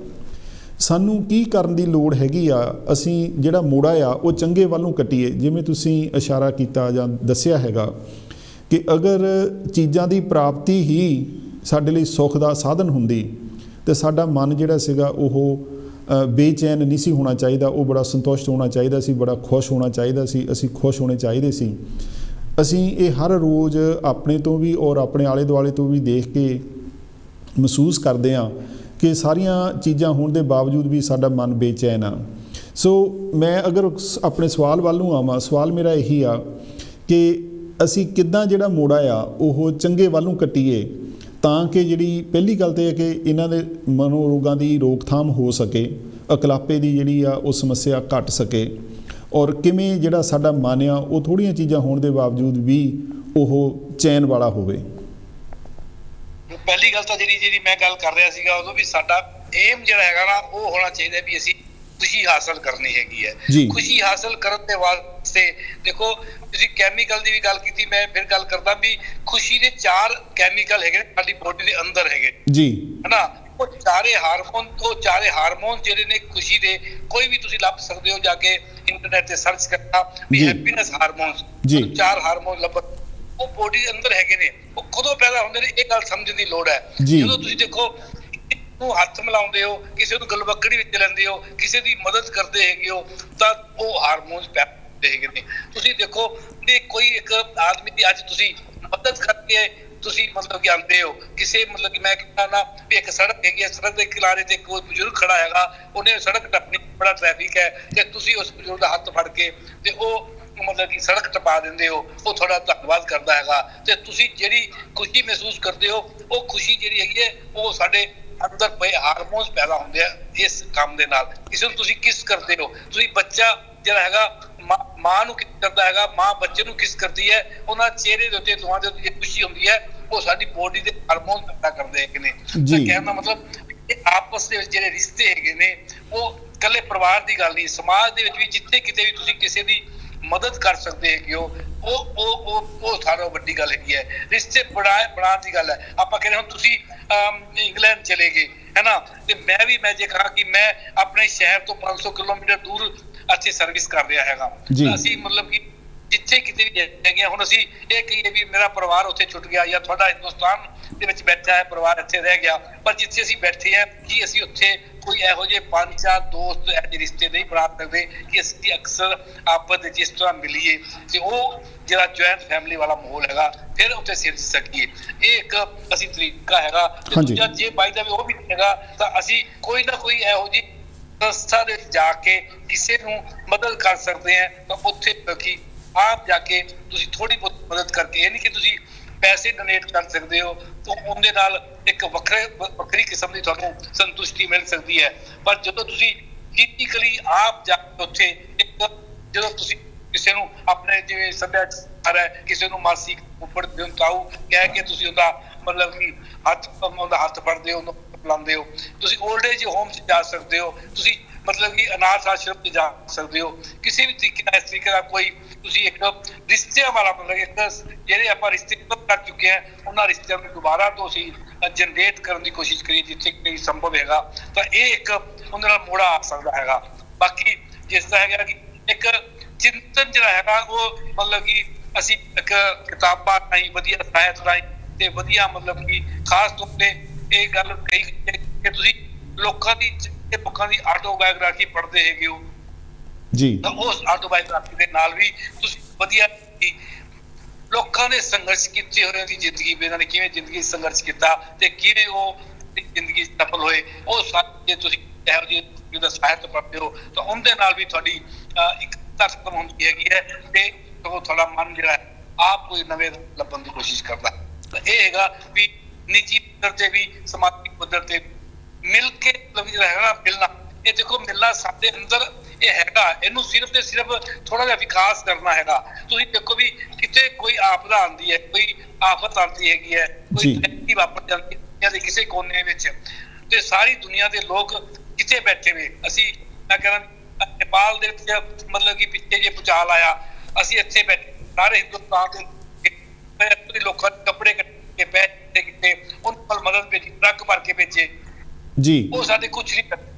ਸਾਨੂੰ ਕੀ ਕਰਨ ਦੀ ਲੋੜ ਹੈਗੀ ਆ? ਅਸੀਂ ਜਿਹੜਾ ਮੋੜਾ ਆ ਉਹ ਚੰਗੇ ਵੱਲ ਨੂੰ ਕੱਟੀਏ। ਜਿਵੇਂ ਤੁਸੀਂ ਇਸ਼ਾਰਾ ਕੀਤਾ ਜਾਂ ਦੱਸਿਆ ਹੈਗਾ ਕਿ ਅਗਰ ਚੀਜ਼ਾਂ ਦੀ ਪ੍ਰਾਪਤੀ ਹੀ ਸਾਡੇ ਲਈ ਸੁੱਖ ਦਾ ਸਾਧਨ ਹੁੰਦੀ ਤਾਂ ਸਾਡਾ ਮਨ ਜਿਹੜਾ ਸੀਗਾ ਉਹ ਬੇਚੈਨ ਨਹੀਂ ਸੀ ਹੋਣਾ ਚਾਹੀਦਾ, ਉਹ ਬੜਾ ਸੰਤੁਸ਼ਟ ਹੋਣਾ ਚਾਹੀਦਾ ਸੀ, ਬੜਾ ਖੁਸ਼ ਹੋਣਾ ਚਾਹੀਦਾ ਸੀ, ਅਸੀਂ ਖੁਸ਼ ਹੋਣੇ ਚਾਹੀਦੇ ਸੀ। ਅਸੀਂ ਇਹ ਹਰ ਰੋਜ਼ ਆਪਣੇ ਤੋਂ ਵੀ ਔਰ ਆਪਣੇ ਆਲੇ ਦੁਆਲੇ ਤੋਂ ਵੀ ਦੇਖ ਕੇ ਮਹਿਸੂਸ ਕਰਦੇ ਹਾਂ ਕਿ ਸਾਰੀਆਂ ਚੀਜ਼ਾਂ ਹੋਣ ਦੇ ਬਾਵਜੂਦ ਵੀ ਸਾਡਾ ਮਨ ਬੇਚੈਨ ਆ। ਸੋ ਮੈਂ ਅਗਰ ਆਪਣੇ ਸਵਾਲ ਵੱਲ ਨੂੰ ਆਵਾਂ, ਸਵਾਲ ਮੇਰਾ ਇਹੀ ਆ ਕਿ ਅਸੀਂ ਕਿੱਦਾਂ ਜਿਹੜਾ ਮੋੜਾ ਆ ਉਹ ਚੰਗੇ ਵੱਲ ਨੂੰ ਕੱਟੀਏ ਤਾਂ ਕਿ ਜਿਹੜੀ ਪਹਿਲੀ ਗੱਲ ਤਾਂ ਇਹ ਹੈ ਕਿ ਇਹਨਾਂ ਦੇ ਮਨੋਰੋਗਾਂ ਦੀ ਰੋਕਥਾਮ ਹੋ ਸਕੇ, ਅਕਲਾਪੇ ਦੀ ਜਿਹੜੀ ਆ ਉਹ ਸਮੱਸਿਆ ਘਟ ਸਕੇ, ਔਰ ਕਿਵੇਂ ਜਿਹੜਾ ਸਾਡਾ ਮਨ ਆ ਉਹ ਥੋੜ੍ਹੀਆਂ ਚੀਜ਼ਾਂ ਹੋਣ ਦੇ ਬਾਵਜੂਦ ਵੀ ਉਹ ਚੈਨ ਵਾਲਾ ਹੋਵੇ। ਪਹਿਲੀ ਗੱਲ ਤਾਂ ਜਿਹੜੀ ਮੈਂ ਗੱਲ ਕਰ ਰਿਹਾ ਸੀਗਾ ਉਦੋਂ ਵੀ ਸਾਡਾ ਏਮ ਜਿਹੜਾ ਹੈਗਾ ਨਾ ਉਹ ਹੋਣਾ ਚਾਹੀਦਾ ਵੀ ਅਸੀਂ ਖੁਸ਼ੀ ਹਾਸਲ ਕਰਨੀ ਹੈਗੀ ਹੈ। ਖੁਸ਼ੀ ਹਾਸਲ ਕਰਨ ਦੇ ਵਾਸਤੇ ਦੇਖੋ ਤੁਸੀਂ ਕੈਮੀਕਲ ਦੀ ਵੀ ਗੱਲ ਕੀਤੀ, ਮੈਂ ਫਿਰ ਗੱਲ ਕਰਦਾ ਵੀ ਖੁਸ਼ੀ ਦੇ 4 ਕੈਮੀਕਲ ਹੈਗੇ ਸਾਡੀ ਬੋਡੀ ਦੇ ਅੰਦਰ ਹੈਗੇ ਜੀ, ਹਨਾ। ਉਹ ਚਾਰੇ ਹਾਰਮੋਨ ਜਿਹੜੇ ਨੇ ਖੁਸ਼ੀ ਦੇ, ਕੋਈ ਵੀ ਤੁਸੀਂ ਲੱਭ ਸਕਦੇ ਹੋ ਜਾ ਕੇ ਇੰਟਰਨੈਟ ਤੇ ਸਰਚ ਕਰਨਾ ਵੀ ਹੈਪੀਨੈਸ ਹਾਰਮੋਨਸ, 4 ਹਾਰਮੋਨ ਲੱਭਣ, ਉਹ ਬੋਡੀ ਦੇ ਅੰਦਰ ਹੈਗੇ ਨੇ, ਉਹ ਕਦੋਂ ਪੈਦਾ ਹੁੰਦੇ ਨੇ ਇਹ ਗੱਲ ਸਮਝਣ ਦੀ ਲੋੜ ਹੈ। ਜਦੋਂ ਤੁਸੀਂ ਦੇਖੋ ਨੂੰ ਹੱਥ ਮਿਲਾਉਂਦੇ ਹੋ, ਕਿਸੇ ਨੂੰ ਗਲਵੱਕੜੀ ਵਿੱਚ ਲੈਂਦੇ ਹੋ, ਕਿਸੇ ਦੀ ਮਦਦ ਕਰਦੇ ਹੈਗੇ ਹੋ ਤਾਂ ਉਹ ਹਾਰਮੋਨਸ ਪੈਦਾ ਹੁੰਦੇ ਹੈਗੇ ਨੇ। ਤੁਸੀਂ ਦੇਖੋ ਕਿ ਕੋਈ ਇੱਕ ਆਦਮੀ ਦੀ ਅੱਜ ਤੁਸੀਂ ਮਦਦ ਕਰਕੇ ਤੁਸੀਂ ਮਤਲਬ ਕਿ ਆਉਂਦੇ ਹੋ, ਕਿਸੇ ਮਤਲਬ ਕਿ ਮੈਂ ਕਹਿੰਦਾ ਨਾ ਵੀ ਇੱਕ ਸੜਕ ਹੈਗੀ ਹੈ, ਸੜਕ ਦੇ ਕਿਨਾਰੇ ਤੇ ਕੋਈ ਬਜ਼ੁਰਗ ਖੜਾ ਹੈਗਾ, ਉਹਨੇ ਸੜਕ ਟੱਪਣੀ, ਬੜਾ ਟ੍ਰੈਫਿਕ ਹੈ ਤੇ ਤੁਸੀਂ ਉਸ ਬਜ਼ੁਰਗ ਦਾ ਹੱਥ ਫੜ ਕੇ ਤੇ ਉਹ मतलब कि सड़क टपा ਦਿੰਦੇ ਹੋ ਉਹ ਤੁਹਾਡਾ ਧੰਨਵਾਦ ਕਰਦਾ ਹੈਗਾ ਤੇ ਤੁਸੀਂ ਜਿਹੜੀ ਖੁਸ਼ੀ ਮਹਿਸੂਸ ਕਰਦੇ ਹੋ ਉਹ ਖੁਸ਼ੀ ਜਿਹੜੀ ਹੈਗੀ ਹੈ ਉਹ ਸਾਡੇ ਅੰਦਰ ਪਏ ਹਾਰਮੋਨਸ ਪੈਦਾ ਹੁੰਦੇ ਆ ਇਸ ਕੰਮ ਦੇ ਨਾਲ। ਕਿਸੇ ਨੂੰ ਤੁਸੀਂ ਕਿਸ ਕਰਦੇ ਹੋ, ਤੁਸੀਂ ਬੱਚਾ ਜਿਹੜਾ ਹੈਗਾ ਮਾਂ ਨੂੰ ਕਿਸ ਕਰਦਾ ਹੈਗਾ, ਮਾਂ ਬੱਚੇ ਨੂੰ ਕਿਸ ਕਰਦੀ ਹੈ, ਉਹਨਾਂ ਚਿਹਰੇ ਦੇ ਉੱਤੇ ਦੋਵਾਂ ਦੇ ਉੱਤੇ ਖੁਸ਼ੀ ਹੁੰਦੀ ਹੈ ਉਹ ਸਾਡੀ ਬੋਡੀ ਦੇ ਹਾਰਮੋਨ ਪੈਦਾ ਕਰਦੇ ਹੈਗੇ ਨੇ। ਤਾਂ ਕਹਿਣ ਦਾ ਮਤਲਬ ਆਪਸ ਦੇ ਵਿੱਚ ਜਿਹੜੇ ਰਿਸ਼ਤੇ ਹੈਗੇ ਨੇ ਉਹ ਇਕੱਲੇ ਪਰਿਵਾਰ ਦੀ ਗੱਲ ਨਹੀਂ, ਸਮਾਜ ਦੇ ਵਿੱਚ ਵੀ ਜਿੱਥੇ ਕਿਤੇ ਵੀ ਤੁਸੀਂ ਕਿਸੇ ਦੀ ਮਦਦ ਕਰ ਸਕਦੇ ਹੈਗੇ ਹੋ ਉਹ ਸਾਰਾ ਵੱਡੀ ਗੱਲ ਹੈਗੀ ਹੈ। ਰਿਸ਼ਤੇ ਬਣਾਉਣ ਦੀ ਗੱਲ ਹੈ। ਆਪਾਂ ਕਹਿੰਦੇ ਹੁਣ ਤੁਸੀਂ ਇੰਗਲੈਂਡ ਚਲੇ ਗਏ ਹੈ ਨਾ, ਤੇ ਮੈਂ ਜੇ ਕਹਾਂ ਕਿ ਮੈਂ ਆਪਣੇ ਸ਼ਹਿਰ ਤੋਂ 500 ਕਿਲੋਮੀਟਰ ਦੂਰ ਅੱਛੀ ਸਰਵਿਸ ਕਰ ਰਿਹਾ ਹੈਗਾ, ਅਸੀਂ ਮਤਲਬ ਕਿ ਜਿੱਥੇ ਕਿਤੇ ਵੀ ਹੈਗੇ ਹੁਣ ਅਸੀਂ ਇਹ ਕਹੀਏ ਵੀ ਮੇਰਾ ਪਰਿਵਾਰ ਉੱਥੇ ਛੁੱਟ ਗਿਆ ਜਾਂ ਤੁਹਾਡਾ ਹਿੰਦੁਸਤਾਨ ਦੇ ਵਿੱਚ ਬੈਠਾ ਹੈ ਪਰਿਵਾਰ ਇੱਥੇ ਰਹਿ ਗਿਆ, ਪਰ ਜਿੱਥੇ ਅਸੀਂ ਬੈਠੇ ਹਾਂ ਕੀ ਅਸੀਂ ਉੱਥੇ ਕੋਈ ਇਹੋ ਜਿਹੇ 5-4 ਦੋਸਤ ਇਹੋ ਜਿਹੇ ਰਿਸ਼ਤੇ ਨਹੀਂ ਬਣਾ ਸਕਦੇ ਕਿ ਅਸੀਂ ਅਕਸਰ ਆਪਸ ਵਿੱਚ ਜਿਸ ਤਰ੍ਹਾਂ ਮਿਲੀਏ ਤੇ ਉਹ ਜਿਹੜਾ ਜੁਆਇੰਟ ਫੈਮਿਲੀ ਵਾਲਾ ਮਾਹੌਲ ਹੈਗਾ ਫਿਰ ਉੱਥੇ ਸਿਰਜ ਸਕੀਏ। ਇਹ ਇੱਕ ਅਸੀਂ ਤਰੀਕਾ ਹੈਗਾ। ਦੂਜਾ ਜੇ ਬਾਈ ਦਾ ਵੀ ਉਹ ਵੀ ਹੈਗਾ ਤਾਂ ਅਸੀਂ ਕੋਈ ਨਾ ਕੋਈ ਇਹੋ ਜਿਹੀ ਸੰਸਥਾ ਦੇ ਜਾ ਕੇ ਕਿਸੇ ਨੂੰ ਮਦਦ ਕਰ ਸਕਦੇ ਹਾਂ ਤਾਂ ਉੱਥੇ ਕਿ ਆਪ ਜਾ ਕੇ ਤੁਸੀਂ ਥੋੜੀ ਬਹੁਤ ਮਦਦ ਕਰਕੇ, ਇਹ ਨਹੀਂ ਕਿ ਤੁਸੀਂ ਪੈਸੇ ਡੋਨੇਟ ਕਰ ਸਕਦੇ ਹੋ ਤਾਂ ਉਹਦੇ ਨਾਲ ਇੱਕ ਵੱਖਰੀ ਕਿਸਮ ਦੀ ਤੁਹਾਨੂੰ ਸੰਤੁਸ਼ਟੀ ਮਿਲ ਸਕਦੀ ਹੈ। ਪਰ ਜਦੋਂ ਤੁਸੀਂ ਫਿਜ਼ੀਕਲੀ ਆਪ ਜਾ ਕੇ ਉੱਥੇ ਜਦੋਂ ਤੁਸੀਂ ਕਿਸੇ ਨੂੰ ਆਪਣੇ ਜਿਵੇਂ ਸੱਭਿਆਚਾਰ ਹੈ ਕਿਸੇ ਨੂੰ ਮਾਸੀ ਉੱਪਰ ਤਾਊ ਕਹਿ ਕੇ ਤੁਸੀਂ ਉਹਦਾ ਮਤਲਬ ਕਿ ਉਹਦਾ ਹੱਥ ਫੜਦੇ ਹੋ, ਉਹਨੂੰ ਬੁਲਾਉਂਦੇ ਹੋ। ਤੁਸੀਂ ਓਲਡ ਏਜ ਹੋਮ 'ਚ ਜਾ ਸਕਦੇ ਹੋ, ਤੁਸੀਂ ਮਤਲਬ ਕਿ ਅਨਾਥ ਆਸ਼ਰਮ 'ਚ ਜਾ ਸਕਦੇ ਹੋ। ਕਿਸੇ ਵੀ ਤਰੀਕੇ ਨਾਲ ਇਸ ਤਰੀਕੇ ਦਾ ਕੋਈ ਤੁਸੀਂ ਇੱਕ ਰਿਸ਼ਤਿਆਂ ਵਾਲਾ ਮਤਲਬ ਇੱਕ ਜਿਹੜੇ ਆਪਾਂ ਰਿਸ਼ਤੇ ਕਰ ਚੁੱਕੇ ਹਾਂ ਉਹਨਾਂ ਰਿਸ਼ਤਿਆਂ ਨੂੰ ਦੁਬਾਰਾ ਤੋਂ ਅਸੀਂ ਜਨਰੇਟ ਕਰਨ ਦੀ ਕੋਸ਼ਿਸ਼ ਕਰੀਏ ਜਿੱਥੇ ਕੋਈ ਸੰਭਵ ਹੈਗਾ ਤਾਂ ਇਹ ਇੱਕ ਉਹਦੇ ਨਾਲ ਮੋੜਾ ਆ ਸਕਦਾ ਹੈਗਾ। ਬਾਕੀ ਜਿਸ ਤਰ੍ਹਾਂ ਹੈਗਾ ਕਿ ਇੱਕ ਚਿੰਤਨ ਜਿਹੜਾ ਹੈਗਾ ਉਹ ਮਤਲਬ ਕਿ ਅਸੀਂ ਇੱਕ ਕਿਤਾਬਾਂ ਰਾਹੀਂ ਵਧੀਆ ਸਾਹਿਤ ਰਾਹੀਂ ਤੇ ਵਧੀਆ ਮਤਲਬ ਕਿ ਖਾਸ ਤੌਰ ਤੇ ਇਹ ਗੱਲ ਕਹੀ ਕਿ ਤੁਸੀਂ ਲੋਕਾਂ ਦੀ ਆਟੋਬਾਇਓਗ੍ਰਾਫੀ ਪੜ੍ਹਦੇ ਹੈਗੇ ਹੋ ਜੀ ਤਾਂ ਉਸ ਆਟੋਬਾਇਓਗ੍ਰਾਫੀ ਦੇ ਨਾਲ ਵੀ ਤੁਸੀਂ ਵਧੀਆ ਲੋਕਾਂ ਨੇ ਸੰਘਰਸ਼ ਕੀਤੇ ਹੋਏ ਦੀ ਜ਼ਿੰਦਗੀ ਵੀ ਇਹਨਾਂ ਨੇ ਕਿਵੇਂ ਜ਼ਿੰਦਗੀ ਸੰਘਰਸ਼ ਕੀਤਾ ਤੇ ਕਿਵੇਂ ਉਹ ਜ਼ਿੰਦਗੀ ਸਫਲ ਹੋਏ ਉਹ ਸਾਰੇ ਤੁਸੀਂ ਇਹੋ ਜਿਹੇ ਸਾਹਿਤ ਪੜ੍ਹਦੇ ਹੋ ਤਾਂ ਉਹਦੇ ਨਾਲ ਵੀ ਤੁਹਾਡੀ ਇੱਕ ਤਾਕਤ ਹੁੰਦੀ ਹੈਗੀ ਹੈ ਤੇ ਉਹ ਤੁਹਾਡਾ ਮਨ ਜਿਹੜਾ ਆਪ ਕੋਈ ਨਵੇਂ ਲੱਭਣ ਦੀ ਕੋਸ਼ਿਸ਼ ਕਰਦਾ। ਤਾਂ ਇਹ ਹੈਗਾ ਵੀ ਨਿੱਜੀ ਪੱਧਰ ਤੇ ਵੀ ਸਮਾਜਿਕ ਪੱਧਰ ਤੇ ਮਿਲ ਕੇ ਜਿਹੜਾ ਹੈਗਾ ਮਿਲਣਾ, ਇਹ ਦੇਖੋ ਮਿਲਣਾ ਸਾਡੇ ਅੰਦਰ ਇਹ ਹੈਗਾ, ਇਹਨੂੰ ਸਿਰਫ ਤੇ ਸਿਰਫ ਥੋੜਾ ਜਿਹਾ ਵਿਕਾਸ ਕਰਨਾ ਹੈਗਾ। ਤੁਸੀਂ ਦੇਖੋ ਵੀ ਕਿਤੇ ਕੋਈ ਆਪਦਾ ਆਉਂਦੀ ਹੈ, ਕੋਈ ਆਫਤ ਆਉਂਦੀ ਹੈਗੀ ਹੈ, ਕੋਈ ਟ੍ਰੈਜਡੀ ਵਾਪਰ ਜਾਂਦੀ ਹੈ ਦੁਨੀਆ ਦੇ ਕਿਸੇ ਕੋਨੇ ਵਿੱਚ ਤੇ ਸਾਰੀ ਦੁਨੀਆ ਦੇ ਲੋਕ ਕਿਤੇ ਬੈਠੇ ਨੇ। ਅਸੀਂ ਮੈਂ ਕਹਿੰਦਾ ਨੇਪਾਲ ਦੇ ਵਿੱਚ ਮਤਲਬ ਕਿ ਪਿੱਛੇ ਜੇ ਭੂਚਾਲ ਆਇਆ, ਅਸੀਂ ਇੱਥੇ ਬੈਠੇ ਸਾਰੇ ਹਿੰਦੁਸਤਾਨ ਦੇ ਲੋਕਾਂ ਦੇ ਕੱਪੜੇ ਕੇ ਪੈਸੇ ਕਿਤੇ ਉਹਨਾਂ ਕੋਲ ਮਦਦ ਭੇਜੀ, ਟਰੱਕ ਭਰ ਕੇ ਭੇਜੇ ਜੀ, ਉਹ ਸਾਡੇ ਕੁਛ ਨਹੀਂ ਕਰਦੇ।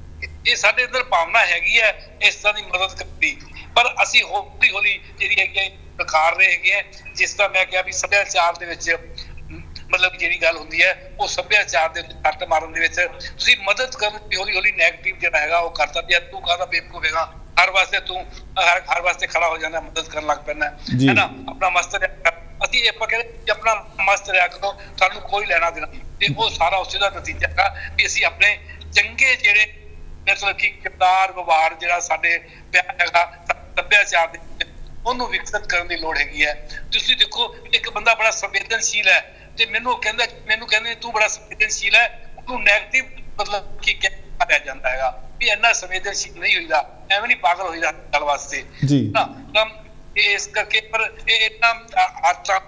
ਇਹ ਸਾਡੇ ਅੰਦਰ ਭਾਵਨਾ ਹੈਗੀ ਹੈ ਇਸ ਤਰ੍ਹਾਂ ਦੀ ਮਦਦ ਕਰਨ ਦੀ, ਪਰ ਅਸੀਂ ਹੌਲੀ ਹੌਲੀ ਜਿਹੜੀ ਹੈਗੀ ਹੈ ਵਿਖਾਰ ਰਹੇ ਹੈਗੇ ਆ। ਜਿਸ ਤਰ੍ਹਾਂ ਮੈਂ ਕਿਹਾ ਵੀ ਸੱਭਿਆਚਾਰ ਦੇ ਵਿੱਚ ਮਤਲਬ ਜਿਹੜੀ ਗੱਲ ਹੁੰਦੀ ਹੈ ਉਹ ਸੱਭਿਆਚਾਰ ਦੇ ਉੱਤੇ ਕੱਟ ਮਾਰਨ ਦੇ ਵਿੱਚ ਤੁਸੀਂ ਮਦਦ ਕਰਨ ਦੀ ਹੌਲੀ ਹੌਲੀ ਨੈਗੇਟਿਵ ਜਿਹੜਾ ਹੈਗਾ ਉਹ ਕਰਤਾ ਵੀ ਤੂੰ ਕਾਹਦਾ ਬੇਵਕੂਫ ਹੈਗਾ, ਹਰ ਵਾਸਤੇ ਖੜਾ ਹੋ ਜਾਂਦਾ, ਮਦਦ ਕਰਨ ਲੱਗ ਪੈਂਦਾ ਹੈ ਨਾ, ਆਪਣਾ ਮਸਤ ਅਸੀਂ ਆਪਾਂ ਕਹਿੰਦੇ ਆਪਣਾ ਮਸਤ ਰਿਹਾ ਕਰੋ, ਸਾਨੂੰ ਕੋਈ ਲੈਣਾ ਦੇਣਾ ਨਹੀਂ। ਤੇ ਉਹ ਸਾਰਾ ਉਸੇ ਦਾ ਨਤੀਜਾ ਹੈਗਾ ਵੀ ਅਸੀਂ ਆਪਣੇ ਚੰਗੇ ਜਿਹੜੇ ਮਤਲਬ ਕਿ ਕਿਰਦਾਰ ਵਿਵਹਾਰ ਜਿਹੜਾ ਸਾਡੇ ਪਿਆ ਹੈਗਾ ਸੱਭਿਆਚਾਰ ਦੇ ਉਹਨੂੰ ਵਿਕਸਿਤ ਕਰਨ ਦੀ ਲੋੜ ਹੈਗੀ ਹੈ। ਤੁਸੀਂ ਦੇਖੋ ਇੱਕ ਬੰਦਾ ਬੜਾ ਸੰਵੇਦਨਸ਼ੀਲ ਹੈ ਤੇ ਮੈਨੂੰ ਕਹਿੰਦੇ ਤੂੰ ਬੜਾ ਸੰਵੇਦਨਸ਼ੀਲ ਹੈ, ਉਹਨੂੰ ਨੈਗੇਟਿਵ ਮਤਲਬ ਕਿ ਕਿਹਾ ਜਾਂਦਾ ਹੈਗਾ ਵੀ ਇੰਨਾ ਸੰਵੇਦਨਸ਼ੀਲ ਨਹੀਂ ਹੋਈਦਾ, ਐਵੇਂ ਨਹੀਂ ਪਾਗਲ ਹੋਈਦਾ ਗੱਲ ਵਾਸਤੇ ਨਾ। ਤਾਂ ਇਸ ਕਰਕੇ ਪਰ ਇਹ ਇਹਨਾਂ ਆਦਤਾਂ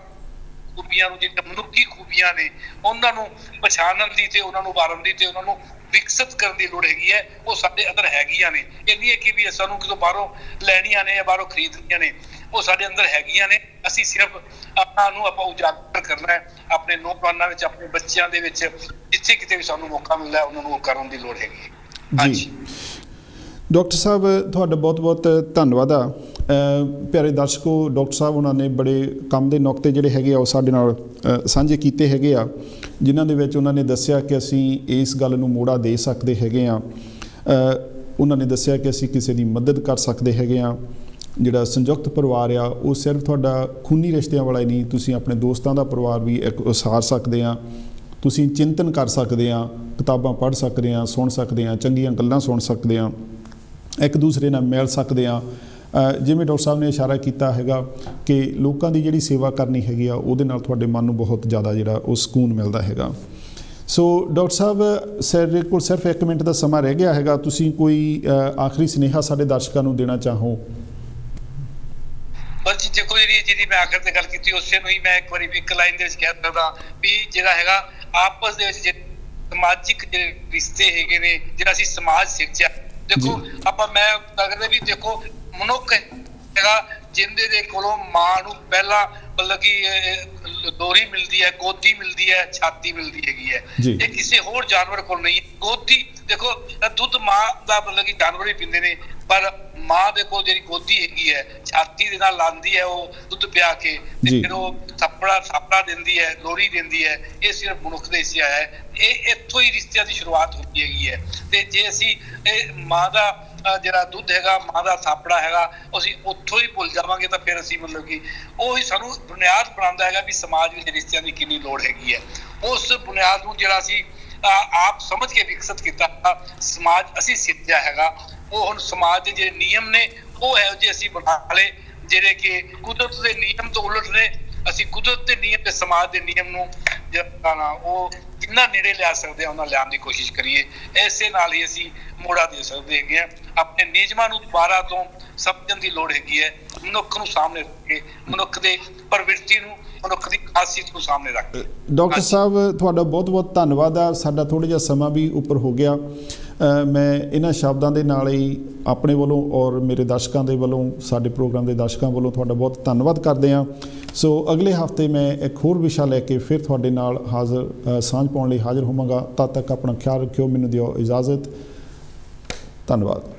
ਖੂਬੀਆਂ ਨੂੰ ਜਿਹੜੀਆਂ ਮਨੁੱਖੀ ਖੂਬੀਆਂ ਨੇ ਉਹਨਾਂ ਨੂੰ ਪਛਾਣਨ ਦੀ ਤੇ ਉਹਨਾਂ ਨੂੰ ਉਭਾਰਨ ਦੀ ਤੇ ਉਹਨਾਂ ਨੂੰ ਵਿਕਸਿਤ ਕਰਨ ਦੀ ਲੋੜ ਹੈਗੀ ਹੈ। ਉਹ ਸਾਡੇ ਅੰਦਰ ਹੈਗੀਆਂ ਨੇ, ਇਹ ਨਹੀਂ ਹੈ ਕਿ ਵੀ ਸਾਨੂੰ ਕਿਤੋਂ ਬਾਹਰੋਂ ਲੈਣੀਆਂ ਨੇ ਜਾਂ ਬਾਹਰੋਂ ਖਰੀਦਣੀਆਂ ਨੇ, ਉਹ ਸਾਡੇ ਅੰਦਰ ਹੈਗੀਆਂ ਨੇ। ਅਸੀਂ ਸਿਰਫ ਆਪਾਂ ਉਜਾਗਰ ਕਰਨਾ ਹੈ ਆਪਣੇ ਨੌਜਵਾਨਾਂ ਵਿੱਚ, ਆਪਣੇ ਬੱਚਿਆਂ ਦੇ ਵਿੱਚ, ਜਿੱਥੇ ਕਿਤੇ ਵੀ ਸਾਨੂੰ ਮੌਕਾ ਮਿਲਦਾ ਉਹਨਾਂ ਨੂੰ ਉਹ ਕਰਨ ਦੀ ਲੋੜ ਹੈਗੀ ਹੈ ਜੀ। ਡਾਕਟਰ ਸਾਹਿਬ ਤੁਹਾਡਾ ਬਹੁਤ ਬਹੁਤ ਧੰਨਵਾਦ ਆ। ਪਿਆਰੇ ਦਰਸ਼ਕੋ, ਡਾਕਟਰ ਸਾਹਿਬ ਉਹਨਾਂ ਨੇ ਬੜੇ ਕੰਮ ਦੇ ਨੁਕਤੇ ਜਿਹੜੇ ਹੈਗੇ ਆ ਉਹ ਸਾਡੇ ਨਾਲ ਸਾਂਝੇ ਕੀਤੇ ਹੈਗੇ ਆ, ਜਿਨ੍ਹਾਂ ਦੇ ਵਿੱਚ ਉਹਨਾਂ ਨੇ ਦੱਸਿਆ ਕਿ ਅਸੀਂ ਇਸ ਗੱਲ ਨੂੰ ਮੋੜਾ ਦੇ ਸਕਦੇ ਹੈਗੇ ਆ। ਉਹਨਾਂ ਨੇ ਦੱਸਿਆ ਕਿ ਅਸੀਂ ਕਿਸੇ ਦੀ ਮਦਦ ਕਰ ਸਕਦੇ ਹੈਗੇ ਆ। ਜਿਹੜਾ ਸੰਯੁਕਤ ਪਰਿਵਾਰ ਆ ਉਹ ਸਿਰਫ ਤੁਹਾਡਾ ਖੂਨੀ ਰਿਸ਼ਤਿਆਂ ਵਾਲਾ ਹੀ ਨਹੀਂ, ਤੁਸੀਂ ਆਪਣੇ ਦੋਸਤਾਂ ਦਾ ਪਰਿਵਾਰ ਵੀ ਇੱਕ ਉਸਾਰ ਸਕਦੇ ਆ। ਤੁਸੀਂ ਚਿੰਤਨ ਕਰ ਸਕਦੇ ਆ, ਕਿਤਾਬਾਂ ਪੜ੍ਹ ਸਕਦੇ ਆ, ਸੁਣ ਸਕਦੇ ਆ, ਚੰਗੀਆਂ ਗੱਲਾਂ ਸੁਣ ਸਕਦੇ ਆ, ਇੱਕ ਦੂਸਰੇ ਨਾਲ ਮਿਲ ਸਕਦੇ ਆ, ਜਿਵੇਂ ਡਾਕਟਰ ਸਾਹਿਬ ਨੇ ਇਸ਼ਾਰਾ ਕੀਤਾ ਹੈਗਾ ਕਿ ਲੋਕਾਂ ਦੀ ਜਿਹੜੀ ਸੇਵਾ ਕਰਨੀ ਹੈਗੀ ਆ ਉਹਦੇ ਨਾਲ ਤੁਹਾਡੇ ਮਨ ਨੂੰ ਬਹੁਤ ਜ਼ਿਆਦਾ ਜਿਹੜਾ ਉਹ ਸਕੂਨ ਮਿਲਦਾ ਹੈਗਾ। ਸੋ ਡਾਕਟਰ ਸਾਹਿਬ ਸਾਡੇ ਕੋਲ ਸਿਰਫ 1 ਮਿੰਟ ਦਾ ਸਮਾਂ ਰਹਿ ਗਿਆ ਹੈਗਾ, ਤੁਸੀਂ ਕੋਈ ਆਖਰੀ ਸੁਨੇਹਾ ਸਾਡੇ ਦਰਸ਼ਕਾਂ ਨੂੰ ਦੇਣਾ ਚਾਹੋ? ਬਸ ਜੀ ਦੇਖੋ ਜਿਹੜੀ ਮੈਂ ਆਖਰ ਤੇ ਗੱਲ ਕੀਤੀ ਉਸੇ ਨੂੰ ਹੀ ਮੈਂ ਇੱਕ ਵਾਰੀ ਵੀ ਇੱਕ ਲਾਈਨ ਦੇ ਵਿੱਚ ਕਹਿ ਸਕਦਾ ਵੀ ਜਿਹੜਾ ਹੈਗਾ ਆਪਸ ਦੇ ਵਿੱਚ ਸਮਾਜਿਕ ਜਿਹੜੇ ਰਿਸ਼ਤੇ ਹੈਗੇ ਨੇ, ਜਿਹੜਾ ਅਸੀਂ ਸਮਾਜ ਸਿਰਜਿਆ, ਦੇਖੋ ਆਪਾਂ ਮੈਂ ਲੱਗਦਾ ਵੀ ਦੇਖੋ ਮਨੁੱਖ ਹੈਗਾ ਜਿੰਦੇ ਦੇ ਕੋਲੋਂ ਮਾਂ ਨੂੰ ਪਹਿਲਾਂ ਮਤਲਬ ਕਿ ਦੋਰੀ ਮਿਲਦੀ ਹੈ, ਗੋਦੀ ਮਿਲਦੀ ਹੈ, ਛਾਤੀ ਮਿਲਦੀ ਹੈਗੀ ਹੈ, ਇਹ ਕਿਸੇ ਹੋਰ ਜਾਨਵਰ ਕੋਲ ਨਹੀਂ। ਗੋਦੀ ਦੇਖੋ ਦੁੱਧ ਮਾਂ ਦਾ ਮਤਲਬ ਕਿ ਜਾਨਵਰ ਵੀ ਪੀਂਦੇ ਨੇ, ਪਰ ਮਾਂ ਦੇ ਕੋਲ ਜਿਹੜੀ ਗੋਦੀ ਹੈਗੀ ਹੈ, ਛਾਤੀ ਦੇ ਨਾਲ ਲਾਉਂਦੀ ਹੈ ਉਹ ਦੁੱਧ ਪਿਆ ਕੇ, ਤੇ ਫਿਰ ਉਹ ਥਾਪੜਾ ਦਿੰਦੀ ਹੈ, ਲੋਰੀ ਦਿੰਦੀ ਹੈ, ਇਹ ਸਿਰਫ ਮਨੁੱਖ ਦੇ ਹਿੱਸੇ ਆਇਆ ਹੈ। ਇਹ ਇੱਥੋਂ ਹੀ ਰਿਸ਼ਤਿਆਂ ਦੀ ਸ਼ੁਰੂਆਤ ਹੁੰਦੀ ਹੈਗੀ ਹੈ। ਤੇ ਜੇ ਅਸੀਂ ਇਹ ਮਾਂ ਦਾ ਜਿਹੜਾ ਦੁੱਧ ਹੈਗਾ, ਮਾਂ ਦਾ ਥਾਪੜਾ ਹੈਗਾ, ਅਸੀਂ ਉੱਥੋਂ ਹੀ ਭੁੱਲ ਜਾਵਾਂਗੇ ਤਾਂ ਫਿਰ ਅਸੀਂ ਮਤਲਬ ਕਿ ਉਹ ਹੀ ਸਾਨੂੰ ਬੁਨਿਆਦ ਬਣਾਉਂਦਾ ਹੈਗਾ ਵੀ ਸਮਾਜ ਵਿੱਚ ਰਿਸ਼ਤਿਆਂ ਦੀ ਕਿੰਨੀ ਲੋੜ ਹੈਗੀ ਹੈ। ਉਸ ਬੁਨਿਆਦ ਨੂੰ ਜਿਹੜਾ ਅਸੀਂ ਆਪ ਸਮਝ ਕੇ ਵਿਕਸਿਤ ਕੀਤਾ ਸਮਾਜ ਅਸੀਂ ਸਿਰਜਿਆ ਹੈਗਾ, ਉਹ ਹੁਣ ਸਮਾਜ ਦੇ ਜਿਹੜੇ ਨਿਯਮ ਨੇ ਉਹ ਇਹੋ ਜਿਹੇ ਅਸੀਂ ਬਣਾ ਲਏ ਜਿਹੜੇ ਕਿ ਕੁਦਰਤ ਦੇ ਨਿਯਮ ਤੋਂ ਉਲਟ ਨੇ। ਅਸੀਂ ਕੁਦਰਤ ਦੇ ਨਿਯਮ ਤੇ ਸਮਾਜ ਦੇ ਨਿਯਮ ਨੂੰ ਜਿਹੜਾ ਉਹ ਜਿੰਨਾ ਨੇੜੇ ਲਿਆ ਸਕਦੇ ਹਾਂ ਉਹਨਾਂ ਲਿਆਉਣ ਦੀ ਕੋਸ਼ਿਸ਼ ਕਰੀਏ। ਇਸੇ ਨਾਲ ਹੀ ਅਸੀਂ ਮੋੜਾ ਦੇ ਸਕਦੇ ਹੈਗੇ ਹਾਂ। ਆਪਣੇ ਨਿਯਮਾਂ ਨੂੰ ਦੁਬਾਰਾ ਤੋਂ ਸਮਝਣ ਦੀ ਲੋੜ ਹੈਗੀ ਹੈ। ਮਨੁੱਖ ਨੂੰ ਸਾਹਮਣੇ ਰੱਖ ਕੇ, ਮਨੁੱਖ ਦੇ ਪ੍ਰਵਿਰਤੀ ਨੂੰ, ਮਨੁੱਖ ਦੀ ਖਾਸੀਅਤ ਨੂੰ ਸਾਹਮਣੇ ਰੱਖ ਕੇ। ਡਾਕਟਰ ਸਾਹਿਬ ਤੁਹਾਡਾ ਬਹੁਤ ਬਹੁਤ ਧੰਨਵਾਦ ਆ। ਸਾਡਾ ਥੋੜ੍ਹਾ ਜਿਹਾ ਸਮਾਂ ਵੀ ਉੱਪਰ ਹੋ ਗਿਆ। ਮੈਂ ਇਹਨਾਂ ਸ਼ਬਦਾਂ ਦੇ ਨਾਲ ਹੀ ਆਪਣੇ ਵੱਲੋਂ ਔਰ ਮੇਰੇ ਦਰਸ਼ਕਾਂ ਦੇ ਵੱਲੋਂ, ਸਾਡੇ ਪ੍ਰੋਗਰਾਮ ਦੇ ਦਰਸ਼ਕਾਂ ਵੱਲੋਂ ਤੁਹਾਡਾ ਬਹੁਤ ਧੰਨਵਾਦ ਕਰਦੇ ਹਾਂ। ਸੋ ਅਗਲੇ ਹਫ਼ਤੇ ਮੈਂ ਇੱਕ ਹੋਰ ਵਿਸ਼ਾ ਲੈ ਕੇ ਫਿਰ ਤੁਹਾਡੇ ਨਾਲ ਸਾਂਝ ਪਾਉਣ ਲਈ ਹਾਜ਼ਰ ਹੋਵਾਂਗਾ। ਤਦ ਤੱਕ ਆਪਣਾ ਖਿਆਲ ਰੱਖਿਓ। ਮੈਨੂੰ ਦਿਓ ਇਜਾਜ਼ਤ। ਧੰਨਵਾਦ।